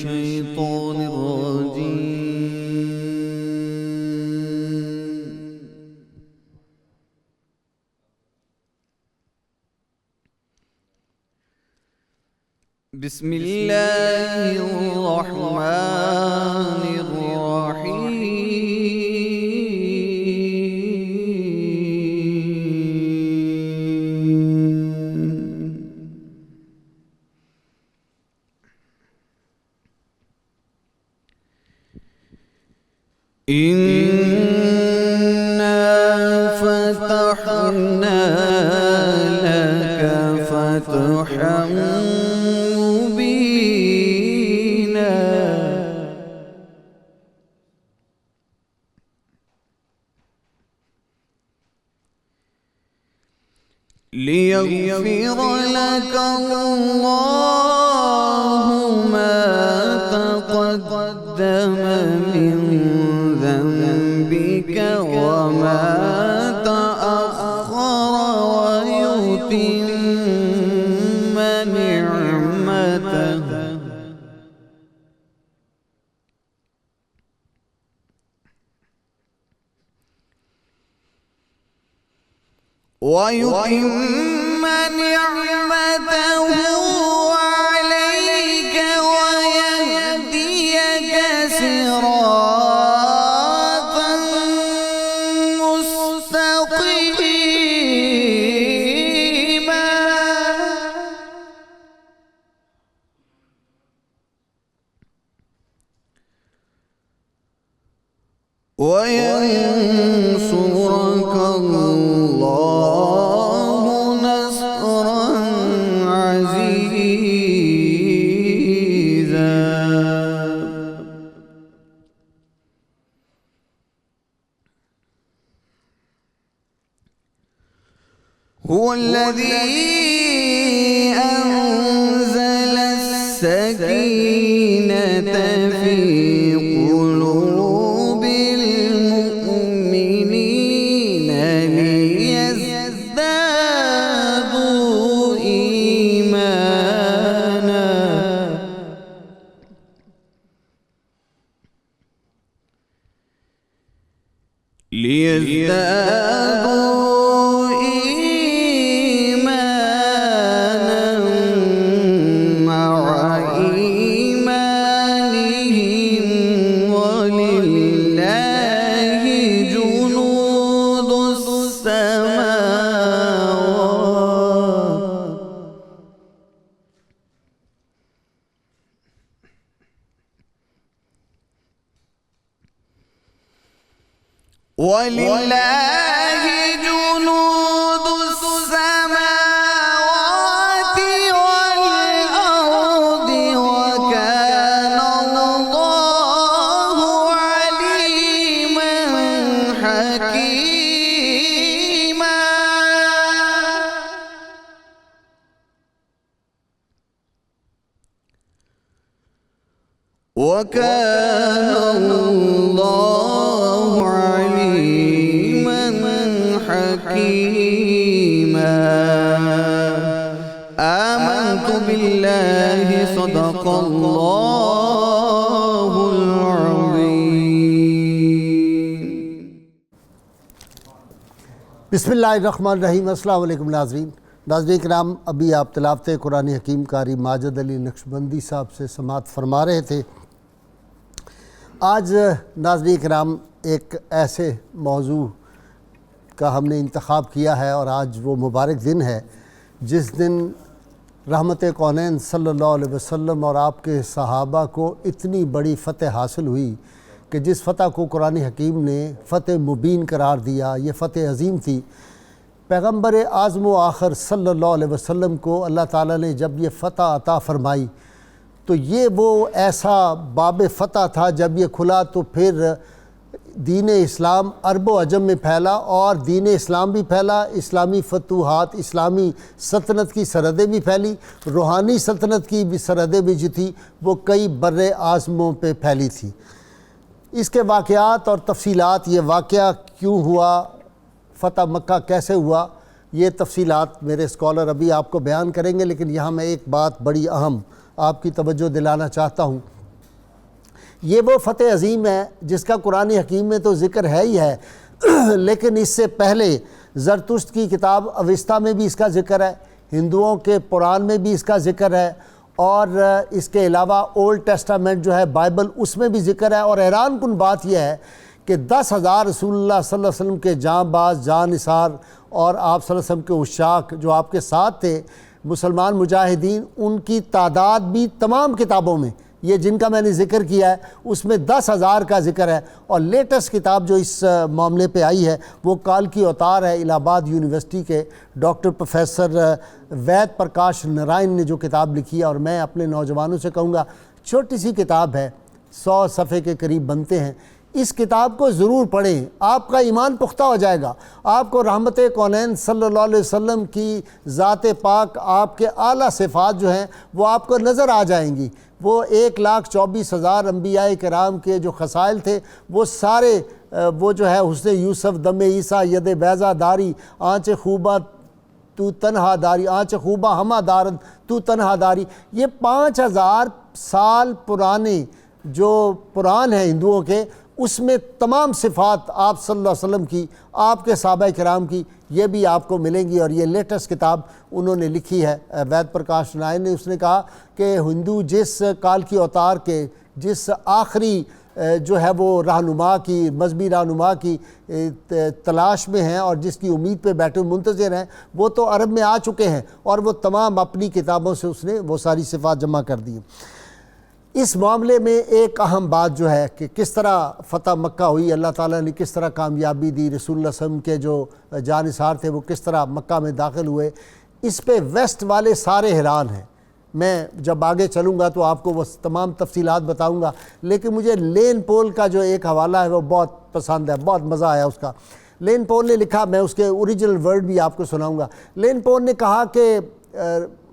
الشيطان الرجيم. بسم الله الرحمن الرحيم. إنا فتحنا لك فتحا مبينا ليغفر لك الله ما تقدم من ذنبك وما تأخر ويتم نعمته عليك ويهديك صراطا مستقيما وينصرك الله نصرا عزيزا. هو الذي أنزل السكينة في قلوب المؤمنين ليزدادوا إيمانا مع إيمانهم ولله جنود السماوات ولله جنود السماوات والأرض وكان الله عليما حكيما. وكان الله عليما حكيما. آمنت بالله صدق الله العظيم. بسم اللہ الرحمن الرحیم. السلام علیکم ناظرین. ناظرین کرام، ابھی آپ تلاوت قرآن حکیم قاری ماجد علی نقشبندی صاحب سے سماعت فرما رہے تھے. آج ناظرین کرام ایک ایسے موضوع کا ہم نے انتخاب کیا ہے، اور آج وہ مبارک دن ہے جس دن رحمت کونین صلی اللہ علیہ وسلم اور آپ کے صحابہ کو اتنی بڑی فتح حاصل ہوئی کہ جس فتح کو قرآن حکیم نے فتح مبین قرار دیا. یہ فتح عظیم تھی. پیغمبر اعظم و آخر صلی اللہ علیہ وسلم کو اللہ تعالیٰ نے جب یہ فتح عطا فرمائی تو یہ وہ ایسا باب فتح تھا. جب یہ کھلا تو پھر دین اسلام عرب و عجم میں پھیلا، اور دین اسلام بھی پھیلا، اسلامی فتوحات، اسلامی سلطنت کی سرحدیں بھی پھیلی، روحانی سلطنت کی بھی سرحدیں بھی جو تھی وہ کئی بر اعظموں پہ پھیلی تھی. اس کے واقعات اور تفصیلات، یہ واقعہ کیوں ہوا، فتح مکہ کیسے ہوا، یہ تفصیلات میرے اسکالر ابھی آپ کو بیان کریں گے. لیکن یہاں میں ایک بات بڑی اہم آپ کی توجہ دلانا چاہتا ہوں یہ وہ فتح عظیم ہے جس کا قرآن حکیم میں تو ذکر ہے ہی ہے، لیکن اس سے پہلے زرتشت کی کتاب اوستا میں بھی اس کا ذکر ہے، ہندوؤں کے قرآن میں بھی اس کا ذکر ہے، اور اس کے علاوہ اولڈ ٹیسٹامنٹ جو ہے بائبل، اس میں بھی ذکر ہے۔ اور حیران کن بات یہ ہے کہ 10,000 رسول اللہ صلی اللہ علیہ وسلم کے جاں باز، جاں نثار اور آپ صلی اللہ علیہ وسلم کے عشاق جو آپ کے ساتھ تھے، مسلمان مجاہدین، ان کی تعداد بھی تمام کتابوں میں، یہ جن کا میں نے ذکر کیا ہے اس میں 10,000 کا ذکر ہے۔ اور لیٹسٹ کتاب جو اس معاملے پہ آئی ہے وہ کالکی اوتار ہے، الہ آباد یونیورسٹی کے ڈاکٹر پروفیسر وید پرکاش نارائن نے جو کتاب لکھی ہے، اور میں اپنے نوجوانوں سے کہوں گا چھوٹی سی کتاب ہے، 100 صفحے کے قریب بنتے ہیں، اس کتاب کو ضرور پڑھیں، آپ کا ایمان پختہ ہو جائے گا، آپ کو رحمت کونین صلی اللہ علیہ وسلم کی ذات پاک، آپ کے اعلیٰ صفات جو ہیں وہ آپ کو نظر آ جائیں گی۔ وہ 1,24,000 انبیاء کرام کے جو خصائل تھے وہ سارے وہ جو ہے حسن یوسف، دم عیسیٰ، ید بیضہ داری، آنچ خوبہ تو تنہا داری، آنچ خوبہ ہمہ دارد تو تنہا داری، یہ 5,000 سال پرانے جو قرآن ہیں ہندوؤں کے، اس میں تمام صفات آپ صلی اللہ علیہ وسلم کی، آپ کے صحابہ کرام کی، یہ بھی آپ کو ملیں گی۔ اور یہ لیٹسٹ کتاب انہوں نے لکھی ہے وید پرکاش نائن نے۔ اس نے کہا کہ ہندو جس کالکی اوتار کے، جس آخری جو ہے وہ رہنما کی، مذہبی رہنما کی تلاش میں ہیں اور جس کی امید پہ بیٹھے منتظر ہیں، وہ تو عرب میں آ چکے ہیں، اور وہ تمام اپنی کتابوں سے اس نے وہ ساری صفات جمع کر دی۔ اس معاملے میں ایک اہم بات جو ہے کہ کس طرح فتح مکہ ہوئی، اللہ تعالیٰ نے کس طرح کامیابی دی، رسول اللہ صلی اللہ علیہ وسلم کے جو جانثار تھے وہ کس طرح مکہ میں داخل ہوئے، اس پہ ویسٹ والے سارے حیران ہیں۔ میں جب آگے چلوں گا تو آپ کو وہ تمام تفصیلات بتاؤں گا، لیکن مجھے لین پول کا جو ایک حوالہ ہے وہ بہت پسند ہے، بہت مزہ آیا اس کا۔ لین پول نے لکھا، میں اس کے اوریجنل ورڈ بھی آپ کو سناؤں گا۔ لین پول نے کہا کہ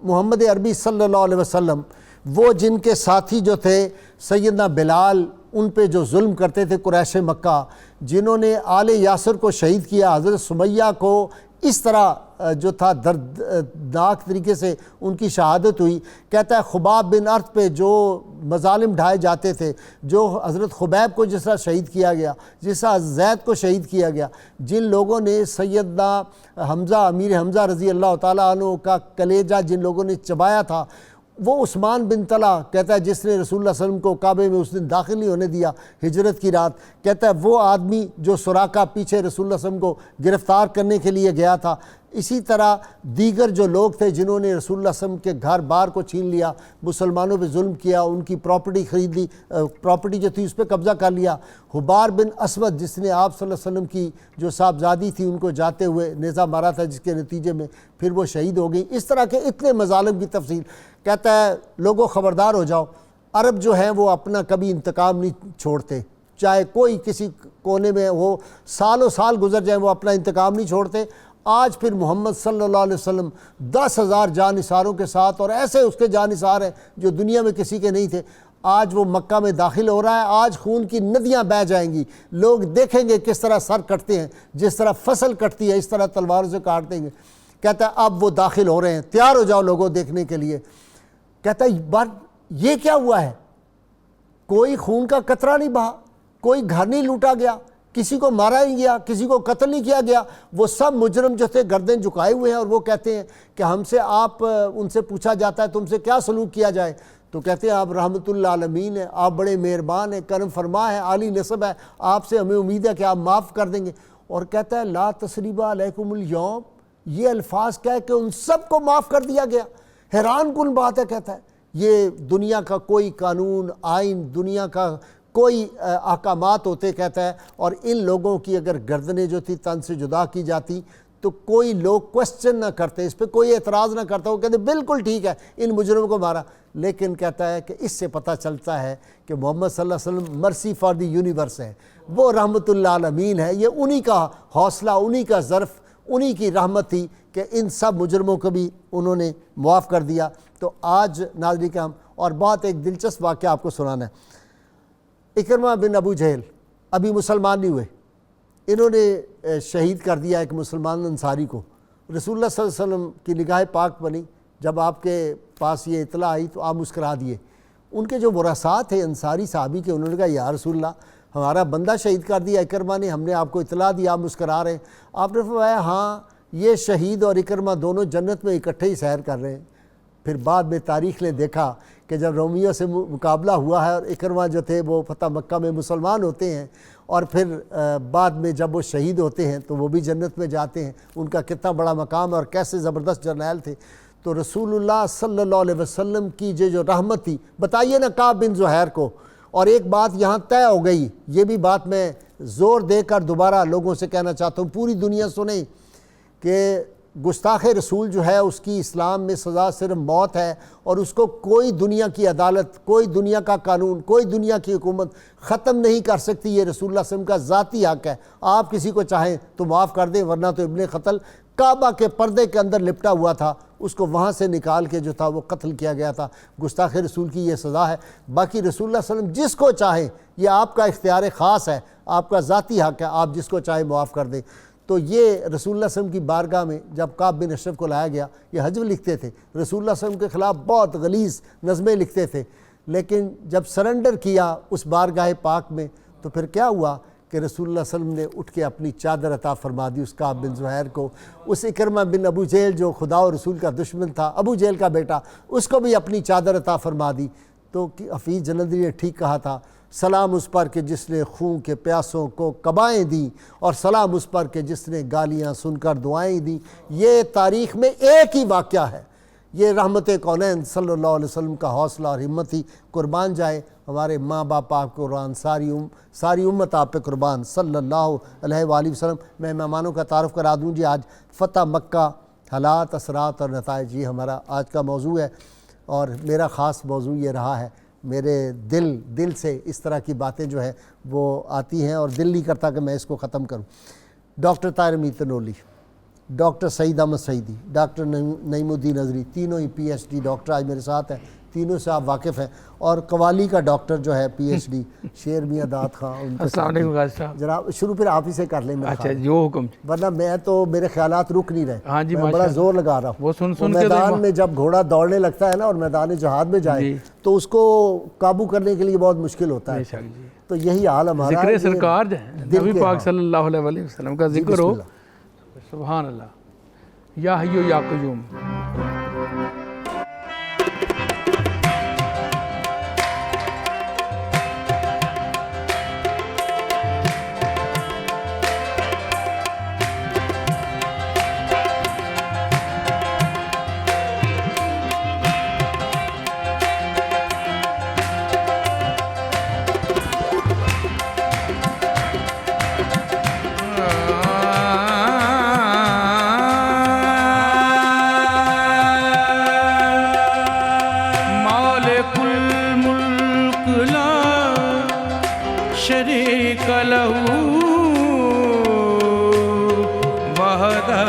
محمد عربی صلی اللہ علیہ وسلم وہ جن کے ساتھی جو تھے سیدنا بلال، ان پہ جو ظلم کرتے تھے قریش مکہ، جنہوں نے آل یاسر کو شہید کیا، حضرت سمیہ کو اس طرح جو تھا دردناک طریقے سے ان کی شہادت ہوئی۔ کہتا ہے خباب بن ارت پہ جو مظالم ڈھائے جاتے تھے، جو حضرت خبیب کو جس طرح شہید کیا گیا، جس طرح زید کو شہید کیا گیا، جن لوگوں نے سیدنا حمزہ، امیر حمزہ رضی اللہ تعالیٰ عنہ کا کلیجہ جن لوگوں نے چبایا تھا، وہ عثمان بن طلحہ کہتا ہے جس نے رسول اللہ صلی اللہ علیہ وسلم کو کعبے میں اس دن داخل نہیں ہونے دیا ہجرت کی رات، کہتا ہے وہ آدمی جو سراقہ پیچھے رسول اللہ صلی اللہ علیہ وسلم کو گرفتار کرنے کے لیے گیا تھا، اسی طرح دیگر جو لوگ تھے جنہوں نے رسول اللہ صلی اللہ علیہ وسلم کے گھر بار کو چھین لیا، مسلمانوں پہ ظلم کیا، ان کی پراپرٹی خرید لی، پراپرٹی جو تھی اس پہ قبضہ کر لیا۔ حبار بن اسود جس نے آپ صلی اللہ علیہ وسلم کی جو صاحبزادی تھی ان کو جاتے ہوئے نیزہ مارا تھا، جس کے نتیجے میں پھر وہ شہید ہو گئی۔ اس طرح کے اتنے مظالم کی تفصیل کہتا ہے لوگوں خبردار ہو جاؤ، عرب جو ہیں وہ اپنا کبھی انتقام نہیں چھوڑتے، چاہے کوئی کسی کونے میں ہو، سالوں سال گزر جائیں وہ اپنا انتقام نہیں چھوڑتے۔ آج پھر محمد صلی اللہ علیہ وسلم 10,000 جانثاروں کے ساتھ، اور ایسے اس کے جانثار ہیں جو دنیا میں کسی کے نہیں تھے، آج وہ مکہ میں داخل ہو رہا ہے۔ آج خون کی ندیاں بہہ جائیں گی، لوگ دیکھیں گے کس طرح سر کٹتے ہیں، جس طرح فصل کٹتی ہے اس طرح تلواروں سے کاٹ دیں گے۔ کہتا ہے اب وہ داخل ہو رہے ہیں، تیار ہو جاؤ لوگوں دیکھنے کے لیے۔ کہتا ہے یہ کیا ہوا ہے؟ کوئی خون کا قطرہ نہیں بہا، کوئی گھر نہیں لوٹا گیا، کسی کو مارا نہیں گیا، کسی کو قتل نہیں کیا گیا۔ وہ سب مجرم جو تھے گردن جھکائے ہوئے ہیں، اور وہ کہتے ہیں کہ ہم سے ان سے پوچھا جاتا ہے تم سے کیا سلوک کیا جائے، تو کہتے ہیں آپ رحمت اللہ عالمین ہیں، آپ بڑے مہربان ہیں، کرم فرما ہے، عالی نسب ہے، آپ سے ہمیں امید ہے کہ آپ معاف کر دیں گے۔ اور کہتا ہے لا تثریب علیکم اليوم، یہ الفاظ کہہ کہ ان سب کو معاف کر دیا گیا۔ حیران کن بات ہے، کہتا ہے یہ دنیا کا کوئی قانون، آئین، دنیا کا کوئی احکامات ہوتے، کہتا ہے، اور ان لوگوں کی اگر گردنیں جو تھی تن سے جدا کی جاتی تو کوئی لوگ کوسچن نہ کرتے، اس پہ کوئی اعتراض نہ کرتا، وہ کہتے بالکل ٹھیک ہے ان مجرموں کو مارا۔ لیکن کہتا ہے کہ اس سے پتہ چلتا ہے کہ محمد صلی اللہ علیہ وسلم مرسی فار دی یونیورس ہے، وہ رحمت اللہ عالمین ہے، یہ انہی کا حوصلہ، انہی کا ظرف، انہی کی رحمت تھی کہ ان سب مجرموں کو بھی انہوں نے معاف کر دیا۔ تو آج ناظرین کرام اور بہت ایک دلچسپ واقعہ آپ کو سنانا ہے۔ اکرمہ بن ابو جہل ابھی مسلمان نہیں ہوئے، انہوں نے شہید کر دیا ایک مسلمان انصاری کو۔ رسول اللہ صلی اللہ علیہ وسلم کی نگاہ پاک بنی، جب آپ کے پاس یہ اطلاع آئی تو آپ مسکرا دیے۔ ان کے جو ورثاء تھے انصاری صحابی کے، انہوں نے کہا یا رسول اللہ ہمارا بندہ شہید کر دیا اکرمہ نے، ہم نے آپ کو اطلاع دی، آپ مسکرا رہے ہیں۔ آپ نے فرمایا ہاں یہ شہید اور اکرمہ دونوں جنت میں اکٹھے ہی سیر کر رہے ہیں۔ پھر بعد میں تاریخ نے دیکھا کہ جب رومیوں سے مقابلہ ہوا ہے اور اکرمہ جو تھے وہ فتح مکہ میں مسلمان ہوتے ہیں، اور پھر بعد میں جب وہ شہید ہوتے ہیں تو وہ بھی جنت میں جاتے ہیں۔ ان کا کتنا بڑا مقام ہے اور کیسے زبردست جرنیل تھے۔ تو رسول اللہ صلی اللہ علیہ وسلم کی جو رحمت تھی، بتائیے نا کعب بن زہیر کو۔ اور ایک بات یہاں طے ہو گئی، یہ بھی بات میں زور دے کر دوبارہ لوگوں سے کہنا چاہتا ہوں، پوری دنیا سنیں، کہ گستاخ رسول جو ہے اس کی اسلام میں سزا صرف موت ہے، اور اس کو کوئی دنیا کی عدالت، کوئی دنیا کا قانون، کوئی دنیا کی حکومت ختم نہیں کر سکتی۔ یہ رسول اللہ صلی اللہ علیہ وسلم کا ذاتی حق ہے۔ آپ کسی کو چاہیں تو معاف کر دیں، ورنہ تو ابن قتل کعبہ کے پردے کے اندر لپٹا ہوا تھا، اس کو وہاں سے نکال کے جو تھا وہ قتل کیا گیا تھا۔ گستاخ رسول کی یہ سزا ہے۔ باقی رسول اللہ صلی اللہ علیہ وسلم جس کو چاہیں، یہ آپ کا اختیار خاص ہے، آپ کا ذاتی حق ہے، آپ جس کو چاہیں معاف کر دیں۔ تو یہ رسول اللہ صلی اللہ علیہ وسلم کی بارگاہ میں جب کعب بن اشرف کو لایا گیا، یہ حجب لکھتے تھے، رسول اللہ صلی اللہ علیہ وسلم کے خلاف بہت غلیظ نظمیں لکھتے تھے، لیکن جب سرنڈر کیا اس بارگاہ پاک میں تو پھر کیا ہوا کہ رسول اللہ صلی اللہ علیہ وسلم نے اٹھ کے اپنی چادر عطا فرما دی اس کعب بن زہیر کو۔ اس اکرمہ بن ابو جہل جو خدا و رسول کا دشمن تھا، ابو جہل کا بیٹا، اس کو بھی اپنی چادر عطا فرما دی۔ تو حفیظ جلندری نے ٹھیک کہا تھا، سلام اس پر کہ جس نے خون کے پیاسوں کو قبائیں دیں، اور سلام اس پر کہ جس نے گالیاں سن کر دعائیں دیں۔ یہ تاریخ میں ایک ہی واقعہ ہے، یہ رحمت کونین صلی اللہ علیہ وسلم کا حوصلہ اور ہمت ہی۔ قربان جائے ہمارے ماں باپ آپ کو قربان، ساری امت آپ پہ قربان صلی اللہ علیہ وآلہ وسلم۔ میں مہمانوں کا تعارف کرا دوں جی، آج فتح مکہ، حالات، اثرات اور نتائج، یہ ہمارا آج کا موضوع ہے، اور میرا خاص موضوع یہ رہا ہے۔ میرے دل سے اس طرح کی باتیں جو ہے وہ آتی ہیں، اور دل نہیں کرتا کہ میں اس کو ختم کروں۔ ڈاکٹر طاہر امین تنولی، ڈاکٹر سعید احمد سعیدی، ڈاکٹر نعیم الدین اظہری، تینوں ہی پی ایچ ڈی ڈاکٹر آج میرے ساتھ ہیں، تینوں سے آپ واقف ہیں۔ اور قوالی کا ڈاکٹر جو ہے پی ایچ ڈی شیر میاں داد خان۔ السلام علیکم غازی صاحب۔ جناب شروع پھر آپ ہی سے کر لیں۔ اچھا جو حکم، ورنہ میں تو میرے خیالات رک نہیں رہے، ہاں جی میں بڑا زور لگا رہا ہوں۔ وہ سن کے میدان میں جب گھوڑا دوڑنے لگتا ہے نا اور میدان جہاد میں جائے تو اس کو قابو کرنے کے لیے بہت مشکل ہوتا ہے۔ تو یہی حال ہمارا، ذکر سرکار جو ہے نبی پاک صلی اللہ علیہ وسلم کا ذکر ہو، سبحان اللہ۔ یا حی یا قیوم، شریک لہ وحدہ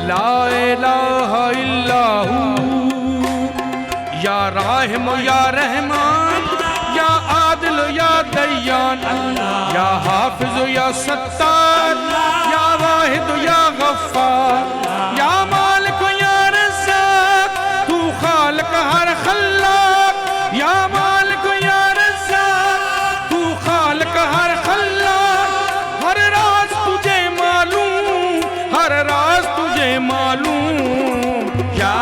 لا الہ الا ہو، یا راحم یا رحمان، یا عادل یا دیان، یا حافظ یا ستار، یا واحد یا غفار، یا مالک یا رزاق، تو خالق ہر خلاق، یا مالک یا ہر خلاق، ہر راز تجھے معلوم، ہر راز تجھے معلوم، یا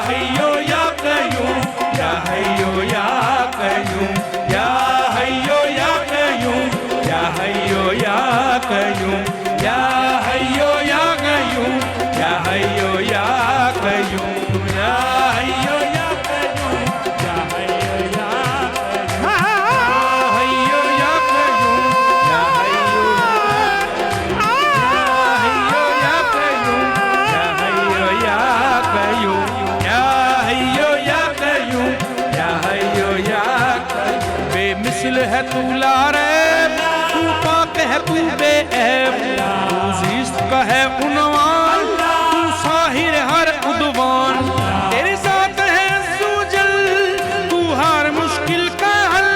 حیو یا قیوم، یا حیو یا قیوم، یا حیو یا قیوم، یا حیو یا قیوم، یا حیو یا قیوم، یا حیو یا قیوم، یا حیو یا قیوم، یا حیو یا ہے تو لا ریب، تو پاک ہے تو بے عیب، تو زیست کا ہے عنوان، تو ساحر ہر عدوان، تیری ذات ہے زوجل، تو ہر مشکل کا حل،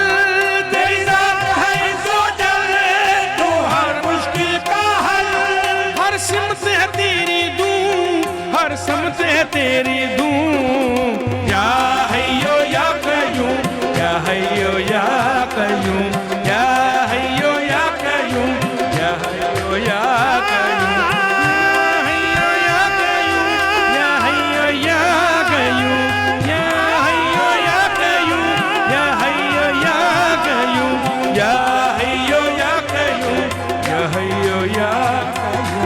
تیری ذات ہے زوجل، تو ہر مشکل کا حل، ہر سمت ہے تیری دوں، ہر سمت ہے تیری دوں، یا حیو یا قیوم، hayyu ya qayyum, ya hayyu ya qayyum, ya hayyu ya qayyum, ya hayyu ya qayyum, ya hayyu ya qayyum, ya hayyu ya qayyum, ya hayyu ya qayyum, ya hayyu ya qayyum.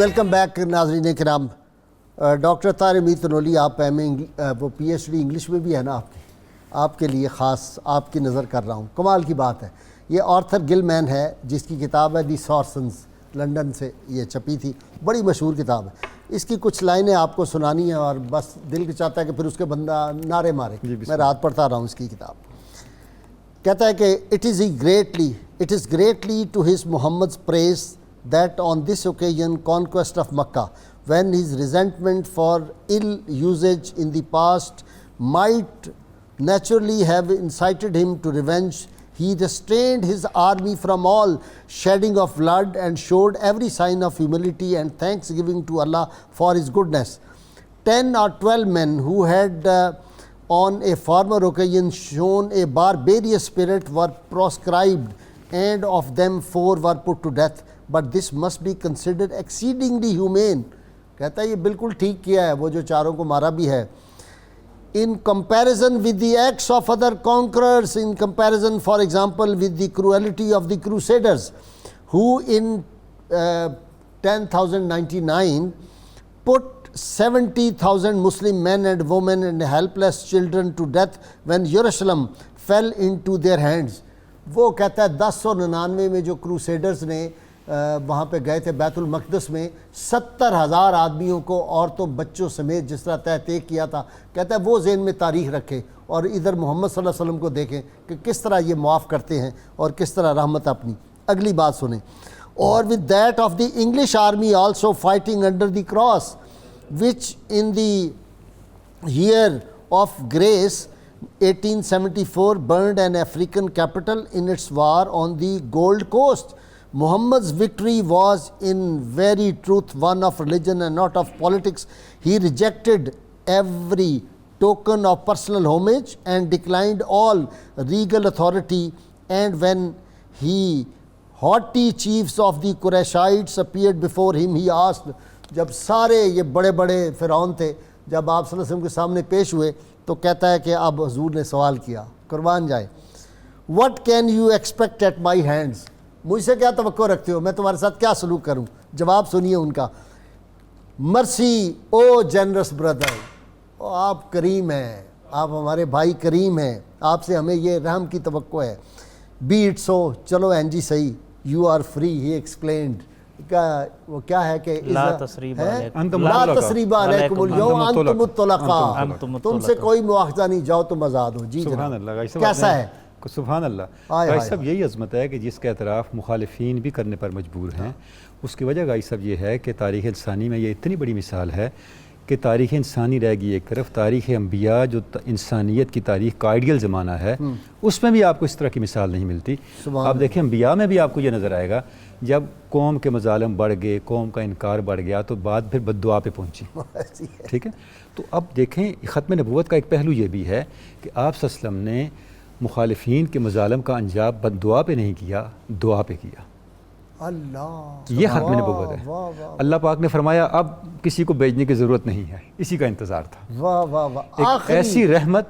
Welcome back ناظرین کرام. Doctor Tahir امید تنولی, آپ وہ P H D English میں بھی ہے نا آپ کے لیے خاص آپ کی نظر کر رہا ہوں. کمال کی بات ہے. یہ آرتھر گلمین ہے جس کی کتاب ہے دی سارسنز, لنڈن سے یہ چھپی تھی, بڑی مشہور کتاب ہے. اس کی کچھ لائنیں آپ کو سنانی ہیں اور بس دل چاہتا ہے کہ پھر اس کے بندہ نعرے مارے. میں رات پڑھتا رہا ہوں اس کی کتاب. کہتا ہے کہ it is greatly to his Muhammad's praise that on this occasion conquest of Makkah, when his resentment for ill usage in the past might naturally have incited him to revenge, he restrained his army from all shedding of blood and showed every sign of humility and thanksgiving to Allah for his goodness. 10 or 12 men who had on a former occasion shown a barbarous spirit were proscribed, and of them 4 were put to death, but this must be considered exceedingly humane. کہتا ہے یہ بالکل ٹھیک کیا ہے وہ جو چاروں کو مارا بھی ہے. In comparison with the acts of other conquerors, in comparison for example with the cruelty of the Crusaders, who in 1099 put 70,000 Muslim men and women and helpless children to death when Jerusalem fell into their hands. وہ کہتا ہے 1099 میں جو crusaders نے وہاں پہ گئے تھے بیت المقدس میں, 70,000 آدمیوں کو عورتوں بچوں سمیت جس طرح تہتے کیا تھا. کہتا ہے وہ ذہن میں تاریخ رکھے اور ادھر محمد صلی اللہ علیہ وسلم کو دیکھیں کہ کس طرح یہ معاف کرتے ہیں اور کس طرح رحمت اپنی. اگلی بات سنیں. اور with that of the English army also fighting under the cross, which in the year of grace 1874 burned an African capital in its war on the Gold Coast. Muhammad's victory was in very truth one of religion and not of politics. He rejected every token of personal homage and declined all regal authority, and when he haughty chiefs of the Qurayshites appeared before him, he asked, جب سارے یہ بڑے بڑے فرعون تھے جب آپ صلی اللہ علیہ وسلم کے سامنے پیش ہوئے تو کہتا ہے کہ اب حضور نے سوال کیا, قربان جائے, what can you expect at my hands, مجھ سے کیا توقع رکھتے ہو, میں تمہارے ساتھ کیا سلوک کروں. جواب سنیے ان کا. مرسی او جنرس بردر, آپ کریم ہیں, آپ ہمارے بھائی کریم ہیں, آپ سے ہمیں یہ رحم کی توقع ہے. بی اٹ سو, چلو این جی صحیح, you are free, he explained. وہ کیا ہے کہ لا تثریب علیکم اليوم انتم الطلقاء, تم سے کوئی مواخذہ نہیں, جاؤ تم آزاد ہو. جی سبحان اللہ. کیسا ہے سبحان اللہ. غازی صاحب یہی عظمت ہے کہ جس کا اعتراف مخالفین بھی کرنے پر مجبور ہیں. اس کی وجہ غازی صاحب یہ ہے کہ تاریخ انسانی میں یہ اتنی بڑی مثال ہے کہ تاریخ انسانی رہ گئی ایک طرف, تاریخ انبیاء جو انسانیت کی تاریخ کا آئیڈیل زمانہ ہے اس میں بھی آپ کو اس طرح کی مثال نہیں ملتی. آپ دیکھیں انبیاء میں بھی آپ کو یہ نظر آئے گا, جب قوم کے مظالم بڑھ گئے, قوم کا انکار بڑھ گیا تو بات پھر بد دعا پہ پہنچی. ٹھیک ہے, تو اب دیکھیں ختم نبوت کا ایک پہلو یہ بھی ہے کہ آپ صلی اللہ علیہ وسلم نے مخالفین کے مظالم کا انجام بد دعا پہ نہیں کیا, دعا پہ کیا. اللہ, یہ ختم نبوت ہے. اللہ پاک نے فرمایا اب کسی کو بھیجنے کی ضرورت نہیں ہے, اسی کا انتظار تھا. ایک ایسی رحمت,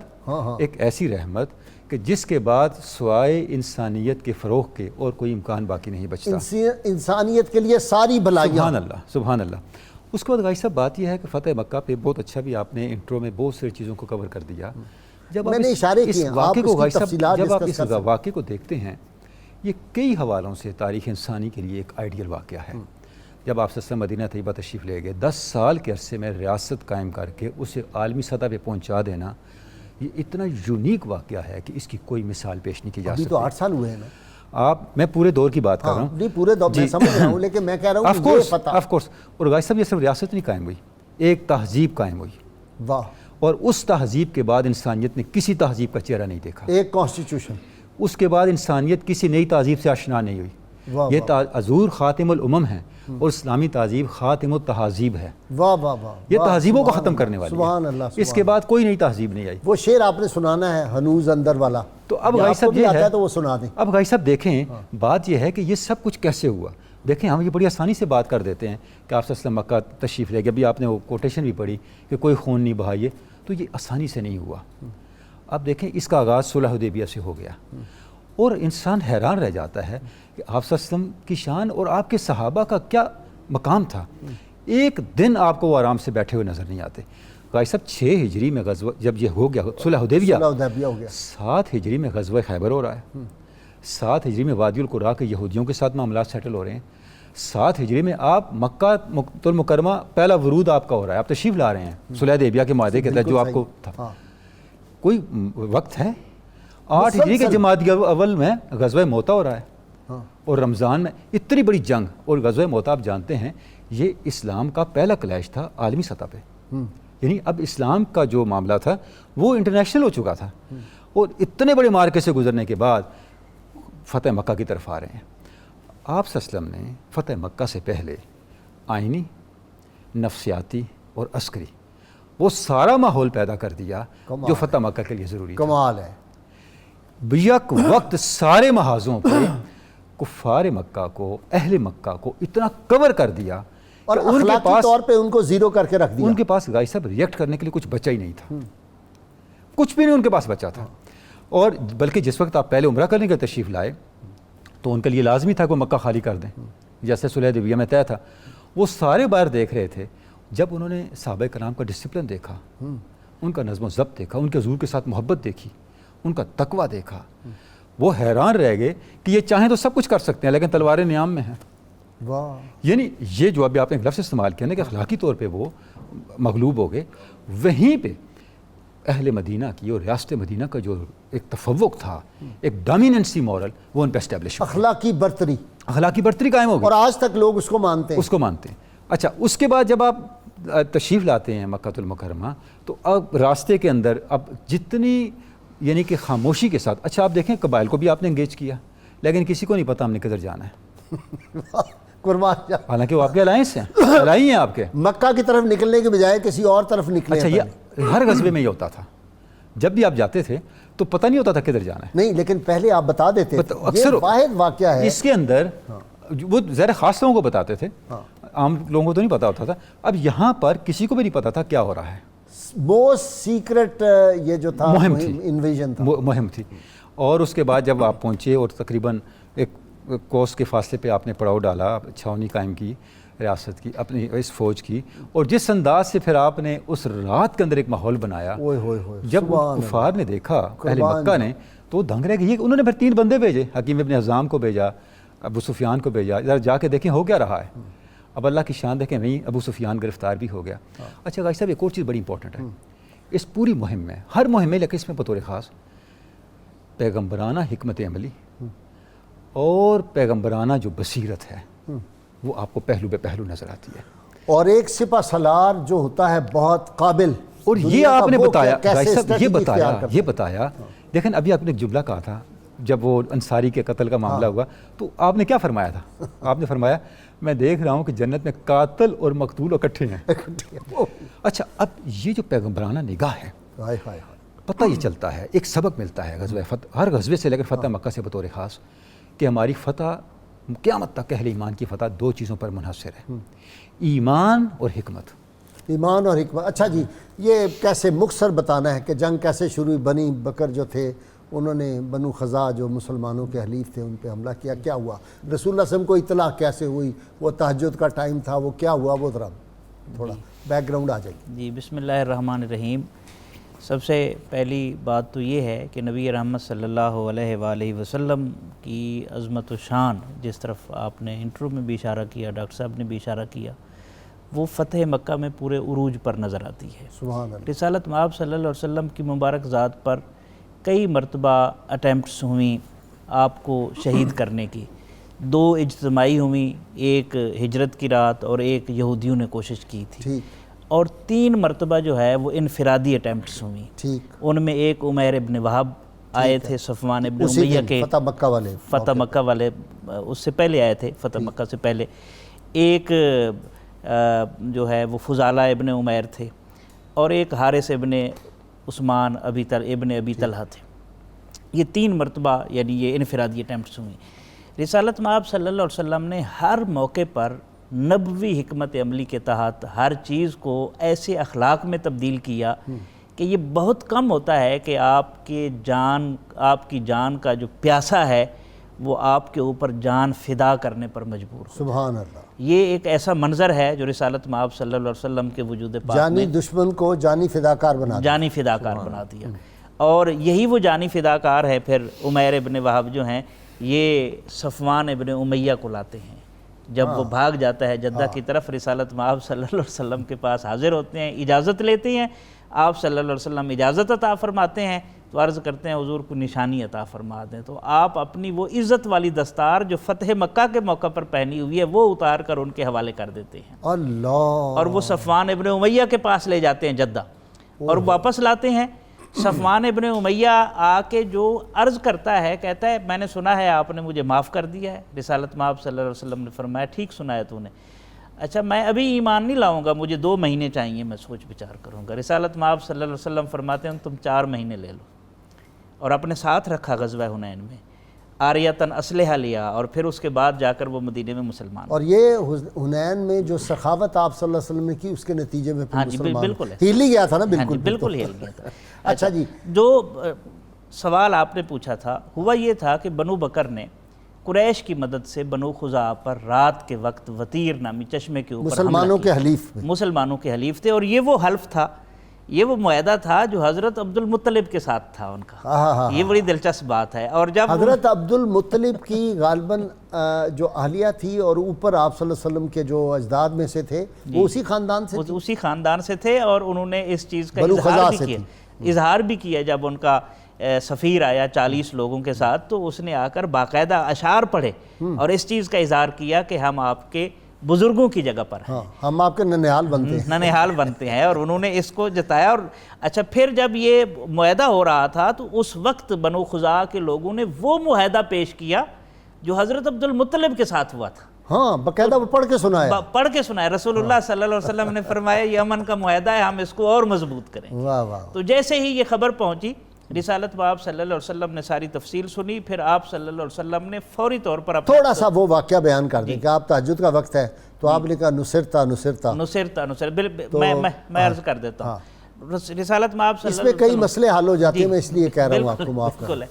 ایک ایسی رحمت کہ جس کے بعد سوائے انسانیت کے فروغ کے اور کوئی امکان باقی نہیں بچتا. انسانیت کے لیے ساری بلائیاں. سبحان اللہ, سبحان اللہ. اس کے بعد غازی صاحب بات یہ ہے کہ فتح مکہ پہ بہت اچھا بھی آپ نے انٹرو میں بہت سی چیزوں کو کور کر دیا. جب آپ اس واقعے کو غازی صاحب, جب آپ اس واقعے کو دیکھتے ہیں, یہ کئی حوالوں سے تاریخ انسانی کے لیے ایک آئیڈیل واقعہ ہے. جب آپ صلی اللہ علیہ وسلم مدینہ طیبہ تشریف لے گئے, 10 سال کے عرصے میں ریاست قائم کر کے اسے عالمی سطح پہ پہنچا دینا, یہ اتنا یونیک واقعہ ہے کہ اس کی کوئی مثال پیش نہیں کی جا سکتی. ابھی تو 8 سال ہوئے ہیں نا. آپ, میں پورے دور کی بات کر رہا ہوں. نہیں پورے دور میں سمجھ رہا ہوں, لیکن میں کہہ رہا ہوں کہ یہ پتہ. Of course. اور غازی صاحب یہ صرف ریاست نہیں قائم ہوئی, ایک تہذیب قائم ہوئی. واہ. اور اس تہذیب کے بعد انسانیت نے کسی تہذیب کا چہرہ نہیں دیکھا. ایک کانسٹیٹیوشن. اس کے بعد انسانیت کسی نئی تہذیب سے آشنا نہیں ہوئی. یہ حضور خاتم الامم ہیں اور اسلامی تہذیب خاتم التہذیب ہے. واہ واہ واہ. یہ تہذیبوں کو ختم کرنے والی سبحان اللہ. اس کے بعد کوئی نئی تہذیب نہیں آئی. وہ شعر آپ نے سنانا ہے ہنوز اندر والا. تو اب غازی صاحب یہ ہے تو وہ سنا دیں. اب غازی صاحب دیکھیں, بات یہ ہے کہ یہ سب کچھ کیسے ہوا. دیکھیں ہم یہ بڑی آسانی سے بات کر دیتے ہیں کہ آپ صلی اللہ علیہ وسلم مکہ تشریف لے گئے. ابھی آپ نے وہ کوٹیشن بھی پڑھی کہ کوئی خون نہیں بہائیے, تو یہ آسانی سے نہیں ہوا. اب دیکھیں اس کا آغاز صلح حدیبیہ سے ہو گیا, اور انسان حیران رہ جاتا ہے کہ آپ صلی اللہ علیہ وسلم کی شان اور آپ کے صحابہ کا کیا مقام تھا، ایک دن آپ کو وہ آرام سے بیٹھے ہوئے نظر نہیں آتے۔ غازی صاحب 6 ہجری میں غزوہ جب یہ ہو گیا صلح حدیبیہ ہو گیا، 7 ہجری میں غزوہ خیبر ہو رہا ہے، 7 ہجری میں وادی القرا کے یہودیوں کے ساتھ معاملات سیٹل ہو رہے ہیں، 7 ہجری میں آپ مکہ المکرمہ پہلا ورود آپ کا ہو رہا ہے، آپ تشریف لا رہے ہیں صلح حدیبیہ کے معاہدے کے تحت جو آپ کو تھا۔ کوئی وقت ہے 8 ہجری کے جمادی اول میں غزوہ موتا ہو رہا ہے، اور رمضان میں اتنی بڑی جنگ، اور غزوہ موتا آپ جانتے ہیں یہ اسلام کا پہلا کلیش تھا عالمی سطح پہ، یعنی اب اسلام کا جو معاملہ تھا وہ انٹرنیشنل ہو چکا تھا، اور اتنے بڑے مارکے سے گزرنے کے بعد فتح مکہ کی طرف آ رہے ہیں۔ آپ صلی اللہ علیہ وسلم نے فتح مکہ سے پہلے آئینی، نفسیاتی اور عسکری وہ سارا ماحول پیدا کر دیا جو فتح مکہ کے لیے ضروری تھا۔ کمال ہے۔ بیک وقت سارے محاذوں پہ کفار مکہ کو، اہل مکہ کو اتنا کور کر دیا اور کہ ان کے اخلاقی پاس طور پہ ان کو زیرو کر کے رکھ دیا۔ ان کے پاس غازی صاحب ریئیکٹ کرنے کے لیے کچھ بچا ہی نہیں تھا، کچھ بھی نہیں ان کے پاس بچا تھا۔ اور بلکہ جس وقت آپ پہلے عمرہ کرنے کے تشریف لائے تو ان کے لیے لازمی تھا کہ وہ مکہ خالی کر دیں، جیسے صلح حدیبیہ میں طے تھا۔ وہ سارے باہر دیکھ رہے تھے، جب انہوں نے صحابہ کرام کا ڈسپلن دیکھا، ان کا نظم و ضبط دیکھا، ان کے حضور کے ساتھ محبت دیکھی، ان کا تقویٰ دیکھا، وہ حیران رہ گئے کہ یہ چاہیں تو سب کچھ کر سکتے ہیں لیکن تلواریں نیام میں ہیں۔ واہ، یعنی یہ جو ابھی آپ نے ایک لفظ استعمال کیا نا کہ اخلاقی طور پہ وہ مغلوب ہو گئے، وہیں پہ اہل مدینہ کی اور ریاست مدینہ کا جو ایک تفوق تھا، ایک ڈومیننسی مورل، وہ ان پہ اسٹیبلش ہو گیا، اخلاقی برتری، اخلاقی برتری قائم ہو اور گئی، آج تک لوگ اس کو مانتے ہیں۔ اس کو مانتے ہیں۔ اچھا، اس کے بعد جب آپ تشریف لاتے ہیں مکہ المکرمہ تو اب راستے کے اندر اب جتنی یعنی کہ خاموشی کے ساتھ، اچھا آپ دیکھیں قبائل کو بھی آپ نے انگیج کیا، لیکن کسی کو نہیں پتا ہم نے کدھر جانا ہے، قربان جاؤ۔ حالانکہ وہ آپ کے الائنس ہیں، الائی ہیں آپ کے۔ مکہ کی طرف نکلنے کے بجائے کسی اور طرف نکلے۔ اچھا، یہ ہر غزوے میں یہ ہوتا تھا، جب بھی آپ جاتے تھے تو پتہ نہیں ہوتا تھا کدھر جانا ہے، نہیں، لیکن پہلے آپ بتا دیتے تھے۔ اکثر یہ واحد واقعہ ہے اس کے اندر وہ ظاہر خاص لوگوں کو بتاتے تھے، عام لوگوں کو تو نہیں پتا ہوتا تھا۔ اب یہاں پر کسی کو بھی نہیں پتا تھا کیا ہو رہا ہے، موسٹ سیکرٹ یہ جو تھا مہم تھی، انویژن تھا، مہم تھی۔ اور اس کے بعد جب آپ پہنچے اور تقریباً ایک کوس کے فاصلے پہ آپ نے پڑاؤ ڈالا، چھاونی قائم کی ریاست کی، اپنی اس فوج کی، اور جس انداز سے پھر آپ نے اس رات کے اندر ایک ماحول بنایا، جب کفار نے دیکھا اہل مکہ نے تو وہ دنگ رہ گئے۔ انہوں نے پھر 3 بندے بھیجے، حکیم ابن حزام کو بھیجا، ابو سفیان کو بھیجا، ذرا جا کے دیکھیں ہو کیا رہا ہے۔ اب اللہ کی شان دیکھیں، وہیں ابو سفیان گرفتار بھی ہو گیا۔ اچھا غازی صاحب، ایک اور چیز بڑی امپورٹنٹ ہے اس پوری مہم میں، ہر مہم میں، لیکن اس میں بطور خاص پیغمبرانہ حکمت عملی اور پیغمبرانہ جو بصیرت ہے وہ آپ کو پہلو بے پہلو نظر آتی ہے، اور ایک سپہ سالار جو ہوتا ہے بہت قابل۔ اور یہ آپ نے بتایا غازی صاحب، یہ بتایا دیکھیں، ابھی آپ نے ایک جملہ کہا تھا جب وہ انصاری کے قتل کا معاملہ ہوا تو آپ نے کیا فرمایا تھا؟ آپ نے فرمایا میں دیکھ رہا ہوں کہ جنت میں قاتل اور مقتول اکٹھے ہیں۔ اچھا، اب یہ جو پیغمبرانہ نگاہ ہے، پتہ یہ چلتا ہے، ایک سبق ملتا ہے غزوہ فتح، ہر غزوے سے لیکن فتح مکہ سے بطور خاص، کہ ہماری فتح قیامت تک اہل ایمان کی فتح 2 چیزوں پر منحصر ہے، ایمان اور حکمت۔ ایمان اور حکمت۔ اچھا جی، یہ کیسے مختصر بتانا ہے کہ جنگ کیسے شروع ہوئی؟ بنی بکر جو تھے انہوں نے بنو خزاع جو مسلمانوں کے حلیف تھے ان پہ حملہ کیا، کیا ہوا؟ رسول اللہ صلی اللہ علیہ وسلم کو اطلاع کیسے ہوئی؟ وہ تہجد کا ٹائم تھا، وہ کیا ہوا؟ وہ ذرا تھوڑا بیک گراؤنڈ آ جائے۔ جی، بسم اللہ الرحمن الرحیم۔ سب سے پہلی بات تو یہ ہے کہ نبی رحمت صلی اللہ علیہ وآلہ وسلم کی عظمت و شان، جس طرف آپ نے انٹرو میں بھی اشارہ کیا، ڈاکٹر صاحب نے بھی اشارہ کیا، وہ فتح مکہ میں پورے عروج پر نظر آتی ہے۔ سبحان اللہ۔ رسالت مآب صلی اللہ علیہ وسلم کی مبارک ذات پر کئی مرتبہ اٹیمپٹس ہوئیں آپ کو شہید کرنے کی، 2 اجتماعی ہوئیں، ایک ہجرت کی رات اور ایک یہودیوں نے کوشش کی تھی، اور 3 مرتبہ جو ہے وہ انفرادی اٹیمپٹس ہوئیں۔ ٹھیک، ان میں ایک عمیر ابن وہب آئے تھے، صفوان ابن امیہ کے، فتح مکہ والے، فتح مکہ والے اس سے پہلے آئے تھے، فتح مکہ سے پہلے۔ ایک جو ہے وہ فضالہ ابن عمیر تھے، اور ایک حارث ابن عثمان ابن ابی طلحہ تھے۔ یہ 3 مرتبہ یعنی یہ انفرادی اٹیمپٹس ہوئیں۔ رسالت مآب صلی اللہ علیہ وسلم نے ہر موقع پر نبوی حکمت عملی کے تحت ہر چیز کو ایسے اخلاق میں تبدیل کیا کہ یہ بہت کم ہوتا ہے کہ آپ کی جان کا جو پیاسا ہے وہ آپ کے اوپر جان فدا کرنے پر مجبور ہو. سبحان اللہ. یہ ایک ایسا منظر ہے جو رسالت مآب صلی اللہ علیہ وسلم کے وجود پاک جانی میں دشمن کو جانی فداکار بنا دیا. جانی فداکار بنا دیا. اور یہی وہ جانی فداکار ہے. پھر عمیر ابن وہب جو ہیں یہ صفوان ابن امیہ کو لاتے ہیں. جب وہ بھاگ جاتا ہے جدہ کی طرف، رسالت مآب صلی اللہ علیہ وسلم کے پاس حاضر ہوتے ہیں، اجازت لیتے ہیں. آپ صلی اللہ علیہ وسلم اجازت عطا فرماتے ہیں تو عرض کرتے ہیں حضور کو نشانی عطا فرما دیں. تو آپ اپنی وہ عزت والی دستار جو فتح مکہ کے موقع پر پہنی ہوئی ہے وہ اتار کر ان کے حوالے کر دیتے ہیں. اللہ. اور وہ صفوان ابن امیہ کے پاس لے جاتے ہیں جدہ اور واپس لاتے ہیں. صفوان ابن امیہ آ کے جو عرض کرتا ہے، کہتا ہے میں نے سنا ہے آپ نے مجھے معاف کر دیا ہے. رسالت مآب صلی اللہ علیہ وسلم نے فرمایا ٹھیک سنا ہے تو نے. اچھا میں ابھی ایمان نہیں لاؤں گا، مجھے 2 مہینے چاہیے، میں سوچ بچار کروں گا. رسالت مآب صلی اللہ علیہ وسلم فرماتے ہیں تم 4 مہینے لے لو. اور اپنے ساتھ رکھا غزوہ حنین میں، آریتاً اسلحہ لیا، اور پھر اس کے بعد جا کر وہ مدینے میں مسلمان. اور یہ حنین میں جو سخاوت آپ صلی اللہ علیہ وسلم نے کی اس کے نتیجے میں ہاں جی بالکل ہل ہی گیا تھا نا. بالکل بالکل ہل گیا تھا. اچھا جی، جو سوال آپ نے پوچھا تھا ہوا یہ تھا کہ بنو بکر نے قریش کی مدد سے بنو خزاعہ پر رات کے وقت وطیر نامی چشمے کے اوپر مسلمانوں کے حلیف میں، مسلمانوں کے حلیف تھے. اور یہ وہ حلف تھا، یہ وہ معاہدہ تھا جو حضرت عبد المطلب کے ساتھ تھا ان کا. یہ بڑی دلچسپ بات ہے. اور جب حضرت عبد المطلب کی غالباً جو اہلیہ تھی اور اوپر آپ صلی اللہ علیہ وسلم کے جو اجداد میں سے تھے وہ اسی خاندان سے تھے. اسی خاندان سے تھے. اور انہوں نے اس چیز کا اظہار بھی کیا جب ان کا سفیر آیا 40 لوگوں کے ساتھ، تو اس نے آ کر باقاعدہ اشعار پڑھے اور اس چیز کا اظہار کیا کہ ہم آپ کے بزرگوں کی جگہ پر ہیں، ہم آپ کے ننہال بنتے ہیں. ننہال بنتے ہیں. اور انہوں نے اس کو جتایا. اور اچھا پھر جب یہ معاہدہ ہو رہا تھا تو اس وقت بنو خزاعہ کے لوگوں نے وہ معاہدہ پیش کیا جو حضرت عبد المطلب کے ساتھ ہوا تھا. ہاں باقاعدہ وہ پڑھ کے سنایا. رسول اللہ صلی اللہ علیہ وسلم نے فرمایا یہ امن کا معاہدہ ہے، ہم اس کو اور مضبوط کریں. واہ واہ. تو جیسے ہی یہ خبر پہنچی رسالت مآب صلی اللہ علیہ وسلم نے ساری تفصیل سنی. پھر آپ صلی اللہ علیہ وسلم نے فوری طور پر تھوڑا سا وہ واقعہ بیان کر دیں کہ آپ تہجد کا وقت ہے تو آپ نے کہا نصرتا. میں عرض کر دیتا ہوں. رسالت مآب صلی اللہ علیہ وسلم، اس میں کئی مسئلے حل ہو جاتے ہیں، میں اس لیے کہہ رہا ہوں آپ کو معاف کریں.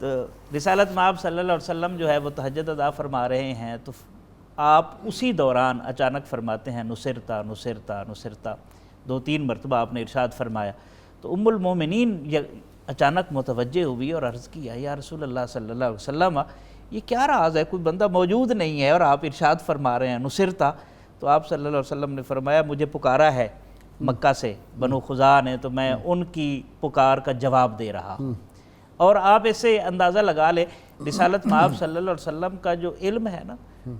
تو رسالت مآب صلی اللہ علیہ وسلم جو ہے وہ تہجد ادا فرما رہے ہیں تو آپ اسی دوران اچانک فرماتے ہیں نصرتا. 2-3 مرتبہ آپ نے ارشاد فرمایا. تو ام المومنین اچانک متوجہ ہوئی اور عرض کیا یا رسول اللہ صلی اللہ علیہ وسلم یہ کیا راز ہے، کوئی بندہ موجود نہیں ہے اور آپ ارشاد فرما رہے ہیں نصرتا. تو آپ صلی اللہ علیہ وسلم نے فرمایا مجھے پکارا ہے مکہ سے بنو خزاعہ نے، تو میں ان کی پکار کا جواب دے رہا. اور آپ اس سے اندازہ لگا لیں رسالت مآب صلی اللہ علیہ وسلم کا جو علم ہے نا،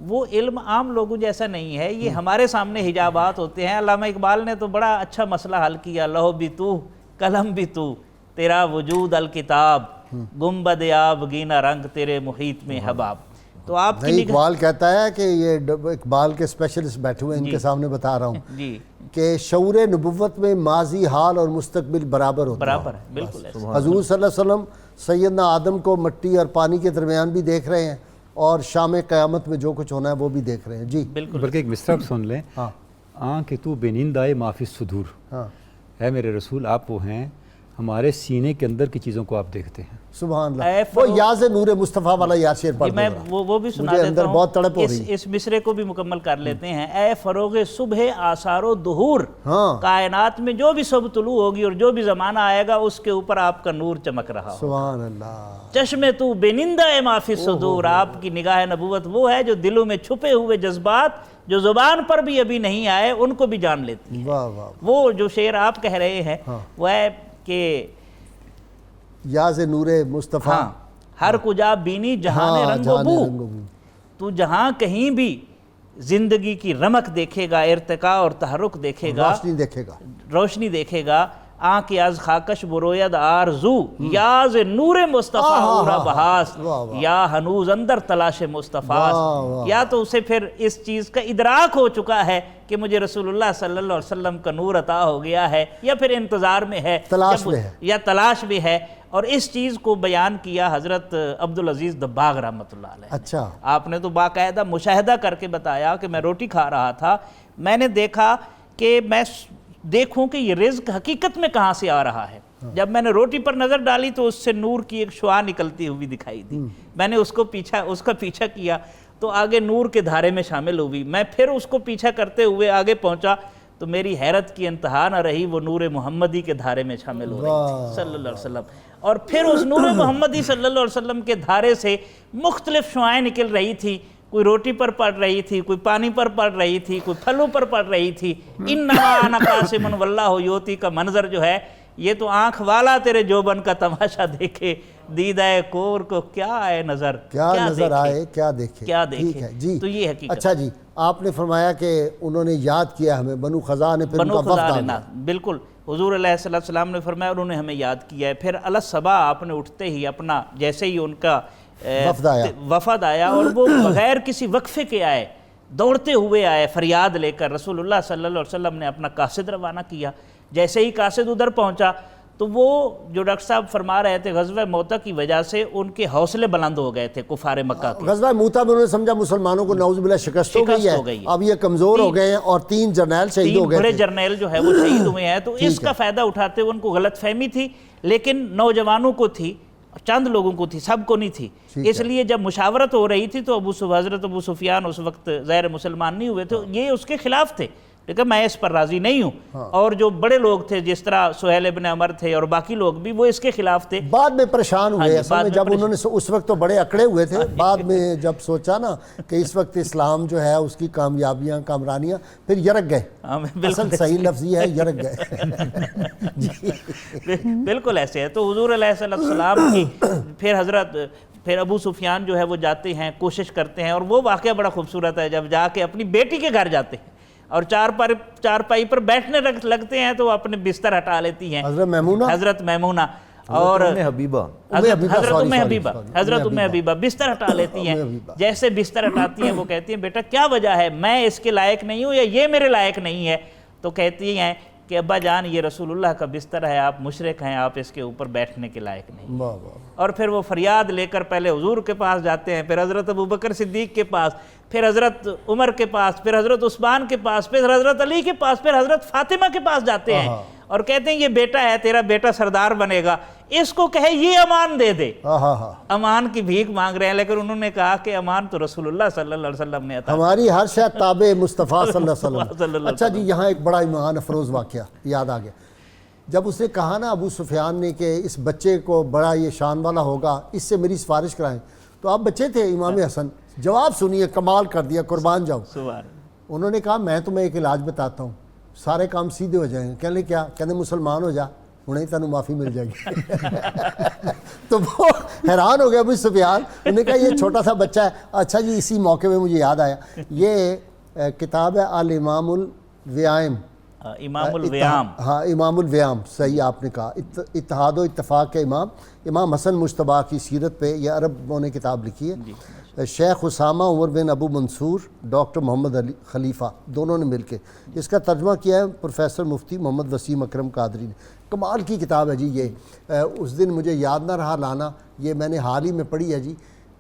وہ علم عام لوگوں جیسا نہیں ہے. یہ ہمارے سامنے حجابات ہوتے ہیں. علامہ اقبال نے تو بڑا اچھا مسئلہ حل کیا، لوح بھی تو قلم بھی تو تیرا وجود الکتاب، گنبد آب گینا رنگ تیرے محیط میں حباب. تو آپ کی اقبال کہتا ہے کہ یہ اقبال کے اسپیشلسٹ بیٹھے ہوئے ان کے سامنے بتا رہا ہوں جی کہ شعور نبوت میں ماضی، حال اور مستقبل برابر ہوتا ہے. برابر ہے، بالکل ایسا. حضور صلی اللہ علیہ وسلم سیدنا آدم کو مٹی اور پانی کے درمیان بھی دیکھ رہے ہیں اور شام قیامت میں جو کچھ ہونا ہے وہ بھی دیکھ رہے ہیں. جی بالکل. بلکہ ایک مصرع سن لیں، کہ تو بے نیند آئے معافی صدور. اے میرے رسول آپ وہ ہیں ہمارے سینے کے اندر کی چیزوں کو آپ دیکھتے ہیں. سبحان اللہ. وہ یاز نور مصطفیٰ والا یا شعر پڑھ میں وہ بھی سنا دیتا اندر بہت تڑپ ہو رہی ہے. اس مصرے کو بھی مکمل کر لیتے ہیں. اے فروغ صبح آثار و ظہور، کائنات میں جو بھی صبح طلوع ہوگی اور جو بھی زمانہ آئے گا اس کے اوپر آپ کا نور چمک رہا ہو. سبحان اللہ. چشم تو بے نندہ معافی صدور، آپ کی نگاہ نبوت وہ ہے جو دلوں میں چھپے ہوئے جذبات جو زبان پر بھی ابھی نہیں آئے ان کو بھی جان لیتی ہے. واہ واہ. وہ جو شعر آپ کہہ رہے ہیں وہ ہے کہ یاز نور مصطفیٰ ہر کجا بینی جہان رنگ و بو، تو جہاں کہیں بھی زندگی کی رمق دیکھے گا، ارتقاء اور تحرک دیکھے گا، روشنی دیکھے گا. آنکھ از خاکش بروید آرزو، یاز نور مصطفیٰ اورا بہاس، یا ہنوز اندر تلاش مصطفیٰ. یا تو اسے پھر اس چیز کا ادراک ہو چکا ہے کہ مجھے رسول اللہ صلی اللہ علیہ وسلم کا نور عطا ہو گیا ہے، یا پھر انتظار میں ہے یا تلاش میں ہے. اور اس چیز کو بیان کیا حضرت عبدالعزیز دباغ رحمۃ اللہ علیہ. اچھا. آپ نے تو باقاعدہ مشاہدہ کر کے بتایا کہ میں روٹی کھا رہا تھا، میں نے دیکھا کہ میں دیکھوں کہ یہ رزق حقیقت میں کہاں سے آ رہا ہے. جب میں نے روٹی پر نظر ڈالی تو اس سے نور کی ایک شعاع نکلتی ہوئی دکھائی دی، میں نے اس کا پیچھا کیا تو آگے نور کے دھارے میں شامل ہوئی، میں پھر اس کو پیچھا کرتے ہوئے آگے پہنچا تو میری حیرت کی انتہا نہ رہی، وہ نور محمدی کے دھارے میں شامل ہو رہی تھی صلی اللہ علیہ وسلم، اور پھر اس نور محمدی صلی اللہ علیہ وسلم کے دھارے سے مختلف شعائیں نکل رہی تھی، کوئی روٹی پر پڑ رہی تھی، کوئی پانی پر پڑ رہی تھی، کوئی پھلوں پر پڑ رہی تھی۔ انما انا قاسم واللہ یؤتی کا منظر جو ہے یہ تو آنکھ والا تیرے جوبن کا تماشا دیکھے، دیدہ کور کو کیا آئے نظر، کیا نظر آئے کیا دیکھے، کیا ٹھیک دیکھے، ہے جی۔ تو یہ حقیقت۔ اچھا جی، آپ نے فرمایا کہ انہوں نے یاد کیا ہمیں، بنو خزاع نے پھر ان بنو کا وفد خزاع آ نے گیا۔ بالکل حضور علیہ السلام نے فرمایا انہوں نے ہمیں یاد کیا ہے، پھر الصبا آپ نے اٹھتے ہی اپنا جیسے ہی ان کا وفد آیا اور وہ بغیر کسی وقفے کے آئے، دوڑتے ہوئے آئے فریاد لے کر، رسول اللہ صلی اللہ علیہ وسلم نے اپنا قاصد روانہ کیا، جیسے ہی قاصد ادھر پہنچا تو وہ جو ڈاکٹر صاحب فرما رہے تھے غزوہ موتا کی وجہ سے ان کے حوصلے بلند ہو گئے تھے کفار مکہ کے۔ غزوہ موتا میں انہوں نے سمجھا مسلمانوں کو نعوذ باللہ شکست ہو گئی ہے، اب یہ کمزور ہو گئے ہیں، اور 3 جرنیل شہید ہو گئے بڑے تھے، جرنیل جو ہے وہ شہید ہوئے ہیں، تو اس کا فائدہ اٹھاتے ہوئے ان کو غلط فہمی تھی، لیکن نوجوانوں کو تھی، چند لوگوں کو تھی، سب کو نہیں تھی، اس لیے جب مشاورت ہو رہی تھی تو حضرت ابو سفیان اس وقت ظاہر مسلمان نہیں ہوئے تھے، یہ اس کے خلاف تھے، لیکن میں اس پر راضی نہیں ہوں، اور جو بڑے لوگ تھے جس طرح سہیل ابن عمر تھے اور باقی لوگ بھی وہ اس کے خلاف تھے۔ بعد میں پریشان ہوئے، اصل میں جب انہوں نے اس وقت تو بڑے اکڑے ہوئے تھے، بعد میں جب سوچا نا کہ اس وقت اسلام جو ہے اس کی کامیابیاں کامرانیاں، پھر یرک گئے، اصل صحیح لفظ یہ ہے یرک گئے۔ بالکل ایسے ہے، تو حضور علیہ السلام کی پھر ابو سفیان جو ہے وہ جاتے ہیں، کوشش کرتے ہیں، اور وہ واقعہ بڑا خوبصورت ہے، جب جا کے اپنی بیٹی کے گھر جاتے ہیں اور چارپائی پر بیٹھنے لگتے ہیں تو اپنے بستر ہٹا لیتی ہیں حضرت میمونہ اور حضرت ام حبیبہ بستر ہٹا لیتی ہیں، جیسے بستر ہٹاتی ہیں وہ کہتی ہیں بیٹا کیا وجہ ہے، میں اس کے لائق نہیں ہوں یا یہ میرے لائق نہیں ہے؟ تو کہتی ہیں کہ ابا جان یہ رسول اللہ کا بستر ہے، آپ مشرک ہیں، آپ اس کے اوپر بیٹھنے کے لائق نہیں۔ اور پھر وہ فریاد لے کر پہلے حضور کے پاس جاتے ہیں، پھر حضرت ابوبکر صدیق کے پاس، پھر حضرت عمر کے پاس، پھر حضرت عثمان کے پاس، پھر حضرت علی کے پاس، پھر حضرت فاطمہ کے پاس جاتے ہیں اور کہتے ہیں یہ بیٹا ہے، تیرا بیٹا سردار بنے گا، اس کو کہے یہ امان دے دے۔ امان کی بھیک مانگ رہے ہیں، لیکن انہوں نے کہا کہ امان تو رسول اللہ صلی اللہ علیہ وسلم نے عطا، ہماری ہر شے تابع مصطفیٰ صلی اللہ علیہ وسلم۔ اچھا جی، یہاں ایک بڑا ایمان افروز واقعہ یاد آ گیا، جب اس نے کہا نا ابو سفیان نے کہ اس بچے کو بڑا یہ شان والا ہوگا، اس سے میری سفارش کرائیں، تو آپ بچے تھے امام حسن، جواب سنیے، کمال کر دیا، قربان جاؤ۔ انہوں نے کہا میں تمہیں ایک علاج بتاتا ہوں، سارے کام سیدھے ہو جائیں گے۔ کہنے کیا؟ کہنے مسلمان ہو جا، انہیں تینوں معافی مل جائے گی۔ تو وہ حیران ہو گیا ابو سفیان، انہوں نے کہا یہ چھوٹا سا بچہ ہے۔ اچھا جی، اسی موقع میں مجھے یاد آیا، یہ کتاب ہے الامام الویام، امام الویام، ہاں امام الویام، صحیح آپ نے کہا، اتحاد و اتفاق کے امام حسن مجتبیٰ کی سیرت پہ یہ عربوں نے کتاب لکھی ہے، شیخ اسامہ عمر بن ابو منصور، ڈاکٹر محمد علی خلیفہ، دونوں نے مل کے اس کا ترجمہ کیا ہے پروفیسر مفتی محمد وسیم اکرم قادری نے۔ کمال کی کتاب ہے جی یہ، اس دن مجھے یاد نہ رہا لانا، یہ میں نے حال ہی میں پڑھی ہے جی،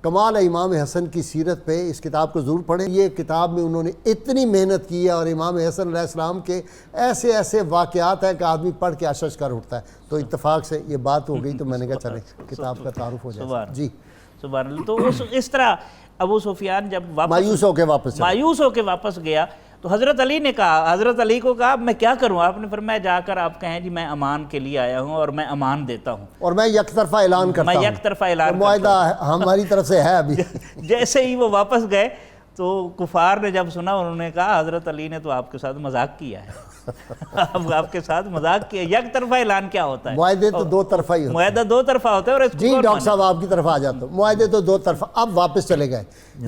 کمال ہے امام حسن کی سیرت پہ، اس کتاب کو ضرور پڑھیں۔ یہ کتاب میں انہوں نے اتنی محنت کی ہے، اور امام حسن علیہ السلام کے ایسے واقعات ہیں کہ آدمی پڑھ کے اشش کر اٹھتا ہے۔ تو اتفاق سے یہ بات ہو گئی تو میں نے کہا چلیں کتاب کا تعارف ہو جائے جی۔ سبحان اللہ۔ تو اس طرح ابو سفیان جب مایوس ہو کے واپس گیا تو حضرت علی نے کہا، حضرت علی کو کہا میں کیا کروں؟ آپ نے فرمایا جا کر آپ کہیں جی میں امان کے لیے آیا ہوں اور میں امان دیتا ہوں، اور میں یک طرفہ اعلان کرتا ہوں، میں یک طرفہ اعلان معاہدہ ہماری طرف سے ہے ابھی۔ جیسے ہی وہ واپس گئے تو کفار نے جب سنا، انہوں نے کہا حضرت علی نے تو آپ کے ساتھ مذاق کیا ہے، آپ کے ساتھ مذاق کیا۔ یک طرفہ اعلان کیا ہوتا ہے؟ معاہدے تو دو طرفہ ہی ہوتے ہیں، معاہدہ دو طرفہ ہوتا ہے، اور جی ڈاکٹر صاحب آپ کی طرف آ جاتا ہوں، معاہدے تو دو طرفہ۔ اب واپس چلے گئے،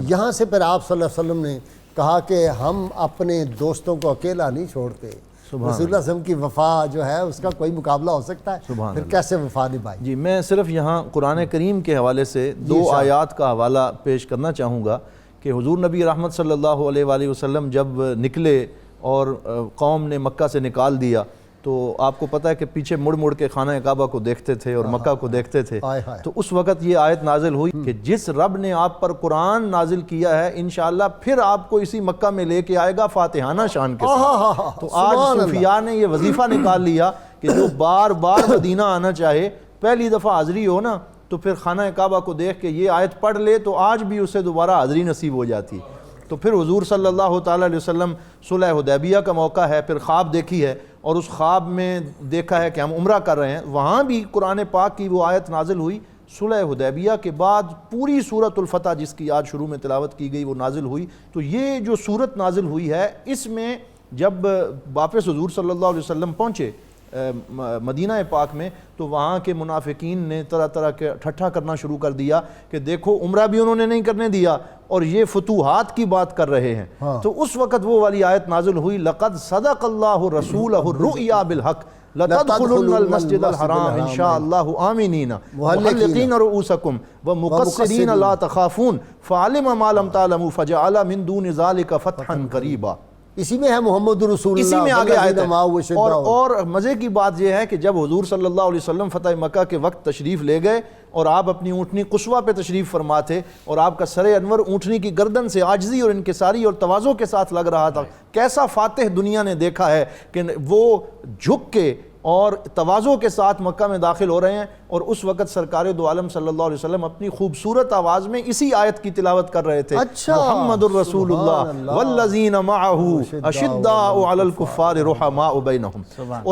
یہاں سے پھر آپ صلی اللہ علیہ وسلم نے کہا کہ ہم اپنے دوستوں کو اکیلا نہیں چھوڑتے، رسول اللہ صلی اللہ علیہ وسلم کی وفا جو ہے اس کا کوئی مقابلہ ہو سکتا ہے، پھر کیسے وفا نبھائی؟ جی میں صرف یہاں قرآن کریم کے حوالے سے 2 آیات کا حوالہ پیش کرنا چاہوں گا کہ حضور نبی رحمت صلی اللہ علیہ وآلہ وسلم جب نکلے اور قوم نے مکہ سے نکال دیا تو آپ کو پتہ ہے کہ پیچھے مڑ مڑ کے خانہ کعبہ کو دیکھتے تھے اور مکہ کو دیکھتے تھے. تو اس وقت یہ آیت نازل ہوئی کہ جس رب نے آپ پر قرآن نازل کیا ہے انشاءاللہ پھر آپ کو اسی مکہ میں لے کے آئے گا فاتحانہ شان کے ساتھ. تو آج صوفیاء نے یہ وظیفہ نکال لیا کہ جو بار بار مدینہ آنا چاہے، پہلی دفعہ حاضری ہو نا تو پھر خانہ کعبہ کو دیکھ کے یہ آیت پڑھ لے تو آج بھی اسے دوبارہ حاضری نصیب ہو جاتی. تو پھر حضور صلی اللہ تعالیٰ علیہ وسلم صلح حدیبیہ کا موقع ہے، پھر خواب دیکھی ہے اور اس خواب میں دیکھا ہے کہ ہم عمرہ کر رہے ہیں، وہاں بھی قرآن پاک کی وہ آیت نازل ہوئی. صلح حدیبیہ کے بعد پوری سورۃ الفتح جس کی آج شروع میں تلاوت کی گئی وہ نازل ہوئی. تو یہ جو سورت نازل ہوئی ہے اس میں جب واپس حضور صلی اللہ علیہ وسلم پہنچے مدینہ پاک میں تو وہاں کے منافقین نے طرح طرح کے ٹھٹھا کرنا شروع کر دیا کہ دیکھو عمرہ بھی انہوں نے نہیں کرنے دیا اور یہ فتوحات کی بات کر رہے ہیں. تو اس وقت وہ والی آیت نازل ہوئی لقد صدق اللہ رسولہ الرؤیا بالحق لتدخلن المسجد الحرام انشاءاللہ آمنین محلقین رؤوسکم ومقصرین لا تخافون فعلم ما لم تعلموا فجعل من دون ذلك فتحا قریبا. اسی میں ہے محمد رسول اللہ، اسی میں آگے آیت ہے. اور اور مزے کی بات یہ ہے کہ جب حضور صلی اللہ علیہ وسلم فتح مکہ کے وقت تشریف لے گئے اور آپ اپنی اونٹنی قصوہ پہ تشریف فرما تھے اور آپ کا سر انور اونٹنی کی گردن سے عاجزی اور انکساری اور تواضع کے ساتھ لگ رہا تھا. کیسا فاتح دنیا نے دیکھا ہے کہ وہ جھک کے اور تواضع کے ساتھ مکہ میں داخل ہو رہے ہیں اور اس وقت سرکار دو عالم صلی اللہ علیہ وسلم اپنی خوبصورت آواز میں اسی آیت کی تلاوت کر رہے تھے. محمد الرسول اللہ والذین معہ اشداء علی الکفار رحماء بینہم.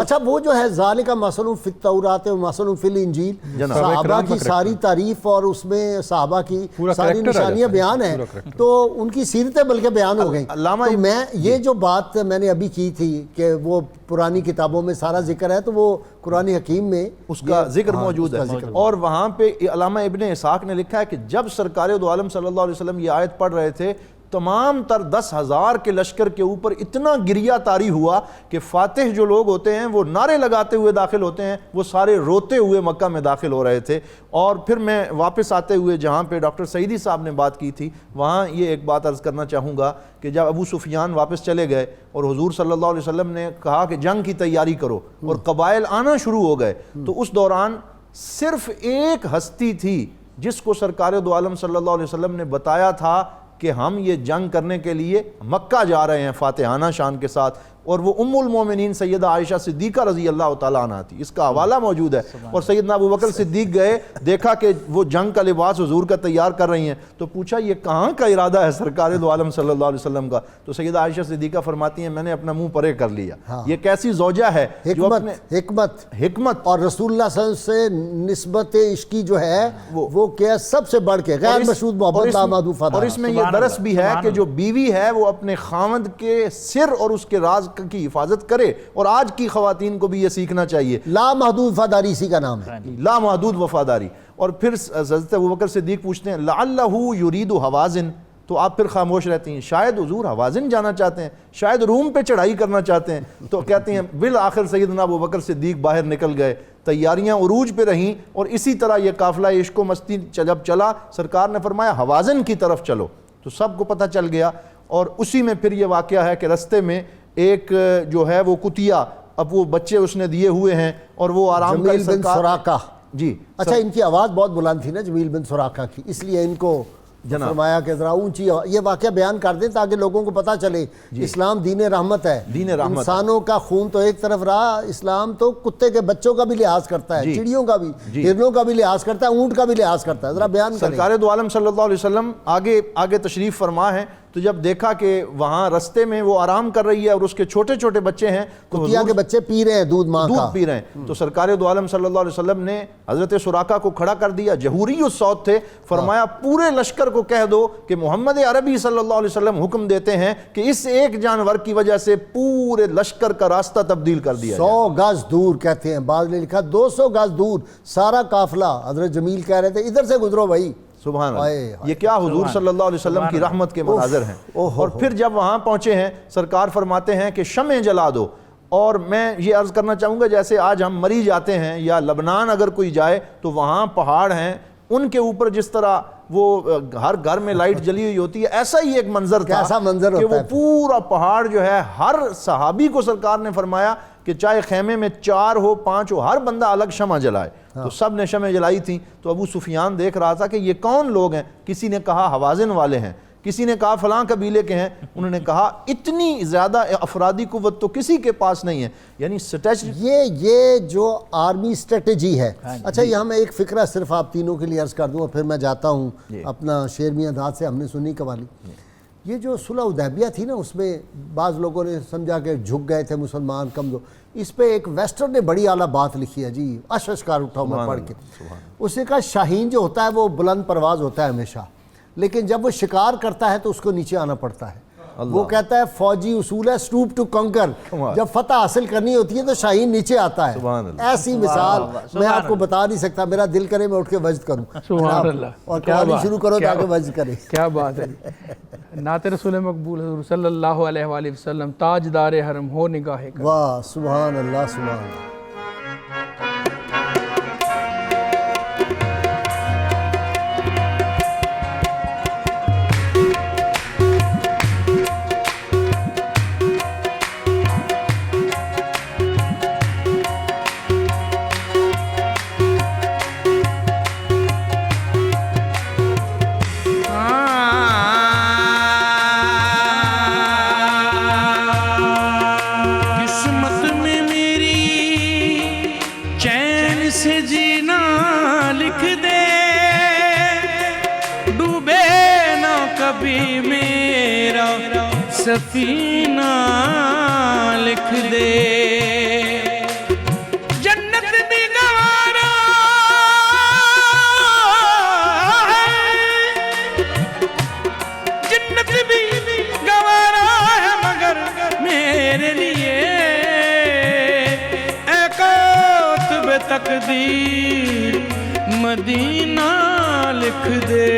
اچھا وہ جو ہے ذالک مثل فی التوراۃ و مثل فی الانجیل، صحابہ کی ساری تعریف اور اس میں صحابہ کی ساری نشانیاں بیان ہیں تو ان کی سیرتیں بلکہ بیان ہو گئیں. تو میں یہ جو بات میں نے ابھی کی تھی کہ وہ پرانی کتابوں میں سارا ذکر ہے تو وہ قرآن حکیم میں اس کا ذکر موجود ہے. اور وہاں پہ علامہ ابن اسحاق نے لکھا ہے کہ جب سرکار دو عالم صلی اللہ علیہ وسلم یہ آیت پڑھ رہے تھے تمام تر 10,000 کے لشکر کے اوپر اتنا گریہ طاری ہوا کہ فاتح جو لوگ ہوتے ہیں وہ نعرے لگاتے ہوئے داخل ہوتے ہیں، وہ سارے روتے ہوئے مکہ میں داخل ہو رہے تھے. اور پھر میں واپس آتے ہوئے جہاں پہ ڈاکٹر سعیدی صاحب نے بات کی تھی وہاں یہ ایک بات عرض کرنا چاہوں گا کہ جب ابو سفیان واپس چلے گئے اور حضور صلی اللہ علیہ وسلم نے کہا کہ جنگ کی تیاری کرو اور قبائل آنا شروع ہو گئے تو اس دوران صرف ایک ہستی تھی جس کو سرکار دو عالم صلی اللہ علیہ وسلم نے بتایا تھا کہ ہم یہ جنگ کرنے کے لیے مکہ جا رہے ہیں فاتحانہ شان کے ساتھ، اور وہ ام المومنین سیدہ عائشہ صدیقہ رضی اللہ تعالیٰ عنہ تھی. اس کا حوالہ موجود ہے. اور سیدنا ابو بکر صدیق گئے، دیکھا کہ وہ جنگ کا لباس حضور کا تیار کر رہی ہیں تو پوچھا یہ کہاں کا ارادہ ہے سرکار دو عالم صلی اللہ علیہ وسلم کا؟ تو سیدہ عائشہ صدیقہ فرماتی ہیں میں نے اپنا منہ پرے کر لیا. یہ کیسی زوجہ ہے جو حکمت اور رسول اللہ صلی اللہ علیہ وسلم سے نسبت عشقی جو ہے وہ کیا سب سے بڑھ کے غیر مشروط محبت لامحدود وفادار. اور اس میں یہ درس بھی ہے کہ جو بیوی ہے وہ اپنے خاوند کے سر اور اس کے راز کی حفاظت کرے، اور آج کی خواتین کو بھی یہ سیکھنا چاہیے. لامحدود وفاداری اسی کا نام ہے، لامحدود وفاداری. اور پھر حضرت ابوبکر صدیق پوچھتے ہیں لعلہ یرید حوازن، تو آپ پھر خاموش رہتی ہیں. شاید حضور حوازن جانا چاہتے ہیں، شاید روم پہ چڑھائی کرنا چاہتے ہیں. تو کہتے ہیں بالآخر سیدنا ابوبکر صدیق باہر نکل گئے، تیاریاں عروج پہ رہیں، اور اسی طرح یہ قافلہ عشق و مستی جب چلا سرکار نے فرمایا حوازن کی طرف چلو، تو سب کو پتہ چل گیا. اور اسی میں پھر یہ واقعہ ہے کہ رستے میں ایک جو ہے وہ کتیا، اب وہ بچے اس نے دیے ہوئے ہیں اور وہ آرام کا جمیل بن سراقہ. جی اچھا ان کی آواز بہت بلند تھی نا جمیل بن سراقہ کی، اس لیے ان کو فرمایا کہ ذرا اونچی یہ واقعہ بیان کر دیں تاکہ لوگوں کو پتہ چلے اسلام دین رحمت ہے. انسانوں کا خون تو ایک طرف رہا، اسلام تو کتے کے بچوں کا بھی لحاظ کرتا ہے، چڑیوں کا بھی، ہرنوں کا بھی لحاظ کرتا ہے، اونٹ کا بھی لحاظ کرتا ہے. ذرا بیان کریں. سرکار دو عالم صلی اللہ علیہ وسلم آگے تشریف فرما ہے تو جب دیکھا کہ وہاں رستے میں وہ آرام کر رہی ہے اور اس کے چھوٹے چھوٹے بچے ہیں، کتیا کے بچے پی رہے ہیں دودھ ماں کا، پی رہے ہیں، تو سرکار دو عالم صلی اللہ علیہ وسلم نے حضرت سراقہ کو کھڑا کر دیا، جہوری الصوت تھے، فرمایا پورے لشکر کو کہہ دو کہ محمد عربی صلی اللہ علیہ وسلم حکم دیتے ہیں کہ اس ایک جانور کی وجہ سے پورے لشکر کا راستہ تبدیل کر دیا 100 گز دور کہتے ہیں، بعض نے لکھا 200 گز دور سارا قافلہ. حضرت جمیل کہہ رہے تھے ادھر سے گزرو بھائی. سبحان اللہ، یہ کیا حضور صلی اللہ علیہ وسلم کی رحمت کے مناظر ہیں. اور پھر جب وہاں پہنچے ہیں سرکار فرماتے ہیں کہ شمع جلا دو. اور میں یہ عرض کرنا چاہوں گا جیسے آج ہم مری جاتے ہیں یا لبنان اگر کوئی جائے تو وہاں پہاڑ ہیں ان کے اوپر جس طرح وہ ہر گھر میں لائٹ جلی ہوئی ہوتی ہے، ایسا ہی ایک منظر تھا کیسا منظر کہ ہوتا وہ ہے پورا پہاڑ جو ہے، ہر صحابی کو سرکار نے فرمایا کہ چاہے خیمے میں 4 ہو 5 ہو، ہر بندہ الگ شمع جلائے. تو سب نے شمع جلائی تھیں. تو ابو سفیان دیکھ رہا تھا کہ یہ کون لوگ ہیں. کسی نے کہا حوازن والے ہیں، کسی نے کہا فلاں قبیلے کے ہیں. انہوں نے کہا اتنی زیادہ افرادی قوت تو کسی کے پاس نہیں ہے. یعنی یہ جو آرمی اسٹریٹجی ہے. اچھا یہاں میں ایک فکرہ صرف آپ تینوں کے لیے عرض کر دوں اور پھر میں جاتا ہوں اپنا شیر میاں داد سے ہم نے سنی قوالی. یہ جو صلح حدیبیہ تھی نا، اس میں بعض لوگوں نے سمجھا کہ جھک گئے تھے مسلمان کمزور. اس پہ ایک ویسٹرن نے بڑی اعلیٰ بات لکھی ہے جی، اشکار اٹھاؤ میں پڑھ کے. اس نے کہا شاہین جو ہوتا ہے وہ بلند پرواز ہوتا ہے ہمیشہ، لیکن جب وہ شکار کرتا ہے تو اس کو نیچے آنا پڑتا ہے. وہ کہتا ہے فوجی اصول ہے سٹوپ ٹو کنکر، جب فتح حاصل کرنی ہوتی ہے تو شاہین نیچے آتا ہے. ایسی مثال میں آپ کو بتا نہیں سکتا. میرا دل کرے میں اٹھ کے وجد کروں اور قوالی شروع کرو تاکہ وجد کرے. کیا بات ہے. نعت رسول مقبول حضور صلی اللہ علیہ وآلہ وسلم، تاجدار حرم ہو نگاہ کرم. واہ سبحان اللہ سبحان اللہ. سفینہ لکھ دے، جنت بھی گوارا ہے، جنت بھی گوارا ہے مگر میرے لیے اے کاتب تقدیر مدینہ لکھ دے.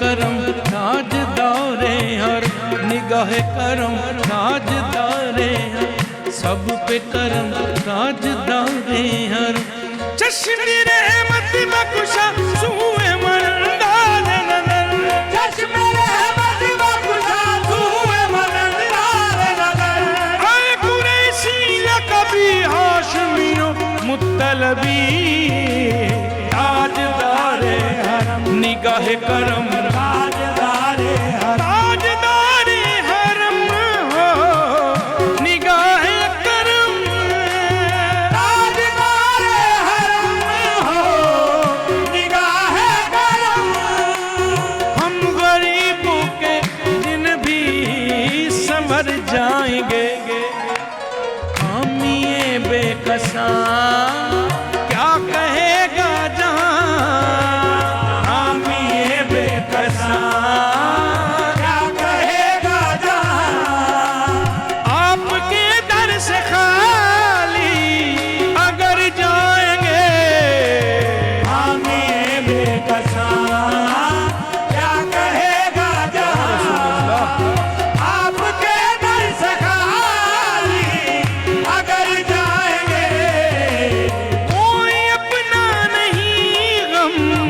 کرم تاجدار حرم، نگاہ کرم تاجدار حرم، سب پہ کرم تاجدار حرم. چشم رحمت بخشا سوئے منداز نظر، چشم رحمت بخشا سوئے منداز نظر. اے قریشی لقبی ہاشمیوں مطلبی، تاجدار حرم نگاہ کرم تاجدار حرم، تاجدار حرم ہو نگاہ کرم، تاجدار حرم ہو نگاہ کرم. ہم غریبوں کے دن بھی سنور جائیں گے، حامی بے کساں کیا کہے گا جہاں، کیا کہے گا جہاں. آپ کے در سے خالی اگر جائیں گے، حامی بے کساں کیا کہے گا جہاں. آپ کے در سے خالی اگر جائیں گے، کوئی اپنا نہیں غم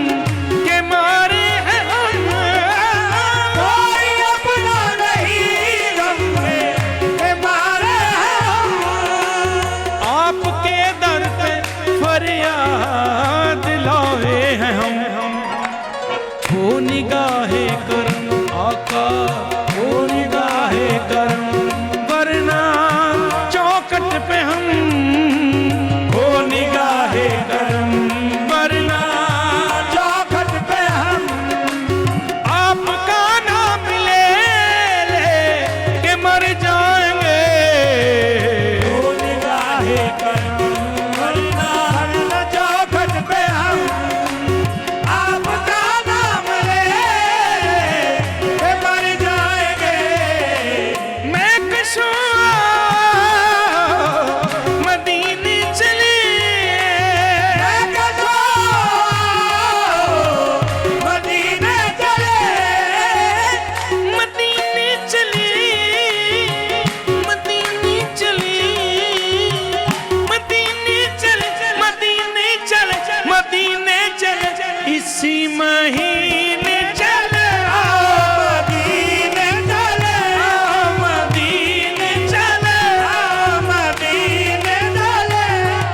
اسی مہینے چلے آؤ مدینے چلے آؤ مدینے چلے آؤ مدینے چلے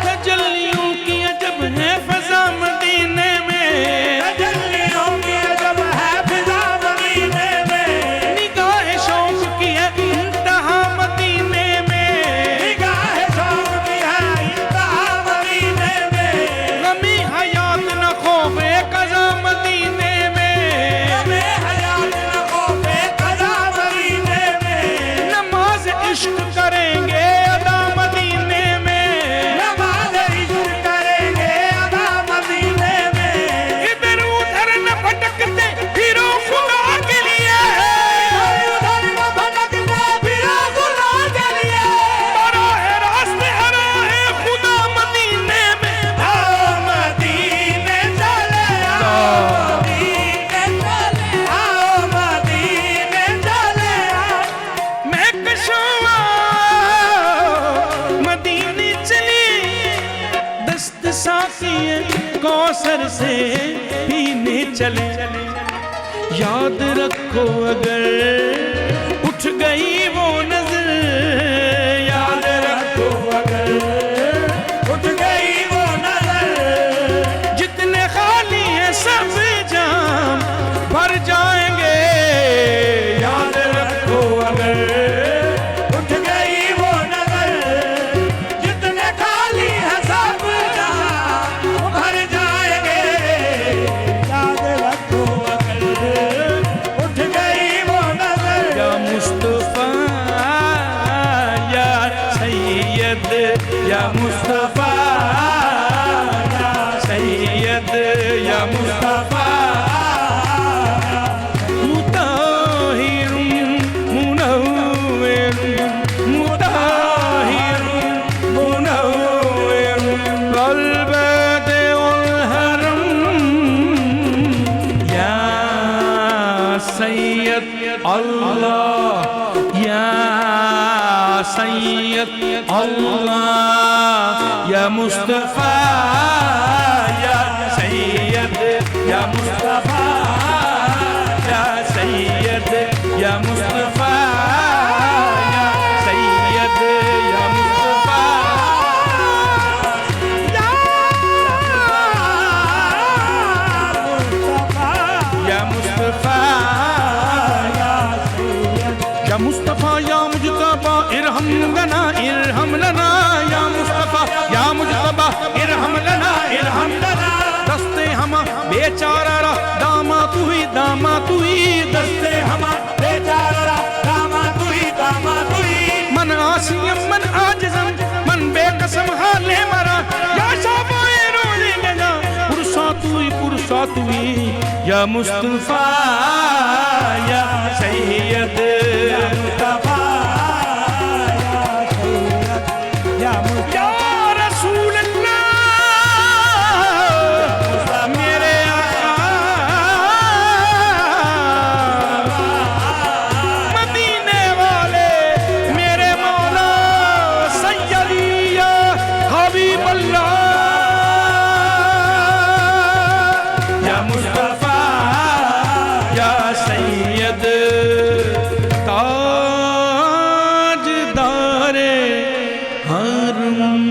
تجلیوں کی عجب ہے فضا مدینے میں تجلیوں کی عجب ہے فضا مدینے میں نگاہ شوق کی ہے انتہا مدینے میں نگاہ شوق کی ہے انتہا مدینے میں غمی حیات نہ خوف قضا مدینے میں غمی حیات نہ خوف قضا مدینے میں نماز عشق کریں گے ادا مدینے میں نماز عشق کریں گے ادا مدینے میں ادھر ادھر نہ بھٹکتے پھرو خدا کے لیے ادھر نہ بھٹکتے پھرو خدا کے لیے براہ راست راہ خدا مدینے میں آؤ مدینے چلے آؤ مدینے چلے آؤ مدینے چلے آؤ میں کشوا مدینے چلی دست ساقی کوثر سے پینے چلے یاد رکھو اگر اٹھ گئی وہ نظر یاد رکھو اگر اٹھ گئی وہ نظر جتنے خالی ہیں سب جام بھر جائیں گے یاد رکھو اگر اٹھ گئی وہ نظر جتنے خالی ہیں سب جام بھر جائیں گے یاد رکھو اگر اٹھ گئی وہ نظر یا مصطفیٰ یا سید یا مصطفیٰ یا سید یا مصطفیٰ مطہر منور مطہر منور البیت والحرم یا سید اللہ یا سید اللہ یا مصطفیٰ یا سید یا مصطفیٰ یا سید یا مصطفیٰ یا سید یا مصطفیٰ یا مصطفیٰ یا مصطفیٰ یا مجتبیٰ ارحم لنا ارحم لنا یا مصطفیٰ یا مجتبیٰ ارحم لنا ارحم لنا دستے ہما بیچارہ را داما تو ہی دستے ہما بیچارہ را داما تو ہی من آسیم من آجزم من بے قسم حالے مرا یا شابائے رونے لگا پرسا تو ہی یا مصطفیٰ یا سید یا مصطفیٰ یا رسول اللہ میرے آقا مدینے والے میرے مولا سیدی یا حبیب اللہ یا مصطفیٰ یا سید تاجدار حرم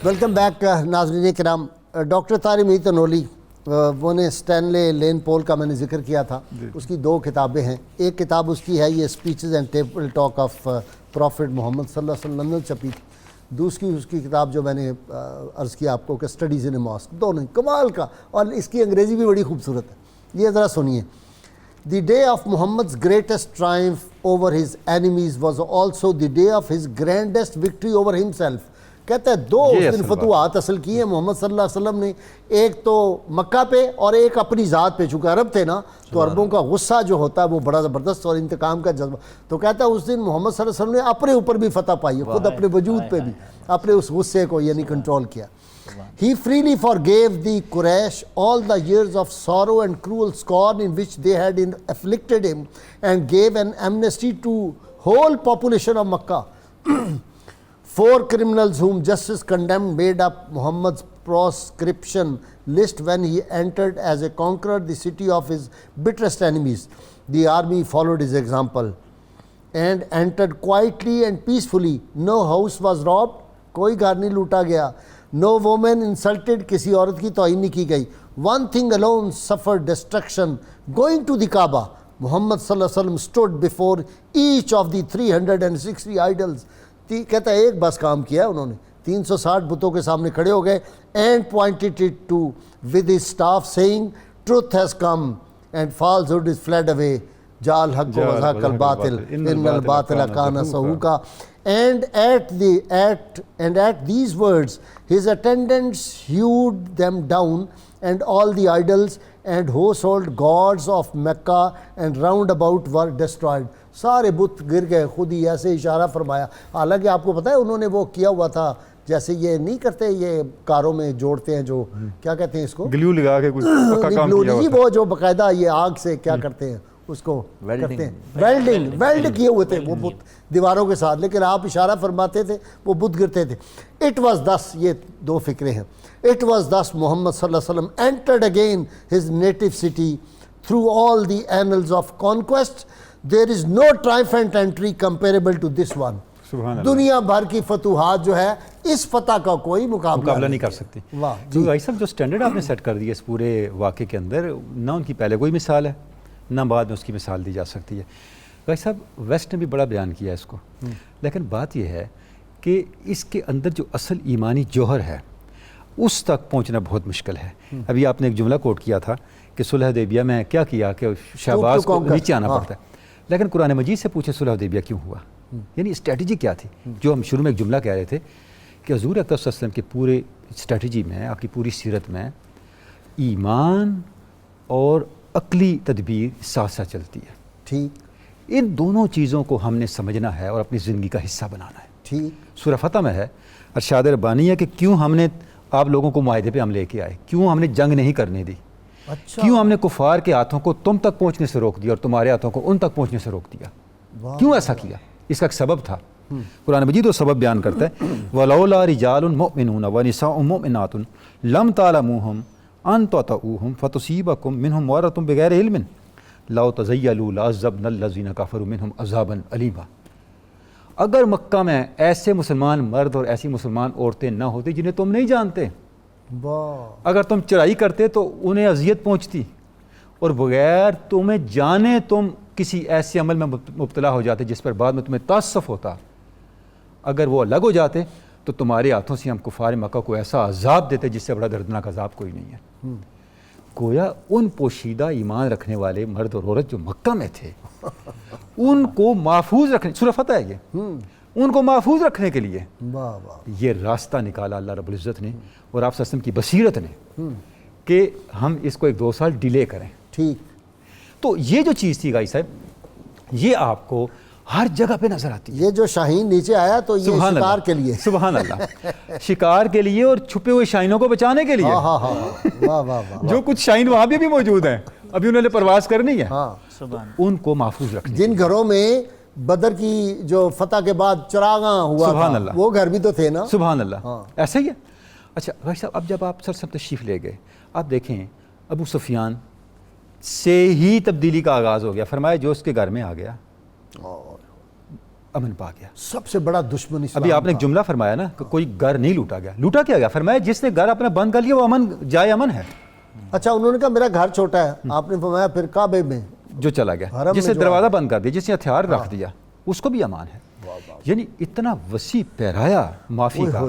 ویلکم بیک ناظرین کرام. ڈاکٹر طارق میری تنولی وہ نے اسٹینلے لین پول کا میں نے ذکر کیا تھا, اس کی 2 کتابیں ہیں. ایک کتاب اس کی ہے یہ speeches and table talk of prophet Muhammad صلی اللہ علیہ وسلم, لندن چھپی تھی. دوسری اس کی کتاب جو میں نے عرض کیا آپ کو کہ اسٹڈیز ان اے ماسک، دونوں کمال کا، اور اس کی انگریزی بھی بڑی خوبصورت ہے. یہ ذرا سنیے. The day of Muhammad's greatest triumph over his enemies was also the day of his grandest victory over himself. کہتا ہے دو اس دن فتوحات حاصل کی ہیں محمد صلی اللہ علیہ وسلم نے، ایک تو مکہ پہ اور ایک اپنی ذات پہ. چونکہ عرب تھے نا تو عربوں کا غصہ جو ہوتا ہے وہ بڑا زبردست اور انتقام کا جذبہ. تو کہتا ہے اس دن محمد صلی اللہ علیہ وسلم نے اپنے اوپر بھی فتح پائی ہے، خود اپنے وجود پہ بھی اپنے اس غصے کو یعنی کنٹرول کیا. He freely forgave the Quraysh all the years of sorrow and cruel scorn in which they had afflicted him, and gave an amnesty to whole population of Makkah. 4 criminals whom justice condemned made up Muhammad's proscription list when he entered as a conqueror the city of his bitterest enemies. The army followed his example and entered quietly and peacefully. No house was robbed, کوئی گھر نہیں لوٹا گیا. No woman insulted, کسی عورت کی توہین نہیں کی گئی. One thing alone suffered destruction, going to the Kaaba. Muhammad sallallahu alaihi wasallam stood before each of the 360 idols. کہتا ہے ایک بس کام کیا انہوں نے، 360 بتوں کے سامنے کھڑے ہو گئے. And pointed it to with his staff saying, truth has come and falsehood is fled away. جال حق و وزاق الباطل ان الباطل کان سہوکا. And at these words his attendants hewed them down, and all the idols and household gods of Mecca and round about were destroyed. سارے بت گر گئے. خود ہی ایسے اشارہ فرمایا. حالانکہ آپ کو پتہ ہے انہوں نے وہ کیا ہوا تھا جیسے یہ نہیں کرتے، یہ کاروں میں جوڑتے ہیں جو کیا کہتے ہیں اس کو، گلیو لگا کے کچھ پکا کام گلیو کیا نہیں، ہوا وہ جو باقاعدہ یہ آگ سے کیا کرتے ہیں اس کو کرتے ہیں، ویلڈ کیے ہوئے تھے وہ بت دیواروں کے ساتھ. لیکن آپ اشارہ فرماتے تھے وہ بت گرتے تھے. اٹ واز دس، یہ دو فکرے ہیں. اٹ واز دس محمد صلی اللہ علیہ وسلم entered again his native city through all the annals of conquest. There is no triumphant entry comparable to this one. دنیا بھر کی فتوحات جو ہے اس فتح کا کوئی مقابلہ نہیں کر سکتی. تو بھائی صاحب جو سٹینڈرڈ آپ نے سیٹ کر دیا اس پورے واقعے کے اندر، نہ ان کی پہلے کوئی مثال ہے نہ بعد میں اس کی مثال دی جا سکتی ہے. بھائی صاحب ویسٹ نے بھی بڑا بیان کیا ہے اس کو، لیکن بات یہ ہے کہ اس کے اندر جو اصل ایمانی جوہر ہے اس تک پہنچنا بہت مشکل ہے. ابھی آپ نے ایک جملہ کوٹ کیا تھا کہ صلح حدیبیہ میں کیا کیا کہ شہباز کو نیچے آنا پڑتا ہے، لیکن قرآن مجید سے پوچھے صلح حدیبیہ کیوں ہوا، یعنی اسٹریٹجی کیا تھی. جو ہم شروع میں ایک جملہ کہہ رہے تھے کہ حضور اکرم صلی اللہ علیہ وسلم کی پورے اسٹریٹجی میں، آپ کی پوری سیرت میں ایمان اور عقلی تدبیر ساتھ ساتھ چلتی ہے. ٹھیک، ان دونوں چیزوں کو ہم نے سمجھنا ہے اور اپنی زندگی کا حصہ بنانا ہے. ٹھیک، سورہ فتح میں ہے ارشاد ربانی ہے کہ کیوں ہم نے آپ لوگوں کو معاہدے پہ ہم لے کے آئے، کیوں ہم نے جنگ نہیں کرنے دی، کیوں ہم نے کفار کے ہاتھوں کو تم تک پہنچنے سے روک دیا اور تمہارے ہاتھوں کو ان تک پہنچنے سے روک دیا. کیوں ایسا کیا؟ اس کا ایک سبب تھا. قرآن مجید وہ سبب بیان کرتا ہے وَلَوْلَا رِجَالٌ مُؤْمِنُونَ وَنِسَاءٌ مُؤْمِنَاتٌ لَمْ تَعْلَمُوهُمْ أَن تَطَئُوهُمْ فَتُصِيبَكُم مِّنْهُمْ مَعَرَّةٌ بِغَيْرِ عِلْمٍ لَوْ تَزَيَّلُوا لَعَذَّبْنَا الَّذِينَ كَفَرُوا مِنْهُمْ عَذَابًا أَلِيمًا. اگر مکہ میں ایسے مسلمان مرد اور ایسی مسلمان عورتیں نہ ہوتی جنہیں تم نہیں جانتے، اگر تم چڑھائی کرتے تو انہیں اذیت پہنچتی، اور بغیر تمہیں جانے تم کسی ایسے عمل میں مبتلا ہو جاتے جس پر بعد میں تمہیں تاسف ہوتا. اگر وہ الگ ہو جاتے تو تمہارے ہاتھوں سے ہم کفار مکہ کو ایسا عذاب دیتے جس سے بڑا دردناک عذاب کوئی نہیں ہے. گویا ان پوشیدہ ایمان رکھنے والے مرد اور عورت جو مکہ میں تھے ان کو محفوظ رکھنے، سورہ فتح ہے یہ، ان کو محفوظ رکھنے کے لیے یہ راستہ نکالا اللہ رب العزت نے اور آپ صلی اللہ علیہ وسلم کی بصیرت نے کہ ہم اس کو 1-2 سال ڈیلے کریں. ٹھیک. تو یہ جو چیز تھی گائی صاحب یہ آپ کو ہر جگہ پہ نظر آتی ہے. یہ جو شاہین نیچے آیا تو یہ شکار کے لیے، سبحان اللہ، شکار کے لیے اور چھپے ہوئے شاہینوں کو بچانے کے لیے. جو کچھ شاہین وہاں بھی موجود ہیں، ابھی انہوں نے پرواز کرنی ہے، ان کو محفوظ رکھنا. جن گھروں میں بدر کی جو فتح کے بعد چراغاں ہوا سبحان اللہ، وہ گھر بھی تو تھے نا. سبحان اللہ، ایسا ہی ہے. اچھا بھائی صاحب اب جب آپ سر تشریف لے گئے، آپ دیکھیں ابو سفیان سے ہی تبدیلی کا آغاز ہو گیا. فرمایا جو اس کے گھر میں آ گیا امن پا گیا. سب سے بڑا دشمن اسلام. ابھی آپ نے ایک جملہ فرمایا نا کہ کوئی گھر نہیں لوٹا گیا. لوٹا کیا گیا؟ فرمایا جس نے گھر اپنا بند کر لیا وہ امن جائے امن ہے. اچھا انہوں نے کہا میرا گھر چھوٹا ہے، آپ نے فرمایا پھر کعبے میں جو چلا گیا، جس نے دروازہ بند کر دیا، جس نے ہتھیار رکھ دیا اس کو بھی امان ہے. یعنی اتنا وسیع پیرایا معافی کا.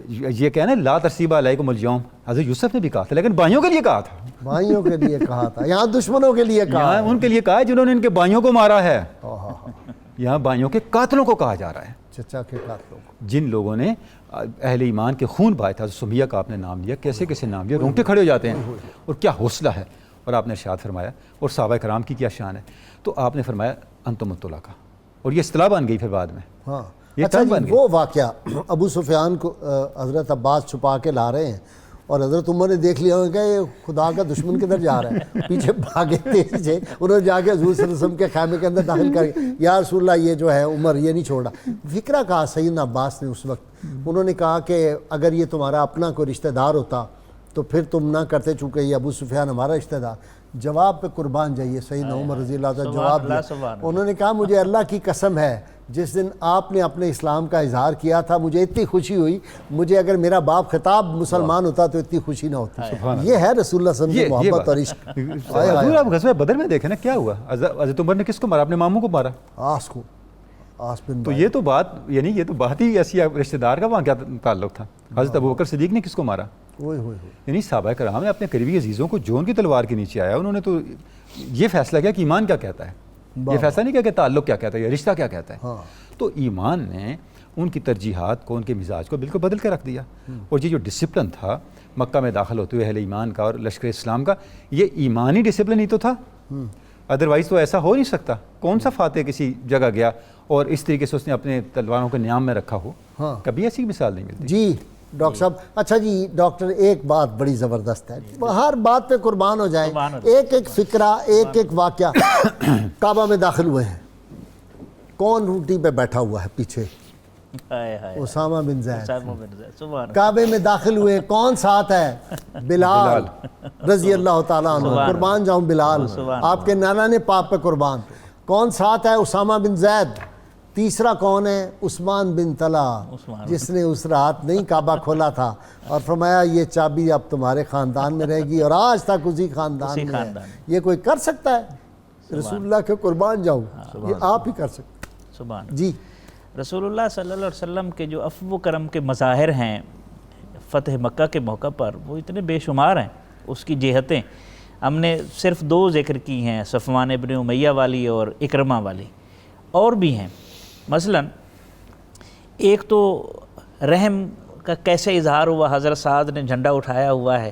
یہ کہنا لا تثریب علیکم اليوم حضرت یوسف نے بھی کہا تھا، لیکن بھائیوں کے لیے کہا تھا. بھائیوں کے لیے کہا تھا، یہاں دشمنوں کے لیے کہا. یہاں ان کے لیے کہا ہے جنہوں نے ان کے بھائیوں کو مارا ہے. یہاں بھائیوں کے قاتلوں کو کہا جا رہا ہے، چچا کے قاتلوں کو، جن لوگوں نے اہل ایمان کے خون بہائے تھا. سمیہ کا آپ نے نام لیا، کیسے کیسے نام لیا، رونگٹے کھڑے ہو جاتے ہیں. اور کیا حوصلہ ہے، اور آپ نے ارشاد فرمایا، اور صحابہ کرام کی کیا شان ہے. تو آپ نے فرمایا انتم الطلقاء، اور یہ اصطلاح بن گئی پھر بعد میں. ہاں یہ اچھا ٹرم جی، بن گئی. وہ واقعہ ابو سفیان کو حضرت عباس چھپا کے لا رہے ہیں، اور حضرت عمر نے دیکھ لیا کہ یہ خدا کا دشمن کدھر جا رہا ہے، پیچھے بھاگے تیزی سے. انہوں نے جا کے حضور صلی اللہ علیہ وسلم کے خیمے کے اندر داخل کر کے یا رسول اللہ یہ جو ہے عمر یہ نہیں چھوڑا. فکرہ کہا سیدنا عباس نے اس وقت، انہوں نے کہا کہ اگر یہ تمہارا اپنا کوئی رشتہ دار ہوتا تو پھر تم نہ کرتے، چونکہ یہ ابو سفیان ہمارا رشتہ دار. جواب پہ قربان جائیے سیدنا عمر رضی اللہ عنہ جواب دیا. انہوں نے کہا مجھے اللہ کی قسم ہے جس دن آپ نے اپنے اسلام کا اظہار کیا تھا مجھے اتنی خوشی ہوئی، مجھے اگر میرا باپ خطاب مسلمان ہوتا تو اتنی خوشی نہ ہوتی. یہ ہے رسول اللہ صلی اللہ علیہ وسلم کی محبت اور عشق. حضور آپ غزوہ بدر میں دیکھیں نا کیا ہوا. حضرت عمر نے کس کو مارا؟ اپنے ماموں کو مارا. آس کو، آس بن تو یہ تو بات، یعنی یہ تو بات ہی ایسی رشتہ دار کا وہاں کیا تعلق تھا. حضرت ابوبکر صدیق نے کس کو مارا؟ یعنی صحابہ کرام نے اپنے قریبی عزیزوں کو جو ان کی تلوار کے نیچے آیا، انہوں نے تو یہ فیصلہ کیا کہ ایمان کیا کہتا ہے. یہ فیصلہ نہیں کیا کہ تعلق کیا کہتا ہے یا رشتہ کیا کہتا ہے. تو ایمان نے ان کی ترجیحات کو، ان کے مزاج کو بالکل بدل کے رکھ دیا. اور یہ جو ڈسپلن تھا مکہ میں داخل ہوتے ہوئے اہل ایمان کا اور لشکر اسلام کا، یہ ایمانی ڈسپلن ہی تو تھا. ادروائز تو ایسا ہو نہیں سکتا. کون سا فاتح کسی جگہ گیا اور اس طریقے سے اس نے اپنے تلواروں کو نیام میں رکھا ہو؟ کبھی ایسی مثال نہیں ملتی. جی ڈاکٹر صاحب. اچھا جی ڈاکٹر، ایک بات بڑی زبردست ہے، ہر بات پہ قربان ہو جائیں. ایک ایک فکرہ، ایک ایک واقعہ. کعبہ میں داخل ہوئے ہیں، کون روٹی پہ بیٹھا ہوا ہے پیچھے؟ اسامہ بن زید. کعبے میں داخل ہوئے، کون ساتھ ہے؟ بلال رضی اللہ تعالیٰ عنہ. قربان جاؤں بلال، آپ کے نانا نے پاپ پہ قربان. کون ساتھ ہے؟ اسامہ بن زید. تیسرا کون ہے؟ عثمان بن طلحہ، جس نے اس رات نہیں کعبہ کھولا تھا اور فرمایا یہ چابی اب تمہارے خاندان میں رہے گی، اور آج تک اسی خاندان میں ہے. یہ کوئی کر سکتا ہے؟ رسول اللہ کے قربان جاؤں، یہ آپ ہی کر سکتے. سبحان. جی رسول اللہ صلی اللہ علیہ وسلم کے جو عفو و کرم کے مظاہر ہیں فتح مکہ کے موقع پر، وہ اتنے بے شمار ہیں. اس کی جہتیں ہم نے صرف 2 ذکر کی ہیں، صفوان ابن امیہ والی اور اکرمہ والی. اور بھی ہیں. مثلا ایک تو رحم کا کیسے اظہار ہوا. حضرت سعد نے جھنڈا اٹھایا ہوا ہے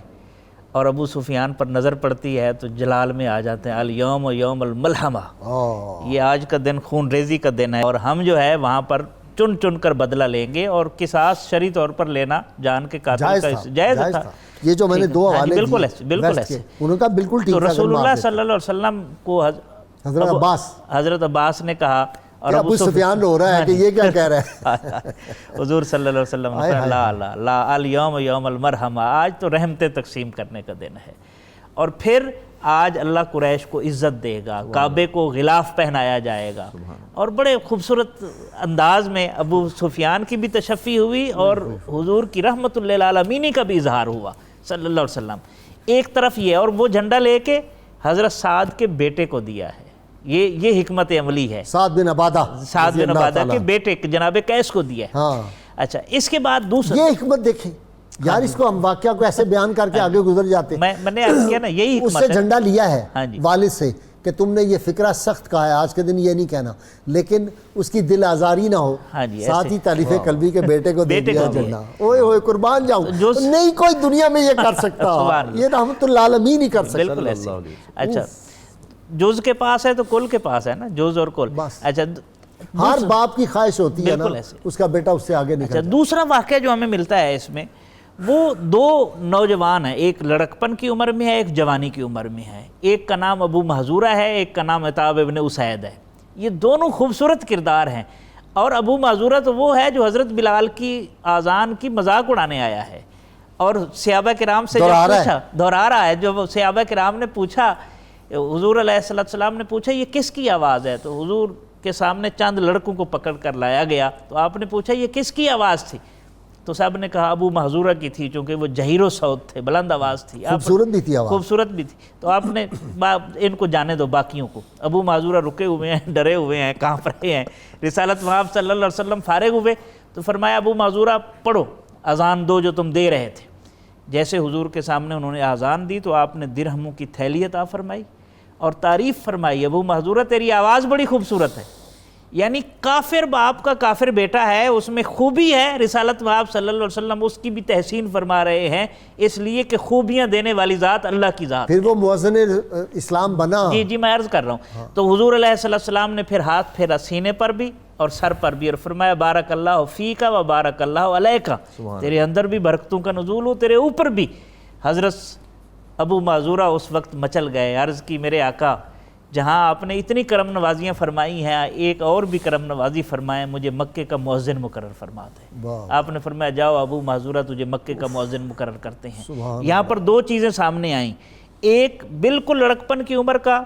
اور ابو سفیان پر نظر پڑتی ہے تو جلال میں آ جاتے ہیں، الیوم یوم الملحمہ، یہ آج کا دن خون ریزی کا دن ہے، اور ہم جو ہے وہاں پر چن چن کر بدلہ لیں گے. اور قصاص شرعی طور پر لینا جان کے قاتل کا جائز تھا. یہ جو میں نے 2 حوالے بالکل ایسے، بالکل ایسے. انہوں کا بالکل ٹھیک. تو رسول اللہ صلی اللہ علیہ وسلم کو حضرت عباس نے کہا، اور ابو سفیان رو رہا ہے کہ یہ کیا کہہ رہا ہے. حضور صلی اللہ علیہ وسلم نے کہا لا لا الیوم یوم المرحمہ، آج تو رحمتیں تقسیم کرنے کا دن ہے. اور پھر آج اللہ قریش کو عزت دے گا، کعبے کو غلاف پہنایا جائے گا. اور بڑے خوبصورت انداز میں ابو سفیان کی بھی تشفی ہوئی اور حضور کی رحمت للعالمین کا بھی اظہار ہوا صلی اللہ علیہ وسلم. ایک طرف یہ، اور وہ جھنڈا لے کے حضرت سعد کے بیٹے کو دیا ہے. یہ حکمت عملی ہے. سعد بن عبادہ کے بیٹے جناب قیس کو دیا ہے. اچھا اس کے بعد دوسرا، یہ حکمت دیکھیں یار، اس کو ہم واقعہ کو ایسے بیان کر کے آگے گزر جاتے. میں نے عرض کیا نا، یہی حکمت ہے. اس سے جھنڈا لیا ہے والد سے کہ تم نے یہ فکرہ سخت کہا ہے، آج کے دن یہ نہیں کہنا، لیکن اس کی دل آزاری نہ ہو. ساتھ ہی تالیف قلبی کے بیٹے کو دے دیا جھنڈا. اوئے ہوئے قربان جاؤں، نہیں کوئی دنیا میں یہ کر سکتا، یہ رحمت للعالمین ہی کر سکتا. بالکل ایسے. اچھا جز کے پاس ہے تو کل کے پاس ہے نا، جز اور کل. اچھا ہر باپ کی خواہش ہوتی ہے نا اس کا بیٹا اس سے آگے نکل جائے. دوسرا واقعہ جو ہمیں ملتا ہے اس میں، وہ 2 نوجوان ہیں، ایک لڑکپن کی عمر میں ہے، ایک جوانی کی عمر میں ہے. ایک کا نام ابو محذورہ ہے، ایک کا نام عتاب ابن اسید ہے. یہ دونوں خوبصورت کردار ہیں. اور ابو محذورہ تو وہ ہے جو حضرت بلال کی آذان کی مذاق اڑانے آیا ہے اور صحابہ کرام سے دہرا رہا ہے. جو صحابہ کرام نے پوچھا، حضور علیہ السلام نے پوچھا یہ کس کی آواز ہے، تو حضور کے سامنے چند لڑکوں کو پکڑ کر لایا گیا. تو آپ نے پوچھا یہ کس کی آواز تھی؟ تو صاحب نے کہا ابو محذورہ کی تھی، چونکہ وہ جہیر و صوت تھے، بلند آواز تھی، خوبصورت بھی تھی آواز، خوبصورت بھی تھی. تو آپ نے ان کو جانے دو باقیوں کو. ابو محذورہ رکے ہوئے ہیں، ڈرے ہوئے ہیں، کانپ رہے ہیں. رسالت وہاب صلی اللہ علیہ وسلم فارغ ہوئے تو فرمایا ابو محذورہ پڑھو، اذان دو جو تم دے رہے تھے. جیسے حضور کے سامنے انہوں نے اذان دی تو آپ نے درہموں کی تھیلی عطا فرمائی اور تعریف فرمائی، ابو محذورہ تیری آواز بڑی خوبصورت ہے. یعنی کافر باپ کا کافر بیٹا ہے، اس میں خوبی ہے. رسالت وہاب صلی اللہ علیہ وسلم اس کی بھی تحسین فرما رہے ہیں، اس لیے کہ خوبیاں دینے والی ذات اللہ کی ذات. پھر وہ مؤذن اسلام بنا. جی میں عرض کر رہا ہوں. تو حضور علیہ السلام نے پھر ہاتھ پھیرا سینے پر بھی اور سر پر بھی اور فرمایا بارک اللہ فیکا و بارک اللہ علیکا، تیرے اندر بھی برکتوں کا نزول ہو، تیرے اوپر بھی. حضرت ابو محذورہ اس وقت مچل گئے. عرض کی میرے آقا جہاں آپ نے اتنی کرم نوازیاں فرمائی ہیں، ایک اور بھی کرم نوازی فرمائیں، مجھے مکے کا مؤذن مقرر فرما دے. آپ نے فرمایا جاؤ ابو محذورہ تجھے مکے کا مؤذن مقرر کرتے ہیں. یہاں پر دو چیزیں سامنے آئیں، ایک بالکل لڑکپن کی عمر کا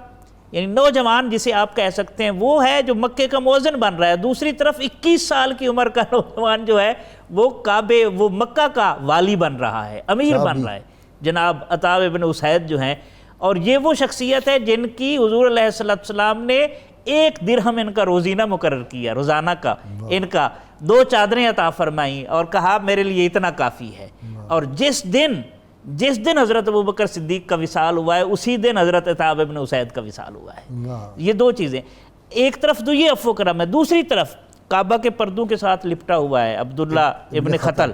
یعنی نوجوان جسے آپ کہہ سکتے ہیں وہ ہے جو مکے کا مؤذن بن رہا ہے، دوسری طرف 21 سال کی عمر کا نوجوان جو ہے وہ کعبے وہ مکہ کا والی بن رہا ہے، امیر بن رہا ہے، جناب عطا ابن اسید جو ہیں. اور یہ وہ شخصیت ہے جن کی حضور علیہ السلام نے 1 درہم ان کا روزینہ مقرر کیا، روزانہ کا ان کا 2 چادریں عطا فرمائیں اور کہا میرے لیے اتنا کافی ہے. اور جس دن حضرت ابوبکر صدیق کا وصال ہوا ہے اسی دن حضرت عطا ابن اسید کا وصال ہوا ہے. یہ 2 چیزیں، ایک طرف تو یہ عفو کرم ہے، دوسری طرف کعبہ کے پردوں کے ساتھ لپٹا ہوا ہے عبداللہ ابن خطل،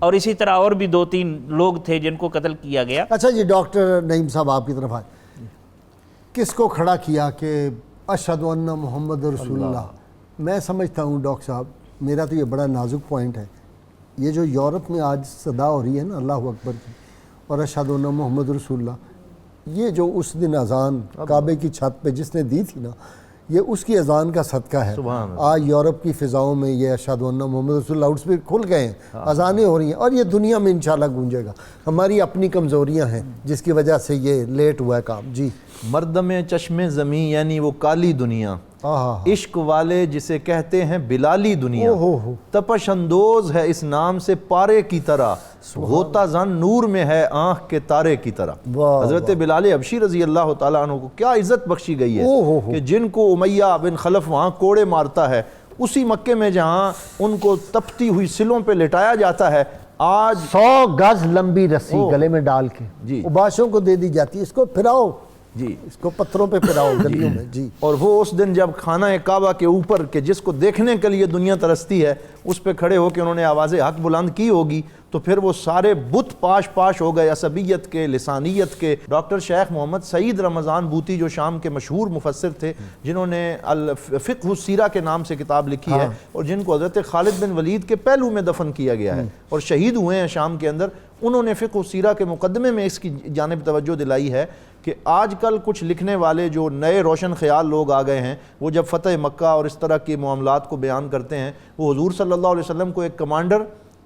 اور اسی طرح اور بھی 2-3 لوگ تھے جن کو قتل کیا گیا. اچھا جی ڈاکٹر نعیم صاحب آپ کی طرف آئے، کس کو کھڑا کیا کہ اشہد ان محمد رسول اللہ؟ میں سمجھتا ہوں ڈاکٹر صاحب، میرا تو یہ بڑا نازک پوائنٹ ہے، یہ جو یورپ میں آج صدا ہو رہی ہے نا اللہ اکبر کی اور اشہد ان محمد رسول اللہ، یہ جو اس دن اذان کعبے کی چھت پہ جس نے دی تھی نا، یہ اس کی اذان کا صدقہ ہے. آج یورپ کی فضاؤں میں یہ اشہد ان محمد رسول اللہ لاؤڈ اسپیکر کھل گئے ہیں، اذانیں ہو رہی ہیں، اور یہ دنیا میں انشاءاللہ گونجے گا. ہماری اپنی کمزوریاں ہیں جس کی وجہ سے یہ لیٹ ہوا ہے کام. جی مردم چشم زمیں یعنی وہ کالی دنیا، عشق والے جسے کہتے ہیں بلالی دنیا، تپش اندوز ہے اس نام سے پارے کی طرح، غوطہ زن نور میں ہے آنکھ کے تارے کی طرح. حضرت بلال حبشی رضی اللہ تعالیٰ عنہ کو کیا عزت بخشی گئی ہے کہ جن کو امیہ بن خلف وہاں کوڑے مارتا ہے، اسی مکے میں جہاں ان کو تپتی ہوئی سلوں پہ لٹایا جاتا ہے، آج 100 گز لمبی رسی گلے میں ڈال کے عباشوں کو دے دی جاتی ہے، اس کو پھراؤ، جی اس کو پتھروں پہ پھراؤ گلیوں میں. جی اور وہ اس دن جب خانہ کعبہ کے اوپر کہ جس کو دیکھنے کے لیے دنیا ترستی ہے اس پہ کھڑے ہو کے انہوں نے آواز حق بلند کی ہوگی تو پھر وہ سارے بت پاش ہو گئے، عصبیت کے، لسانیت کے. ڈاکٹر شیخ محمد سعید رمضان بوتی جو شام کے مشہور مفسر تھے، جنہوں نے الفقہ السیرہ کے نام سے کتاب لکھی ہے اور جن کو حضرت خالد بن ولید کے پہلو میں دفن کیا گیا ہے اور شہید ہوئے ہیں شام کے اندر، انہوں نے فقہ السیرہ کے مقدمے میں اس کی جانب توجہ دلائی ہے کہ آج کل کچھ لکھنے والے جو نئے روشن خیال لوگ آ گئے ہیں، وہ جب فتح مکہ اور اس طرح کے معاملات کو بیان کرتے ہیں، وہ حضور صلی اللہ علیہ وسلم کو ایک کمانڈر،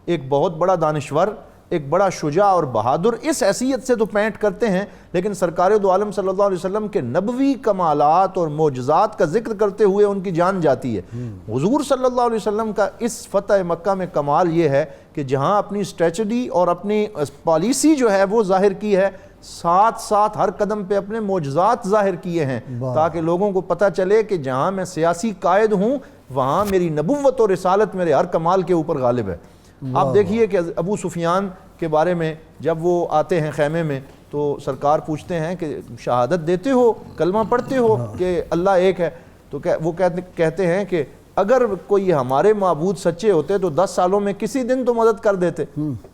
ایک بہت بڑا دانشور، ایک بڑا شجاع اور بہادر اس حیثیت سے تو پینٹ کرتے ہیں، لیکن سرکار دو عالم صلی اللہ علیہ وسلم کے نبوی کمالات اور معجزات کا ذکر کرتے ہوئے ان کی جان جاتی ہے. حضور صلی اللہ علیہ وسلم کا اس فتح مکہ میں کمال یہ ہے کہ جہاں اپنی اسٹریٹجی اور اپنی پالیسی جو ہے وہ ظاہر کی ہے، ساتھ ساتھ ہر قدم پہ اپنے معجزات ظاہر کیے ہیں تاکہ لوگوں کو پتہ چلے کہ جہاں میں سیاسی قائد ہوں وہاں میری نبوت اور رسالت میرے ہر کمال کے اوپر غالب ہے. آپ دیکھیے کہ ابو سفیان کے بارے میں جب وہ آتے ہیں خیمے میں تو سرکار پوچھتے ہیں کہ شہادت دیتے ہو، کلمہ پڑھتے ہو کہ اللہ ایک ہے؟ تو وہ کہتے ہیں کہ اگر کوئی ہمارے معبود سچے ہوتے تو 10 سالوں میں کسی دن تو مدد کر دیتے.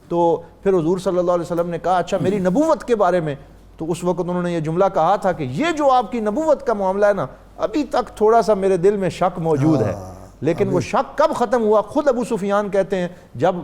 تو پھر حضور صلی اللہ علیہ وسلم نے کہا اچھا میری نبوت کے بارے میں، تو اس وقت انہوں نے یہ جملہ کہا تھا کہ یہ جو آپ کی نبوت کا معاملہ ہے نا، ابھی تک تھوڑا سا میرے دل میں شک موجود ہے. لیکن وہ شک کب ختم ہوا؟ خود ابو سفیان کہتے ہیں جب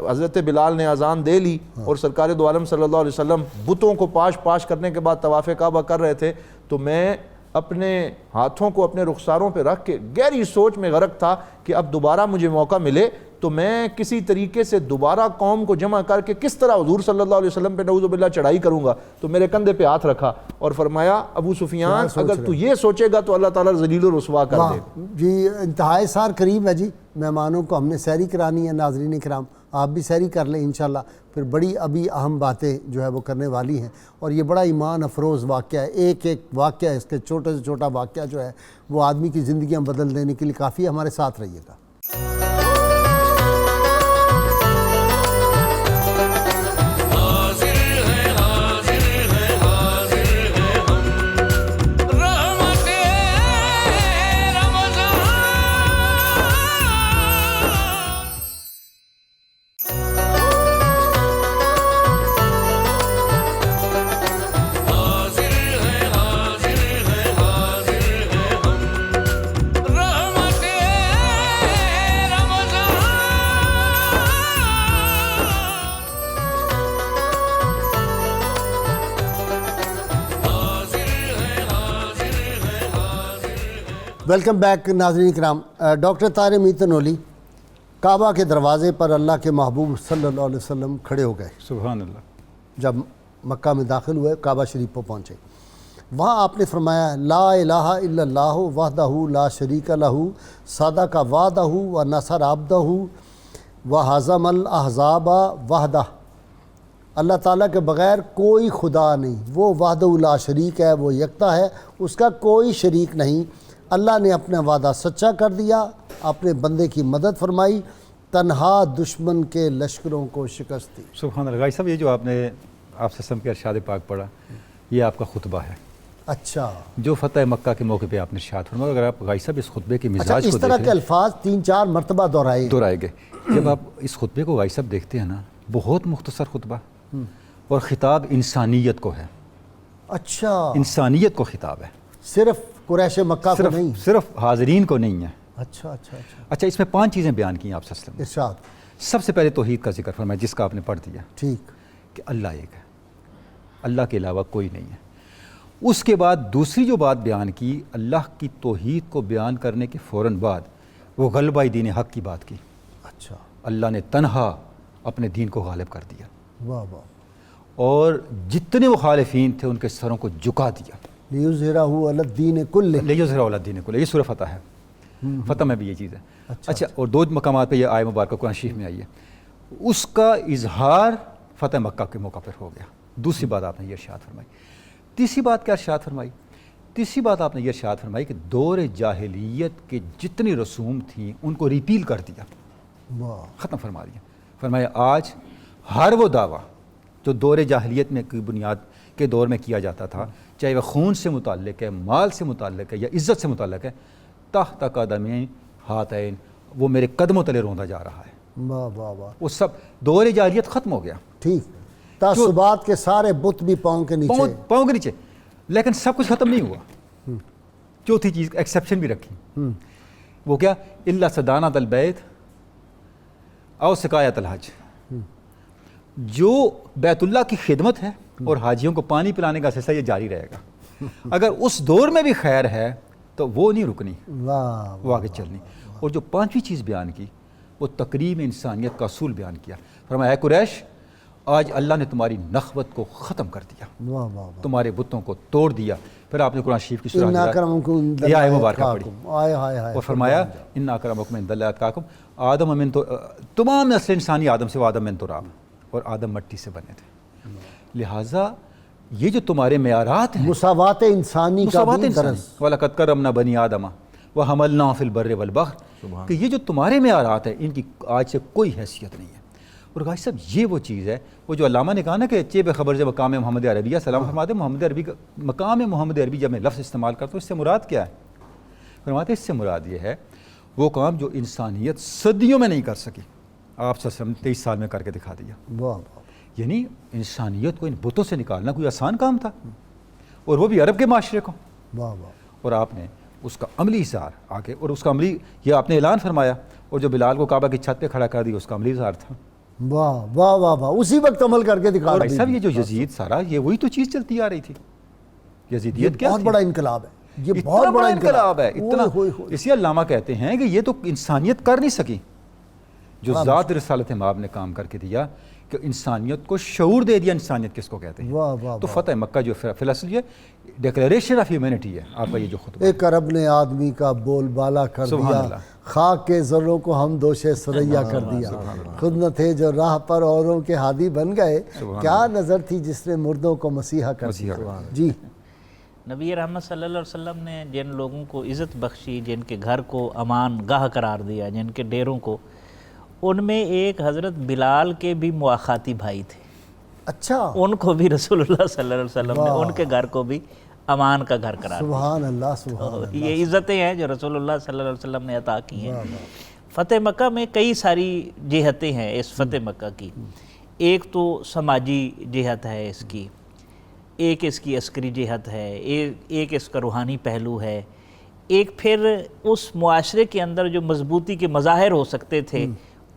حضرت بلال نے اذان دے لی اور سرکار دو عالم صلی اللہ علیہ وسلم بتوں کو پاش کرنے کے بعد طواف کعبہ کر رہے تھے تو میں اپنے ہاتھوں کو اپنے رخساروں پہ رکھ کے گہری سوچ میں غرق تھا کہ اب دوبارہ مجھے موقع ملے تو میں کسی طریقے سے دوبارہ قوم کو جمع کر کے کس طرح حضور صلی اللہ علیہ وسلم پہ نعوذ باللہ چڑھائی کروں گا. تو میرے کندھے پہ ہاتھ رکھا اور فرمایا ابو سفیان اگر تو یہ سوچے گا تو اللہ تعالیٰ ذلیل و رسوا کر دے. جی انتہائی سار قریب ہے جی. مہمانوں کو ہم نے سحری کرانی ہے. ناظرین کرام آپ بھی سحری کر لیں انشاءاللہ. پھر بڑی ابھی اہم باتیں جو ہے وہ کرنے والی ہیں اور یہ بڑا ایمان افروز واقعہ ہے. ایک ایک واقعہ اس کے چھوٹے سے چھوٹا واقعہ جو ہے وہ آدمی کی زندگیاں بدل دینے کے لیے کافی ہے. ہمارے ساتھ رہیے گا. ویلکم بیک ناظرین کرام. ڈاکٹر طاہر میر تنولی کعبہ کے دروازے پر اللہ کے محبوب صلی اللہ علیہ وسلم کھڑے ہو گئے. سبحان اللہ. جب مکہ میں داخل ہوئے کعبہ شریف پر پہنچے وہاں آپ نے فرمایا لا الہ الا اللہ وحدہ لا شریک لہ صدق وعدہ و نصر عبدہ و ہزم الاحزاب وحدہ. اللہ تعالیٰ کے بغیر کوئی خدا نہیں. وہ وحدہ لا شریک ہے, وہ یکتا ہے, اس کا کوئی شریک نہیں. اللہ نے اپنا وعدہ سچا کر دیا, اپنے بندے کی مدد فرمائی, تنہا دشمن کے لشکروں کو شکست دی. سبحان اللہ. صاحب یہ جو آپ نے آپ سے سم کے ارشاد پاک پڑھا یہ آپ کا خطبہ ہے. اچھا. جو فتح مکہ کے موقع پہ آپ نے ارشاد فرمایا. اگر آپ غازی صاحب اس خطبے کے مزاج کو اس طرح کے الفاظ 3-4 مرتبہ دہرائے گئے. جب آپ اس خطبے کو غازی صاحب دیکھتے ہیں نا بہت مختصر خطبہ اور خطاب انسانیت کو ہے. اچھا. انسانیت کو خطاب ہے, صرف قریش مکہ کو نہیں, صرف حاضرین کو نہیں ہے. اچھا اچھا اچھا. اچھا اس میں 5 چیزیں بیان کی ہیں آپ صلی اللہ علیہ وسلم. ارشاد. سب سے پہلے توحید کا ذکر فرمایا جس کا آپ نے پڑھ دیا. ٹھیک. کہ اللہ ایک ہے, اللہ کے علاوہ کوئی نہیں ہے. اس کے بعد دوسری جو بات بیان کی اللہ کی توحید کو بیان کرنے کے فوراً بعد وہ غلبہ دین حق کی بات کی. اچھا. اللہ نے تنہا اپنے دین کو غالب کر دیا. واہ واہ. اور جتنے مخالفین تھے ان کے سروں کو جھکا دیا. لیظہرہ علی الدین کلہ. لیظہرہ علی الدین کلہ. یہ سورہ فتح ہے. فتح میں بھی یہ چیز ہے. اچھا. اور 2 مقامات پہ یہ آیہ مبارکہ قرآن شریف میں آئی ہے. اس کا اظہار فتح مکہ کے موقع پر ہو گیا. دوسری بات آپ نے یہ ارشاد فرمائی. تیسری بات کیا ارشاد فرمائی؟ تیسری بات آپ نے یہ ارشاد فرمائی کہ دور جاہلیت کے جتنی رسوم تھیں ان کو ریپیل کر دیا, ختم فرما دیا. فرمایا آج ہر وہ دعویٰ جو دور جاہلیت میں کی بنیاد کے دور میں کیا جاتا تھا, چاہے وہ خون سے متعلق ہے, مال سے متعلق ہے یا عزت سے متعلق ہے, تحت قدمین ہاتین, وہ میرے قدموں تلے روندا جا رہا ہے. واہ واہ واہ. وہ سب دور جاہلیت ختم ہو گیا. ٹھیک. تعصبات کے سارے بت بھی پاؤں کے نیچے, پاؤں کے نیچے. لیکن سب کچھ ختم نہیں ہوا. چوتھی چیز ایکسیپشن بھی رکھی. وہ کیا؟ الا صدانۃ البیت او سقایۃ الحج. جو بیت اللہ کی خدمت ہے اور حاجیوں کو پانی پلانے کا سلسلہ یہ جاری رہے گا. اگر اس دور میں بھی خیر ہے تو وہ نہیں رکنی, وہ آگے چلنی. اور جو 5ویں چیز بیان کی وہ تقریم انسانیت کا اصول بیان کیا. فرمایا اے قریش آج اللہ نے تمہاری نخوت کو ختم کر دیا, تمہارے بتوں کو توڑ دیا. پھر آپ نے قرآن شریف کی سورہ یہ آیہ مبارکہ پڑھی اور فرمایا ان اکرمکم عند اللہ اتقاکم. آدم من تو تمام نسل انسانی آدم سے, وہ آدم من تراب, اور آدم مٹی سے بنے تھے. لہٰذا یہ جو تمہارے معیارات ہیں مساوات انسانی کا بھی درس. وَلَقَدْ كَرَّمْنَا بَنِي آدَمَ وَحَمَلْنَاهُمْ فِي الْبَرِّ وَالْبَحْرِ, کہ یہ جو تمہارے معیارات ہیں ان کی آج سے کوئی حیثیت نہیں ہے. اور غازی صاحب یہ وہ چیز ہے وہ جو علامہ نے کہا نا کہ چیب خبر سے مقام محمد عربیہ, سلام فرماتے ہیں محمد عربی کا مقام محمد عربی جب میں لفظ استعمال کرتا ہوں اس سے مراد کیا ہے؟ فرماتے ہیں اس سے مراد یہ ہے وہ کام جو انسانیت صدیوں میں نہیں کر سکی, آپ 23 سال میں کر کے دکھا دیا. یعنی انسانیت کو ان بتوں سے نکالنا کوئی آسان کام تھا, اور وہ بھی عرب کے معاشرے کو. اور آپ نے اس کا عملی اظہار آگے, اور اس کا عملی یہ آپ نے اعلان فرمایا, اور جو بلال کو کعبہ کی چھت پہ کھڑا کر دیا اس کا عملی اظہار تھا. واہ واہ واہ واہ. اسی وقت عمل کر کے دکھا دیا. صاحب یہ جو یزید سارا یہ وہی تو چیز چلتی آ رہی تھی. یزیدیت کیا بہت بڑا انقلاب ہے, یہ بہت بڑا انقلاب ہے. اتنا اس لیے علامہ کہتے ہیں کہ یہ تو انسانیت کر نہیں سکی, جو ذات رسالت مآب نے کام کر کے دیا کہ انسانیت کو شعور دے دیا انسانیت کس کو کہتے ہیں. تو فتح مکہ جو فی الاصل یہ ڈیکلیریشن آف ہیومینٹی ہے آپ کا یہ جو خطبہ. ایک عرب نے آدمی کا بول بالا کر دیا, خاک کے ذروں کو ہم دوش سریا کر دیا, خود نہ تھے جو راہ پر اوروں کے ہادی بن گئے, کیا نظر تھی جس نے مردوں کو مسیحا کر دیا. جی نبی رحمت صلی اللہ علیہ وسلم نے جن لوگوں کو عزت بخشی, جن کے گھر کو امان گاہ قرار دیا, جن کے ڈیروں کو, ان میں ایک حضرت بلال کے بھی مواخاتی بھائی تھے. اچھا, ان کو بھی رسول اللہ صلی اللہ علیہ وسلم نے ان کے گھر کو بھی امان کا گھر قرار دیا. سبحان اللہ, سبحان اللہ. یہ عزتیں ہیں جو رسول اللہ صلی اللہ علیہ وسلم نے عطا کی ہیں. فتح مکہ میں کئی ساری جہتیں ہیں اس فتح مکہ کی. ایک تو سماجی جہت ہے اس کی, ایک اس کی عسکری جہت ہے, ایک اس کا روحانی پہلو ہے, ایک پھر اس معاشرے کے اندر جو مضبوطی کے مظاہر ہو سکتے تھے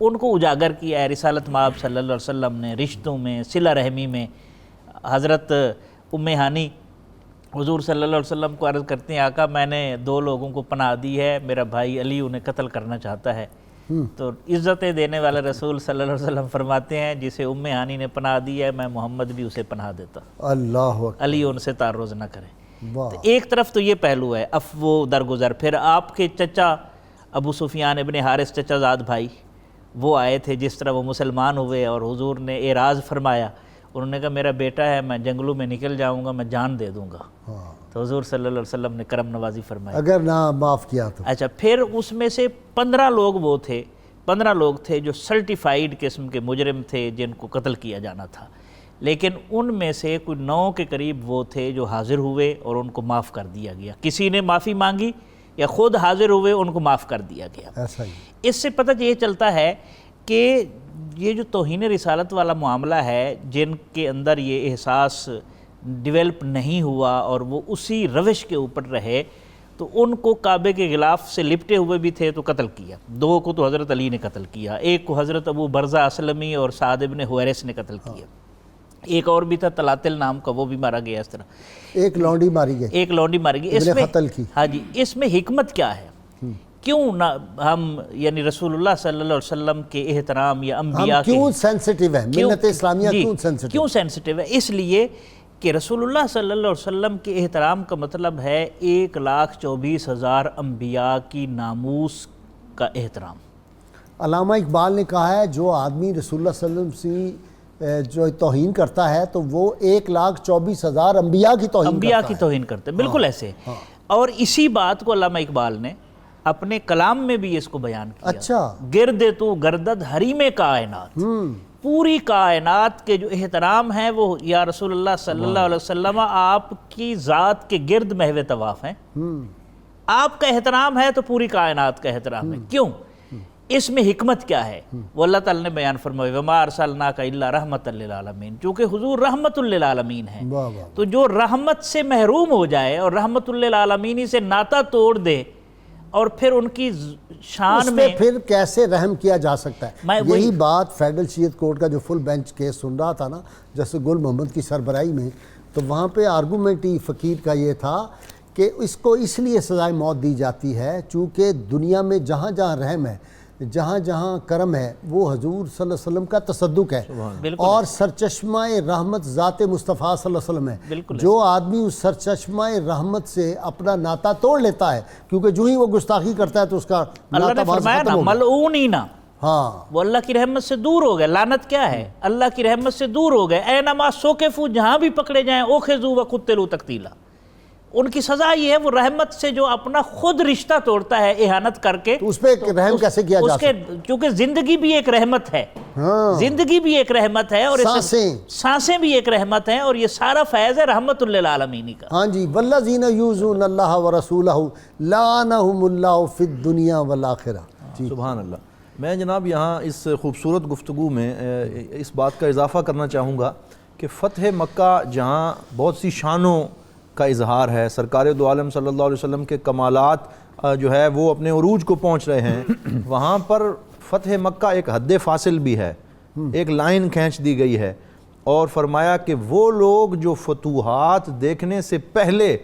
ان کو اجاگر کیا ہے رسالت مآب صلی اللہ علیہ وسلم نے. رشتوں میں, صلہ رحمی میں, حضرت ام ہانی حضور صلی اللہ علیہ وسلم کو عرض کرتے ہیں آقا میں نے 2 لوگوں کو پناہ دی ہے, میرا بھائی علی انہیں قتل کرنا چاہتا ہے. تو عزتیں دینے والے رسول صلی اللہ علیہ وسلم فرماتے ہیں جسے ام ہانی نے پناہ دی ہے میں محمد بھی اسے پناہ دیتا, اللہ علی ان سے تعرض نہ کرے. تو ایک طرف تو یہ پہلو ہے افو درگزر. پھر آپ کے چچا ابو سفیان ابن حارث, چچا زاد بھائی, وہ آئے تھے. جس طرح وہ مسلمان ہوئے اور حضور نے اعراض فرمایا, انہوں نے کہا میرا بیٹا ہے, میں جنگلوں میں نکل جاؤں گا, میں جان دے دوں گا. تو حضور صلی اللہ علیہ وسلم نے کرم نوازی فرمائی, اگر نہ معاف کیا تو. اچھا, پھر اس میں سے 15 لوگ تھے جو سرٹیفائیڈ قسم کے مجرم تھے جن کو قتل کیا جانا تھا. لیکن ان میں سے کوئی 9 کے قریب وہ تھے جو حاضر ہوئے اور ان کو معاف کر دیا گیا. کسی نے معافی مانگی یا خود حاضر ہوئے, ان کو معاف کر دیا گیا. ایسا ہی. اس سے پتہ یہ چلتا ہے کہ یہ جو توہین رسالت والا معاملہ ہے, جن کے اندر یہ احساس ڈیولپ نہیں ہوا اور وہ اسی روش کے اوپر رہے, تو ان کو کعبے کے غلاف سے لپٹے ہوئے بھی تھے تو قتل کیا. 2 کو تو حضرت علی نے قتل کیا, ایک کو حضرت ابو برزہ اسلمی اور سعد ابن حویرث نے قتل کیا. ایک اور بھی تھا تلاتل نام کا, وہ بھی مارا گیا. اس طرح ایک لونڈی ماری گئی, اس میں قتل کی. ہاں جی, اس میں حکمت کیا ہے؟ کیوں نہ ہم یعنی رسول اللہ صلی اللہ علیہ وسلم کے احترام یا انبیاء کے کیوں سینسٹیو ہے ملت اسلامیہ, کیوں سینسٹیو ہے؟ اس لیے کہ رسول اللہ صلی اللہ علیہ وسلم کے احترام کا مطلب ہے 1,24,000 انبیاء کی ناموس کا احترام. علامہ اقبال نے کہا ہے جو آدمی رسول اللہ صلی اللہ علیہ وسلم سے جو توہین کرتا ہے تو وہ 1,24,000 انبیاء کی توہین کرتے ہیں. بالکل ایسے. اور اسی بات کو علامہ اقبال نے اپنے کلام میں بھی اس کو بیان کیا. اچھا, گرد تو گردد حریم کائنات, پوری کائنات کے جو احترام ہیں وہ یا رسول اللہ صلی اللہ علیہ وسلم آپ کی ذات کے گرد محو طواف ہیں. آپ کا احترام ہے تو پوری کائنات کا احترام ہے. کیوں؟ اس میں حکمت کیا ہے؟ وہ اللہ تعالیٰ نے بیان فرمایا وما ارسلناک الا رحمۃ للعالمین, چونکہ حضور رحمت للعالمین ہیں. تو جو رحمت سے محروم ہو جائے اور رحمت للعالمین سے ناطہ توڑ دے اور پھر ان کی شان میں پھر کیسے رحم کیا جا سکتا ہے؟ یہی بات فیڈرل شریعت کورٹ کا جو فل بینچ کیس سن رہا تھا نا جیسے گل محمد کی سربراہی میں, تو وہاں پہ آرگومنٹ ہی فقیر کا یہ تھا کہ اس کو اس لیے سزائے موت دی جاتی ہے چونکہ دنیا میں جہاں جہاں رحم ہے, جہاں جہاں کرم ہے, وہ حضور صلی اللہ علیہ وسلم کا تصدق ہے اور سرچشمہ رحمت ذات مصطفیٰ صلی اللہ علیہ وسلم ہے. جو آدمی اس سرچشمہ رحمت سے اپنا ناطہ توڑ لیتا ہے, کیونکہ جو ہی وہ گستاخی کرتا ہے تو اس کا اللہ نے فرمایا نا ملعونینا, وہ اللہ کی رحمت سے دور ہو گئے. لعنت کیا ہے؟ اللہ کی رحمت سے دور ہو گئے. اینما سوکفو, جہاں بھی پکڑے جائیں, اوخذو وقتلوا تقتیلا. ان کی سزا یہ ہے وہ رحمت سے جو اپنا خود رشتہ توڑتا ہے احانت کر کے, تو اس پہ رحم کیسے کیا جا سکتا ہے؟ کیونکہ زندگی بھی ایک رحمت ہے, زندگی بھی ایک رحمت ہے اور سانسیں بھی ایک رحمت ہیں, اور یہ سارا فیض ہے رحمت للعالمین کا. ہاں جی, والذین یؤذون اللہ ورسولہ لعنہم اللہ فی الدنیا والآخرہ. سبحان اللہ. میں جناب یہاں اس خوبصورت گفتگو میں اس بات کا اضافہ کرنا چاہوں گا کہ فتح مکہ جہاں بہت سی شانوں کا اظہار ہے, سرکار دو عالم صلی اللہ علیہ وسلم کے کمالات جو ہے وہ اپنے عروج کو پہنچ رہے ہیں, وہاں پر فتح مکہ ایک حد فاصل بھی ہے, ایک لائن کھینچ دی گئی ہے اور فرمایا کہ وہ لوگ جو فتوحات دیکھنے سے پہلے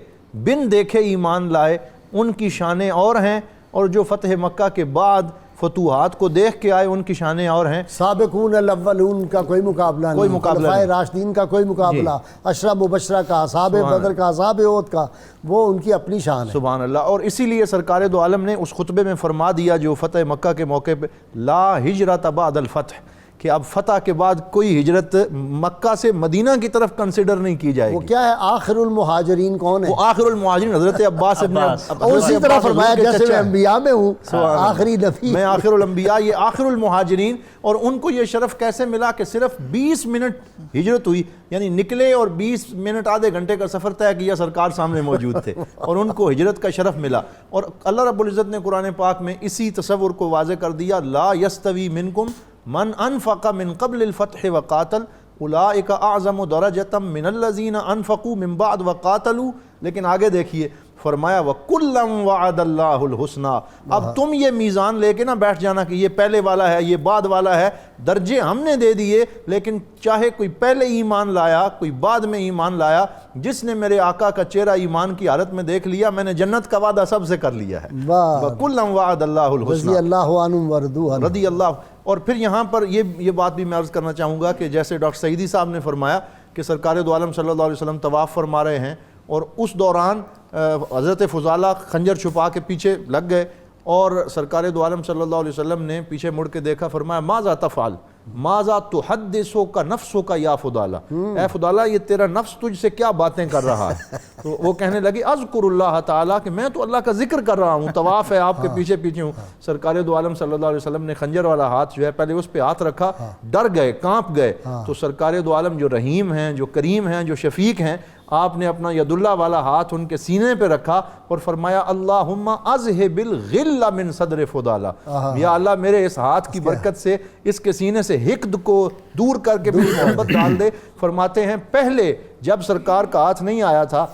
بن دیکھے ایمان لائے ان کی شانیں اور ہیں, اور جو فتح مکہ کے بعد فتوحات کو دیکھ کے آئے، ان کی شانیں اور ہیں. سابقون الاولون کا کوئی مقابلہ نہیں، کوئی مقابلہ خلفائے نہیں. راشدین کا کوئی مقابلہ، عشرہ مبشرہ کا، اصحاب بدر کا، اصحاب احد کا، وہ ان کی اپنی شان ہے. سبحان اللہ. اور اسی لیے سرکار دو عالم نے اس خطبے میں فرما دیا جو فتح مکہ کے موقع پہ، لا ہجرت بعد الفتح، کہ اب فتح کے بعد کوئی ہجرت مکہ سے مدینہ کی طرف کنسیڈر نہیں کی جائے وہ گی. کیا ہے؟ آخر المہاجرین کون ہے؟ وہ آخر المہاجرین حضرت عباس ابن اسی طرح فرمایا جیسے میں انبیاء میں ہوں آخری نبی، میں آخر الانبیاء، یہ آخر المہاجرین. اور ان کو یہ شرف کیسے ملا کہ صرف 20 منٹ ہجرت ہوئی، یعنی نکلے اور 20 منٹ آدھے گھنٹے کا سفر طے کیا، سرکار سامنے موجود تھے اور ان کو ہجرت کا شرف ملا. اور اللہ رب العزت نے قرآن پاک میں اسی تصور کو واضح کر دیا، لا یستوی منکم من انفق من قبل الفتح وقاتل اولئک اعظم درجۃ من الذین انفقوا من بعد وقاتلوا. لیکن آگے دیکھیے فرمایا وَكُلًّا وَعَدَ اللَّهُ الْحُسْنَى. اب تم یہ میزان لے کے نہ بیٹھ جانا کہ یہ پہلے والا ہے یہ بعد والا ہے، درجے ہم نے دے دیے، لیکن چاہے کوئی پہلے ایمان لایا کوئی بعد میں ایمان لایا، جس نے میرے آقا کا چہرہ ایمان کی حالت میں دیکھ لیا، میں نے جنت کا وعدہ سب سے کر لیا ہے. وَكُلًّا وَعَدَ اللَّهُ الْحُسْنَى رضی اللہ عنہم ورضوا عنہ. رضی اللہ. اور پھر یہاں پر یہ بات بھی میں عرض کرنا چاہوں گا کہ جیسے ڈاکٹر سعیدی صاحب نے فرمایا کہ سرکار دو عالم صلی اللہ علیہ وسلم طواف فرما رہے ہیں، اور اس دوران حضرت فضالہ خنجر چھپا کے پیچھے لگ گئے، اور سرکار دو عالم صلی اللہ علیہ وسلم نے پیچھے مڑ کے دیکھا، فرمایا ماذا تفعل ماذا تحدثک نفسک یا فضالہ، اے فضالہ یہ تیرا نفس تجھ سے کیا باتیں کر رہا ہے؟ تو وہ کہنے لگی اذکر اللہ تعالیٰ، کہ میں تو اللہ کا ذکر کر رہا ہوں، طواف ہے آپ کے پیچھے پیچھے ہوں. سرکار دو عالم صلی اللہ علیہ وسلم نے خنجر والا ہاتھ جو ہے پہلے اس پہ ہاتھ رکھا، ڈر گئے، کانپ گئے. تو سرکار دو عالم جو رحیم ہیں، جو کریم ہیں، جو شفیق ہیں، آپ نے اپنا ید اللہ والا ہاتھ ان کے سینے پہ رکھا اور فرمایا اللہم اذہب الغل من صدر فضالہ، یا اللہ میرے اس ہاتھ کی برکت سے اس کے سینے سے حقد کو دور کر کے میری محبت ڈال دے. فرماتے ہیں پہلے جب سرکار کا ہاتھ نہیں آیا تھا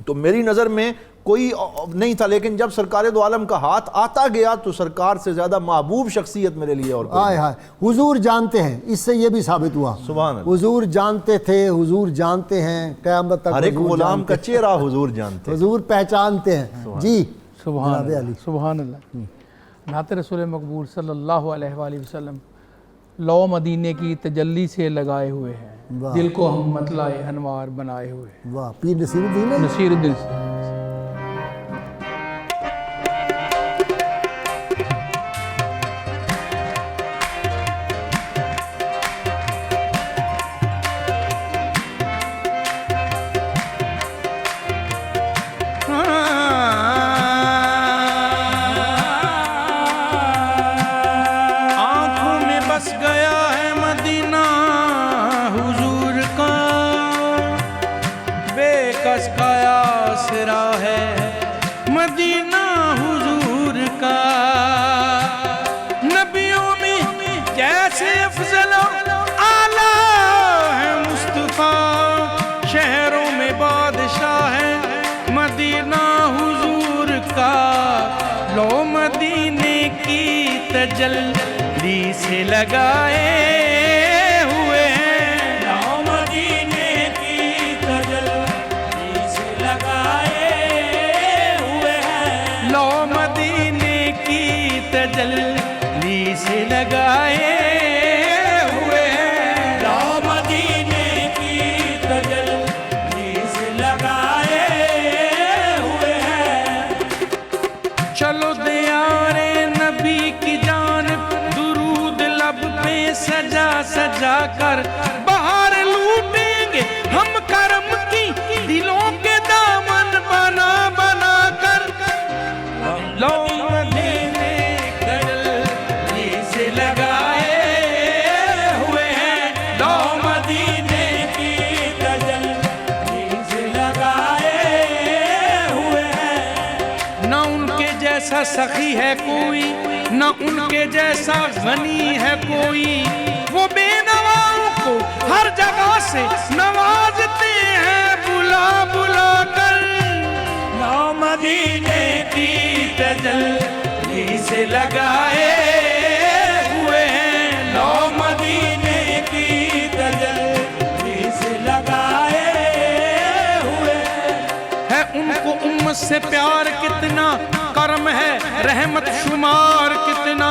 تو میری نظر میں کوئی نہیں تھا، لیکن جب سرکار دو عالم کا ہاتھ آتا گیا تو سرکار سے زیادہ محبوب شخصیت میرے لیے اور کوئی نہیں. حضور جانتے ہیں، اس سے یہ بھی ثابت ہوا سبحان اللہ، حضور جانتے تھے، حضور جانتے ہیں، قیامت تک ہر ایک غلام کا چہرہ حضور جانتے، حضور پہچانتے ہیں. جی سبحان اللہ، سبحان اللہ. نعت رسول مقبول صلی اللہ علیہ وآلہ وسلم لو مدینے کی تجلی سے لگائے ہوئے ہیں، دل کو ہم مطلع انوار بنائے ہوئے ہیں. واہ، پیر نصیر الدین ہے. نصیر الدین سے تجلی سے لگائے ہوئے ہیں، لو مدینے کی تجلی سے لگائے ہوئے ہیں، لو مدینے کی تجلی سے لگائے ہوئے ہیں، لو مدینے کی تجلی سے لگائے ہوئے ہیں. چلو دیارے نبی کی جانب درود لب پہ سجا سجا کر بہار لوٹیں گے ہم کرم کی دلوں کے دامن بنا بنا کر. لو مدینے تجلی سے لگائے ہوئے ہیں، لو مدینے کی تجلی سے لگائے ہوئے ہیں. نہ ان کے جیسا سخی ہے کوئی، نہ ان کے جیسا غنی ہے کوئی، وہ بے نواؤں کو ہر جگہ سے نوازتے ہیں بلا بلا کر. لو مدینے کی تجلی سے لگائے ہوئے ہیں، لو مدینے کی تجلی سے لگائے ہوئے ہیں. ان کو امت سے پیار کتنا، کرم ہے رحمت شمار کتنا،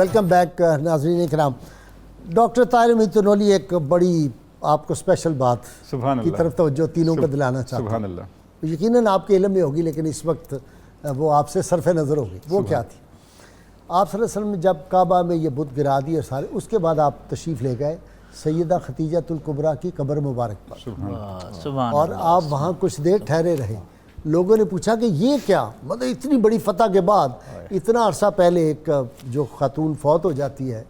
ویلکم بیک ناظرین کرام. ڈاکٹر طاہر امین تنولی ایک بڑی آپ کو اسپیشل بات سبحان کی اللہ طرف توجہ تینوں کو دلانا چاہتا سبحان ہوں. اللہ. یقیناً آپ کے علم میں ہوگی لیکن اس وقت وہ آپ سے صرف نظر ہوگی. وہ کیا تھی؟ آپ صلی اللہ علیہ وسلم نے جب کعبہ میں یہ بت گرا دی اور سارے، اس کے بعد آپ تشریف لے گئے سیدہ خدیجہ الکبریٰ کی قبر مبارک پر، سبحان اور آپ وہاں کچھ دیر ٹھہرے رہے. لوگوں نے پوچھا کہ یہ کیا، مطلب اتنی بڑی فتح کے بعد اتنا عرصہ پہلے ایک جو خاتون فوت ہو جاتی ہے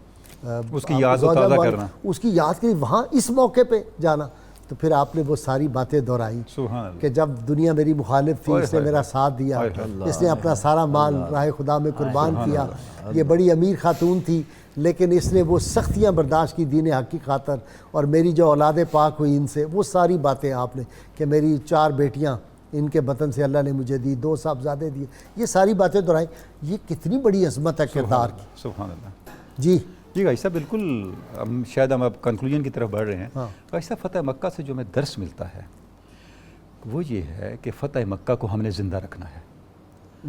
اس کی یاد و تازہ کرنا، اس کی یاد کے لیے وہاں اس موقع پہ جانا. تو پھر آپ نے وہ ساری باتیں دہرائی سبحان اللہ. کہ جب دنیا میری مخالف تھی اس نے میرا ساتھ دیا، اس نے اپنا سارا مال راہ خدا میں قربان کیا. یہ بڑی امیر خاتون تھی لیکن اس نے وہ سختیاں برداشت کی دین حق کی خاطر، اور میری جو اولاد پاک ہوئی ان سے، وہ ساری باتیں آپ نے، کہ میری 4 بیٹیاں ان کے بطن سے اللہ نے مجھے دی، 2 صاحبزادے دیے، یہ ساری باتیں دہرائی. یہ کتنی بڑی عظمت ہے کردار کی. سبحان اللہ. جی جی بھائی صاحب، بالکل شاید ہم اب کنکلوژن کی طرف بڑھ رہے ہیں. بھائی صاحب، فتح مکہ سے جو ہمیں درس ملتا ہے وہ یہ ہے کہ فتح مکہ کو ہم نے زندہ رکھنا ہے.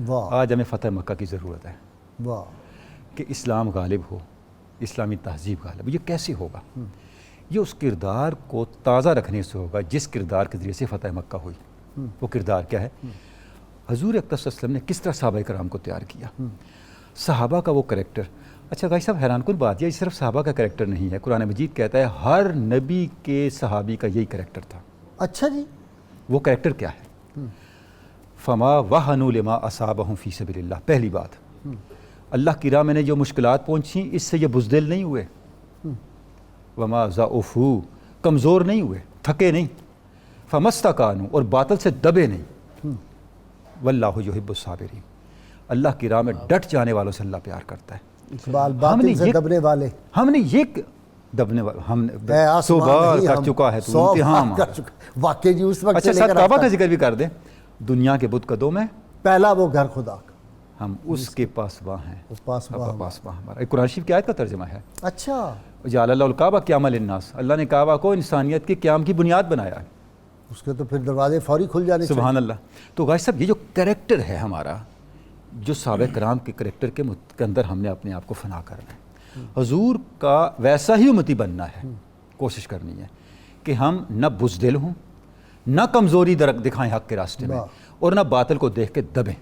واہ آج ہمیں فتح مکہ کی ضرورت ہے واہ. کہ اسلام غالب ہو، اسلامی تہذیب غالب ہو. یہ کیسے ہوگا؟ یہ اس کردار کو تازہ رکھنے سے ہوگا جس کردار کے ذریعے سے فتح مکہ ہوئی. وہ کردار کیا ہے؟ حضور اکرم صلی اللہ علیہ وسلم نے کس طرح صحابہ کرام کو تیار کیا، صحابہ کا وہ کریکٹر. اچھا بھائی صاحب، حیران کن بات یہ صرف صحابہ کا کریکٹر نہیں ہے. قرآن مجید کہتا ہے ہر نبی کے صحابی کا یہی کریکٹر تھا. اچھا جی. وہ کریکٹر کیا ہے؟ فما وہنوا لما اصابہم فی سبیل اللہ. پہلی بات، اللہ کی راہ میں نے جو مشکلات پہنچیں اس سے یہ بزدل نہیں ہوئے. وما ضعفوا، کمزور نہیں ہوئے، تھکے نہیں. فما استکانوا، اور باطل سے دبے نہیں. واللہ یحب الصابرین. اللہ کی راہ میں ڈٹ جانے والوں سے اللہ پیار کرتا ہے. اقبال باطل سے دبنے والے، ہم نے یہ دبنے والے، ہم نے 100 بار کر چکا ہے تو امتحان. واقعی جی اس وقت اچھا ساتھ کعبہ کا ذکر بھی کر دیں. دنیا کے بت قدوں میں پہلا وہ گھر خدا کا، ہم اس کے پاسباں ہیں. پاسباں ہمارا قرآن شریف کی آیت کا ترجمہ ہے. اچھا. جعل اللہ الکعبہ قیاما للناس. اللہ نے کعبہ کو انسانیت کے قیام کی بنیاد بنایا ہے. اس کے تو پھر دروازے فوری کھل جانے چاہیے. سبحان اللہ. تو غازی صاحب، یہ جو کریکٹر ہے ہمارا، جو صحابہ کرام کے کریکٹر کے اندر ہم نے اپنے آپ کو فنا کرنا ہے. حضور کا ویسا ہی امتی بننا ہے. کوشش کرنی ہے کہ ہم نہ بزدل ہوں، نہ کمزوری دکھائیں حق کے راستے میں، اور نہ باطل کو دیکھ کے دبیں.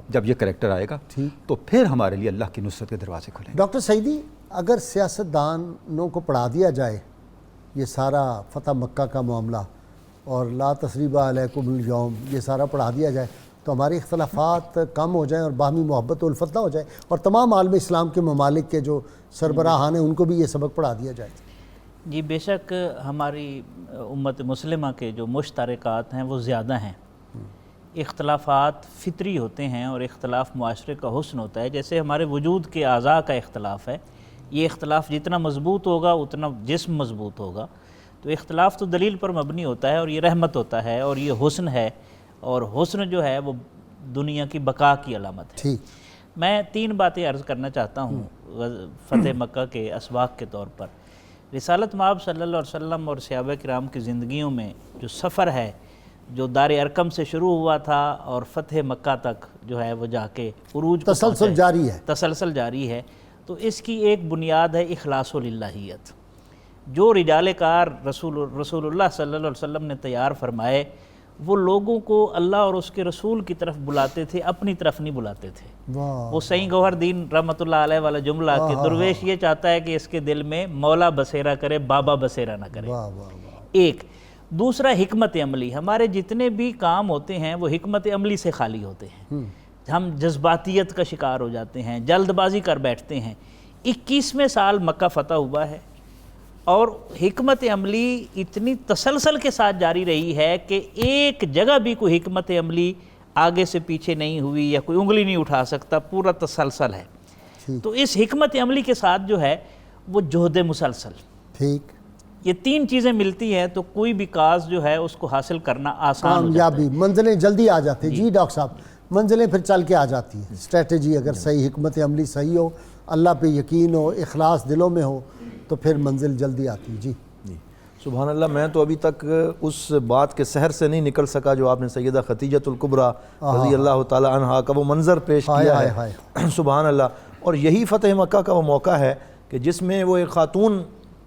جب یہ کریکٹر آئے گا تو پھر ہمارے لیے اللہ کی نصرت کے دروازے کھلیں. ڈاکٹر سعیدی، اگر سیاستدانوں کو پڑھا دیا جائے یہ سارا فتح مکہ کا معاملہ اور لا تثریب علیکم اليوم، یہ سارا پڑھا دیا جائے تو ہمارے اختلافات کم ہو جائیں اور باہمی محبت و الفت نہ ہو جائے، اور تمام عالم اسلام کے ممالک کے جو سربراہان ہیں ان کو بھی یہ سبق پڑھا دیا جائے. جی بے شک ہماری امت مسلمہ کے جو مشترکات ہیں وہ زیادہ ہیں. اختلافات فطری ہوتے ہیں اور اختلاف معاشرے کا حسن ہوتا ہے. جیسے ہمارے وجود کے اعضاء کا اختلاف ہے، یہ اختلاف جتنا مضبوط ہوگا اتنا جسم مضبوط ہوگا. تو اختلاف تو دلیل پر مبنی ہوتا ہے اور یہ رحمت ہوتا ہے اور یہ حسن ہے، اور حسن جو ہے وہ دنیا کی بقا کی علامت ہے. میں 3 باتیں عرض کرنا چاہتا ہوں فتح مکہ کے اسباق کے طور پر. رسالت مآب صلی اللہ علیہ وسلم اور صحابہ کرام کی زندگیوں میں جو سفر ہے، جو دار ارقم سے شروع ہوا تھا اور فتح مکہ تک جو ہے وہ جا کے عروج کو تسلسل جاری ہے، تسلسل جاری ہے. تو اس کی ایک بنیاد ہے اخلاص و للہیت. جو رجال کار رسول اللہ صلی اللہ علیہ وسلم نے تیار فرمائے، وہ لوگوں کو اللہ اور اس کے رسول کی طرف بلاتے تھے، اپنی طرف نہیں بلاتے تھے. وہ سعید گوہر دین رحمۃ اللہ علیہ والا جملہ کہ درویش یہ چاہتا ہے کہ اس کے دل میں مولا بسیرا کرے، بابا بسیرا نہ کرے. ایک دوسرا حکمت عملی. ہمارے جتنے بھی کام ہوتے ہیں وہ حکمت عملی سے خالی ہوتے ہیں. ہم جذباتیت کا شکار ہو جاتے ہیں، جلد بازی کر بیٹھتے ہیں. 21ویں سال مکہ فتح ہوا ہے اور حکمت عملی اتنی تسلسل کے ساتھ جاری رہی ہے کہ ایک جگہ بھی کوئی حکمت عملی آگے سے پیچھے نہیں ہوئی یا کوئی انگلی نہیں اٹھا سکتا، پورا تسلسل ہے. تو اس حکمت عملی کے ساتھ جو ہے وہ جہد مسلسل، ٹھیک، یہ 3 چیزیں ملتی ہیں تو کوئی بھی کاز جو ہے اس کو حاصل کرنا آسان ہو جاتا ہے. منزلیں جلدی آ جاتی ہیں. جی ڈاکٹر صاحب، منزلیں پھر چل کے آ جاتی ہیں. اسٹریٹجی اگر صحیح، حکمت عملی صحیح ہو، اللہ پہ یقین ہو، اخلاص دلوں میں ہو تو پھر منزل جلدی آتی ہے. جی سبحان اللہ. میں تو ابھی تک اس بات کے سحر سے نہیں نکل سکا جو آپ نے سیدہ خدیجہ الکبریٰ رضی اللہ تعالی عنہا کا وہ منظر پیش کیا ہے. سبحان اللہ. اور یہی فتح مکہ کا وہ موقع ہے کہ جس میں وہ ایک خاتون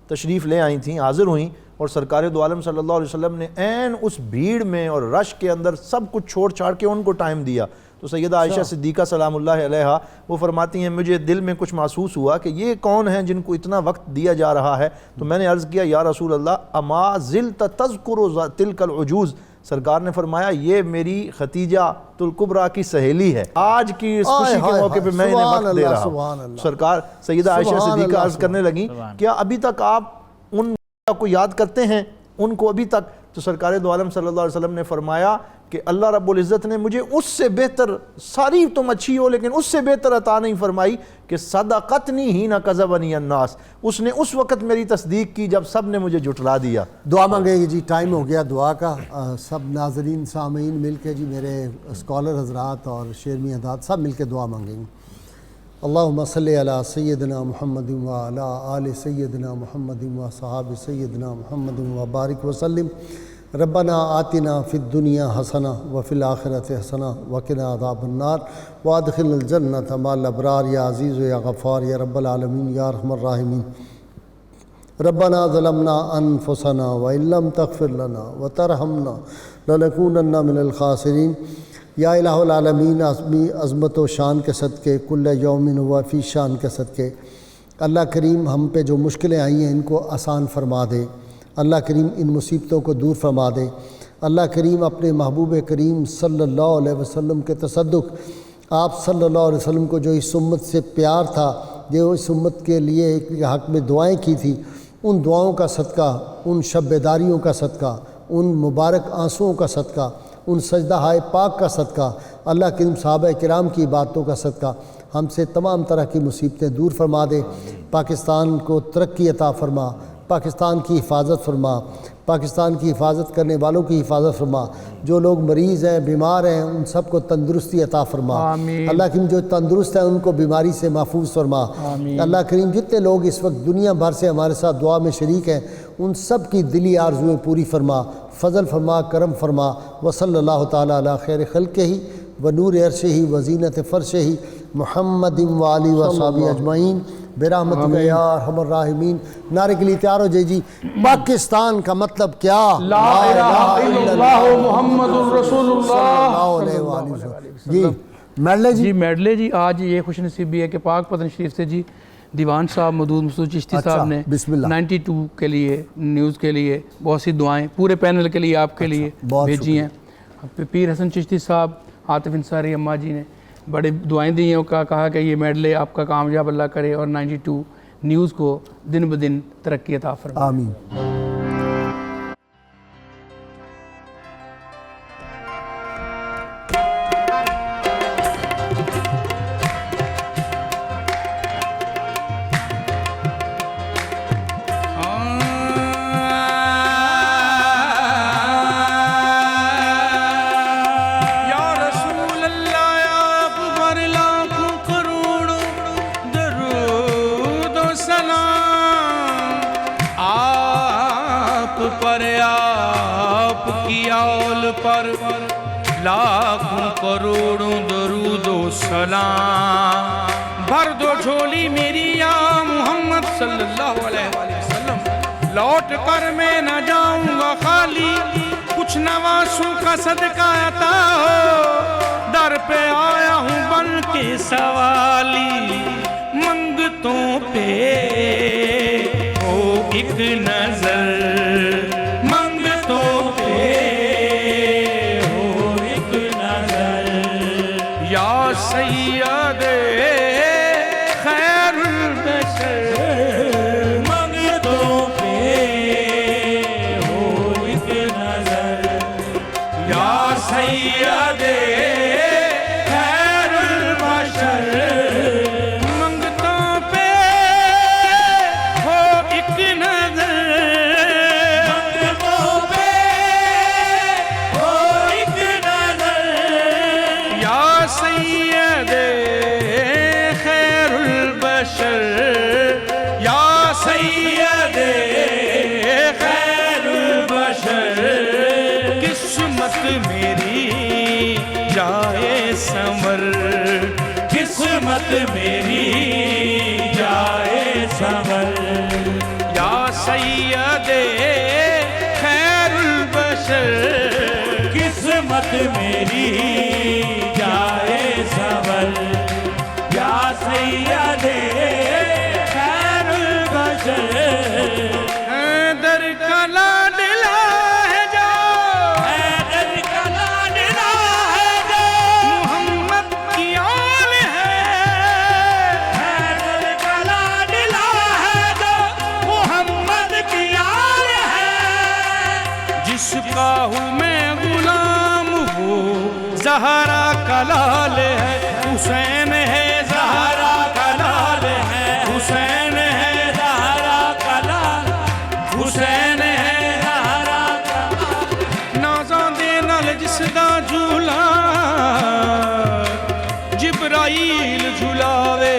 تشریف لے آئی تھیں، حاضر ہوئیں، اور سرکار دو عالم صلی اللہ علیہ وسلم نے عین اس بھیڑ میں اور رش کے اندر سب کچھ چھوڑ چھاڑ کے ان کو ٹائم دیا. تو سیدہ عائشہ صدیقہ سلام اللہ علیہا وہ فرماتی ہیں مجھے دل میں کچھ محسوس ہوا کہ یہ کون ہیں جن کو اتنا وقت دیا جا رہا ہے. تو میں نے عرض کیا یا رسول اللہ اما زلت تذکر تلک العجوز. سرکار نے فرمایا یہ میری خدیجہ الکبریٰ کی سہیلی ہے، آج کی اس خوشی کے موقع پہ میں انہیں وقت دے رہا ہوں. سرکار سیدہ عائشہ صدیقہ عرض کرنے لگیں کیا ابھی تک آپ ان کو یاد کرتے ہیں ان کو ابھی تک؟ تو سرکار دو عالم صلی اللہ علیہ وسلم نے فرمایا کہ اللہ رب العزت نے مجھے اس سے بہتر، ساری تم اچھی ہو لیکن اس سے بہتر عطا نہیں فرمائی کہ صدقتنی حین کذبنی الناس. اس نے اس وقت میری تصدیق کی جب سب نے مجھے جھٹلا دیا. دعا مانگیں گے جی، ٹائم ہو گیا دعا کا. سب ناظرین سامعین مل کے جی، میرے اسکالر حضرات اور شیرمی حضرات سب مل کے دعا مانگیں گے. اللہم صلی علی سیدنا محمد وعلی آل سیدنا محمد وصحاب سیدنا محمد وبارک وسلم. ربنا آتنا فی الدنیا حسنہ وفی الآخرۃ حسنہ وقنا عذاب النار وادخلنا الجنۃ مع الابرار یا عزیز یا غفار یا رب العالمین یا ارحم الراحمین. ربنا ظلمنا انفسنا وان لم تغفر لنا وترحمنا لنکونن من الخاسرین. یا الہ العالمین اپنی عظمت و شان کے صدقے، کل یوم ہوا فی شان کے صدقے، اللہ کریم ہم پہ جو مشکلیں آئی ہیں ان کو آسان فرما دے. اللہ کریم ان مصیبتوں کو دور فرما دے. اللہ کریم اپنے محبوب کریم صلی اللہ علیہ وسلم کے تصدق، آپ صلی اللہ علیہ وسلم کو جو اس امت سے پیار تھا، جو اس امت کے لیے ایک حق میں دعائیں کی تھی، ان دعاؤں کا صدقہ، ان شب بیداریوں کا صدقہ، ان مبارک آنسوؤں کا صدقہ، ان سجدہ ہائے پاک کا صدقہ، اللہ کریم صحابہ کرام کی باتوں کا صدقہ ہم سے تمام طرح کی مصیبتیں دور فرما دے. پاکستان کو ترقی عطا فرما، پاکستان کی حفاظت فرما، پاکستان کی حفاظت کرنے والوں کی حفاظت فرما. جو لوگ مریض ہیں، بیمار ہیں، ان سب کو تندرستی عطا فرما. اللہ کریم جو تندرست ہیں ان کو بیماری سے محفوظ فرما. اللہ کریم جتنے لوگ اس وقت دنیا بھر سے ہمارے ساتھ دعا میں شریک ہیں ان سب کی دلی آرزویں پوری فرما، فضل فرما، کرم فرما. وصلی اللہ تعالیٰ علی خیر خلقہ ونور عرشہ وزینت فرشہ محمد وآلہ وصحبہ اجمعین برحمتک یا ارحم الراحمین. نعرے کے لیے تیار ہو جائے جی. پاکستان کا مطلب کیا؟ لا الہ الا اللہ محمد الرسول اللہ. جی میڈلے جی میڈلے جی آج یہ خوش نصیبی ہے کہ پاک پتن شریف سے جی دیوان صاحب مودود مسعود چشتی صاحب نے 92 کے لیے نیوز کے لیے بہت سی دعائیں پورے پینل کے لیے آپ کے لیے بھیجی ہیں. پیر حسن چشتی صاحب، عاطف انصاری اماں جی نے بڑے دعائیں دی ہیں، کہا کہ یہ میڈلے آپ کا کامیاب اللہ کرے اور 92 نیوز کو دن بدن ترقی عطا فرمائے. آمین. لاکھوں کروڑوں درود و سلام. بھر دو جھولی میری یا محمد صلی اللہ علیہ وسلم، لوٹ کر میں نہ جاؤں گا خالی، کچھ نواسوں کا صدقہ عطا ہو، در پہ آیا ہوں بن کے سوالی، منگتوں پہ ہو ایک نظر، منگتوں پہ سید خیر البشر، منگتوں پہ ہو ایک نظر، یا سید خیر البشر، منگتوں پہ ہو ایک نظر، منگتوں پہ ہو ایک نظر، یا سید خیر البشر، یا سید خیر البشر. قسمت میری جائے سمر، قسمت میری خلوت میری جائے سنور یا سید خیر البشر حیدر کا لاڈلا ہے جو حیدر کا لاڈلا ہے جو محمد کی آل ہے حیدر کا لاڈلا ہے جو محمد کی آل ہے جس کا ہوں میں غلام ہو زہرا کا لال ہے حسین ہے زہرا کا لال ہے حسین ہے زہرا کا لال حسین ہے زہرا کا لال نازاں دے نال جس دا جھولا جبرائیل جھلاوے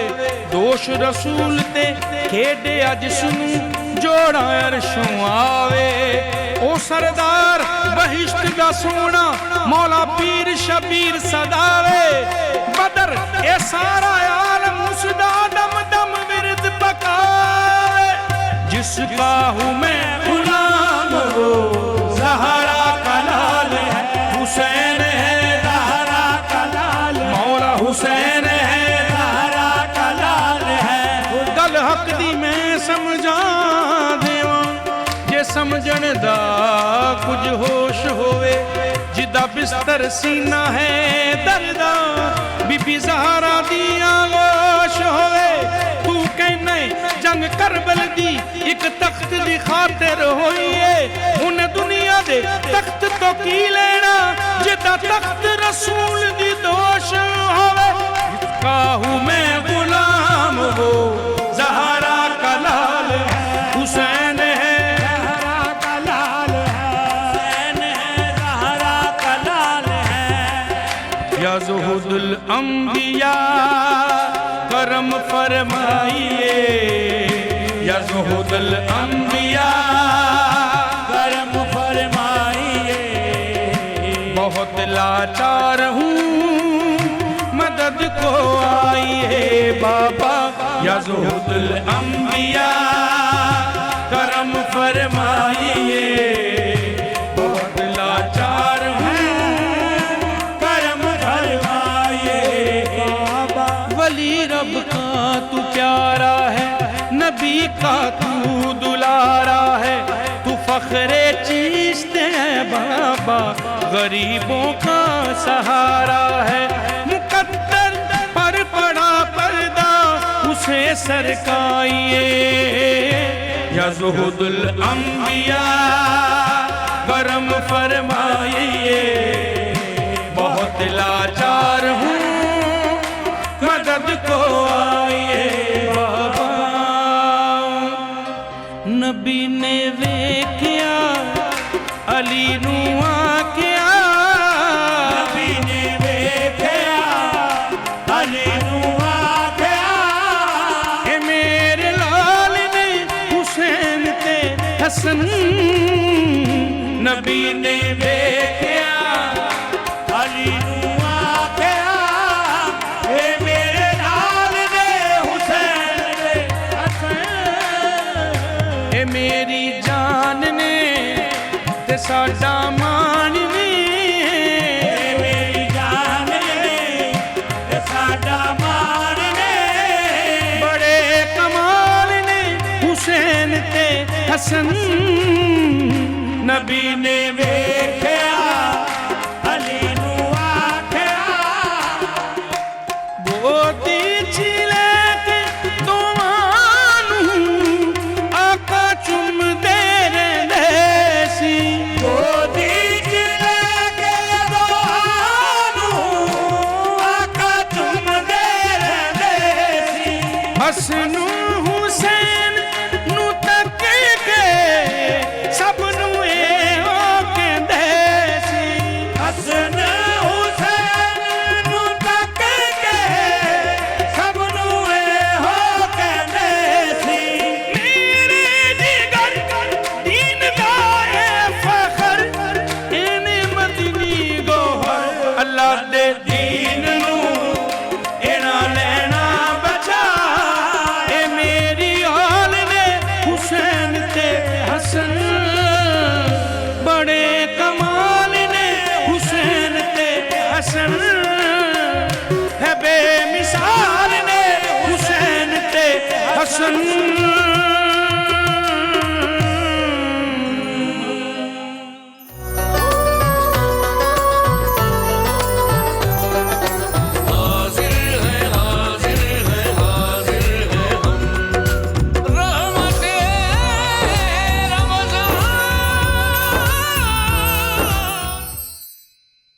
دوش رسول تے کھیڈے جس نوں جوڑا عرشوں آوے او سردار بہشت دا سونا مولا پیر شبیر صداوے بدر اے سارا عالم اس دا دم دم ورد پکاوے جس کا ہوں میں غلام ہو زہرا کا لال ہے حسین ہے زہرا کا لال مولا حسین ہے زہرا کا لال ہے گل حق دی میں سمجھا دیواں جے سمجھن دا کچھ ہوش ہوئے جدا بستر سینہ ہے دردہ بی بی زہرا دیا گوش ہوئے تو کہنے جنگ کربل دی ایک تخت دی خاطر ہوئیے انہیں دنیا دے تخت تو کی لینا جدا تخت رسول دی دوش ہوئے اس کا ہوں میں غلام ہو زہرا کا لال ہے حسین ہے زہرا کا لال ہے حسین ہے زہرا کا لال ہے یا زہد الانبیاء کرم فرمائیے یا زہد الانبیاء کرم فرمائیے بہت لاچار ہوں مدد کو آئیے بابا یا زہد الانبیاء کرم فرمائیے بہت لاچار ہوں کرم فرمائیے بابا ولی رب کا تو پیارا ہے نبی کا تو دلارا ہے تو فخر چیست ہے بابا غریبوں کا سہارا ہے مقدر پر پڑا پردہ اسے سرکائیے یا زہد الانبیاء کرم فرمائیے بہت لاچار ہوں مدد کو آئیے بابا نبی نے ویکھیا علی نو آکھیا نبی نے ویکھیا علی نو آکھیا اے میرے لال نے حسین تے حسن نبی نے ویکھیا علی نو آکھیا اے میرے لال نے حسین تے حسن اے میری جان نے تے ساڈا مان نے اے میری جان نے تے ساڈا مان نے بڑے کمال نے حسین تے حسن نبی نے ویکھیا علی نو آکھیا گودی چ لے کے دوواں نوں آقا چومدے رہندے سی گودی چ لے کے دوواں نوں آقا چومدے رہندے سی حسن حسین نو تک کے سب نوں اے ہو کہندے سی حسن حسین نو تک کے سب نوں اے ہو کہندے سی میرے جگر دین دا اے فخر اینے مدنی گوہر اللہ دے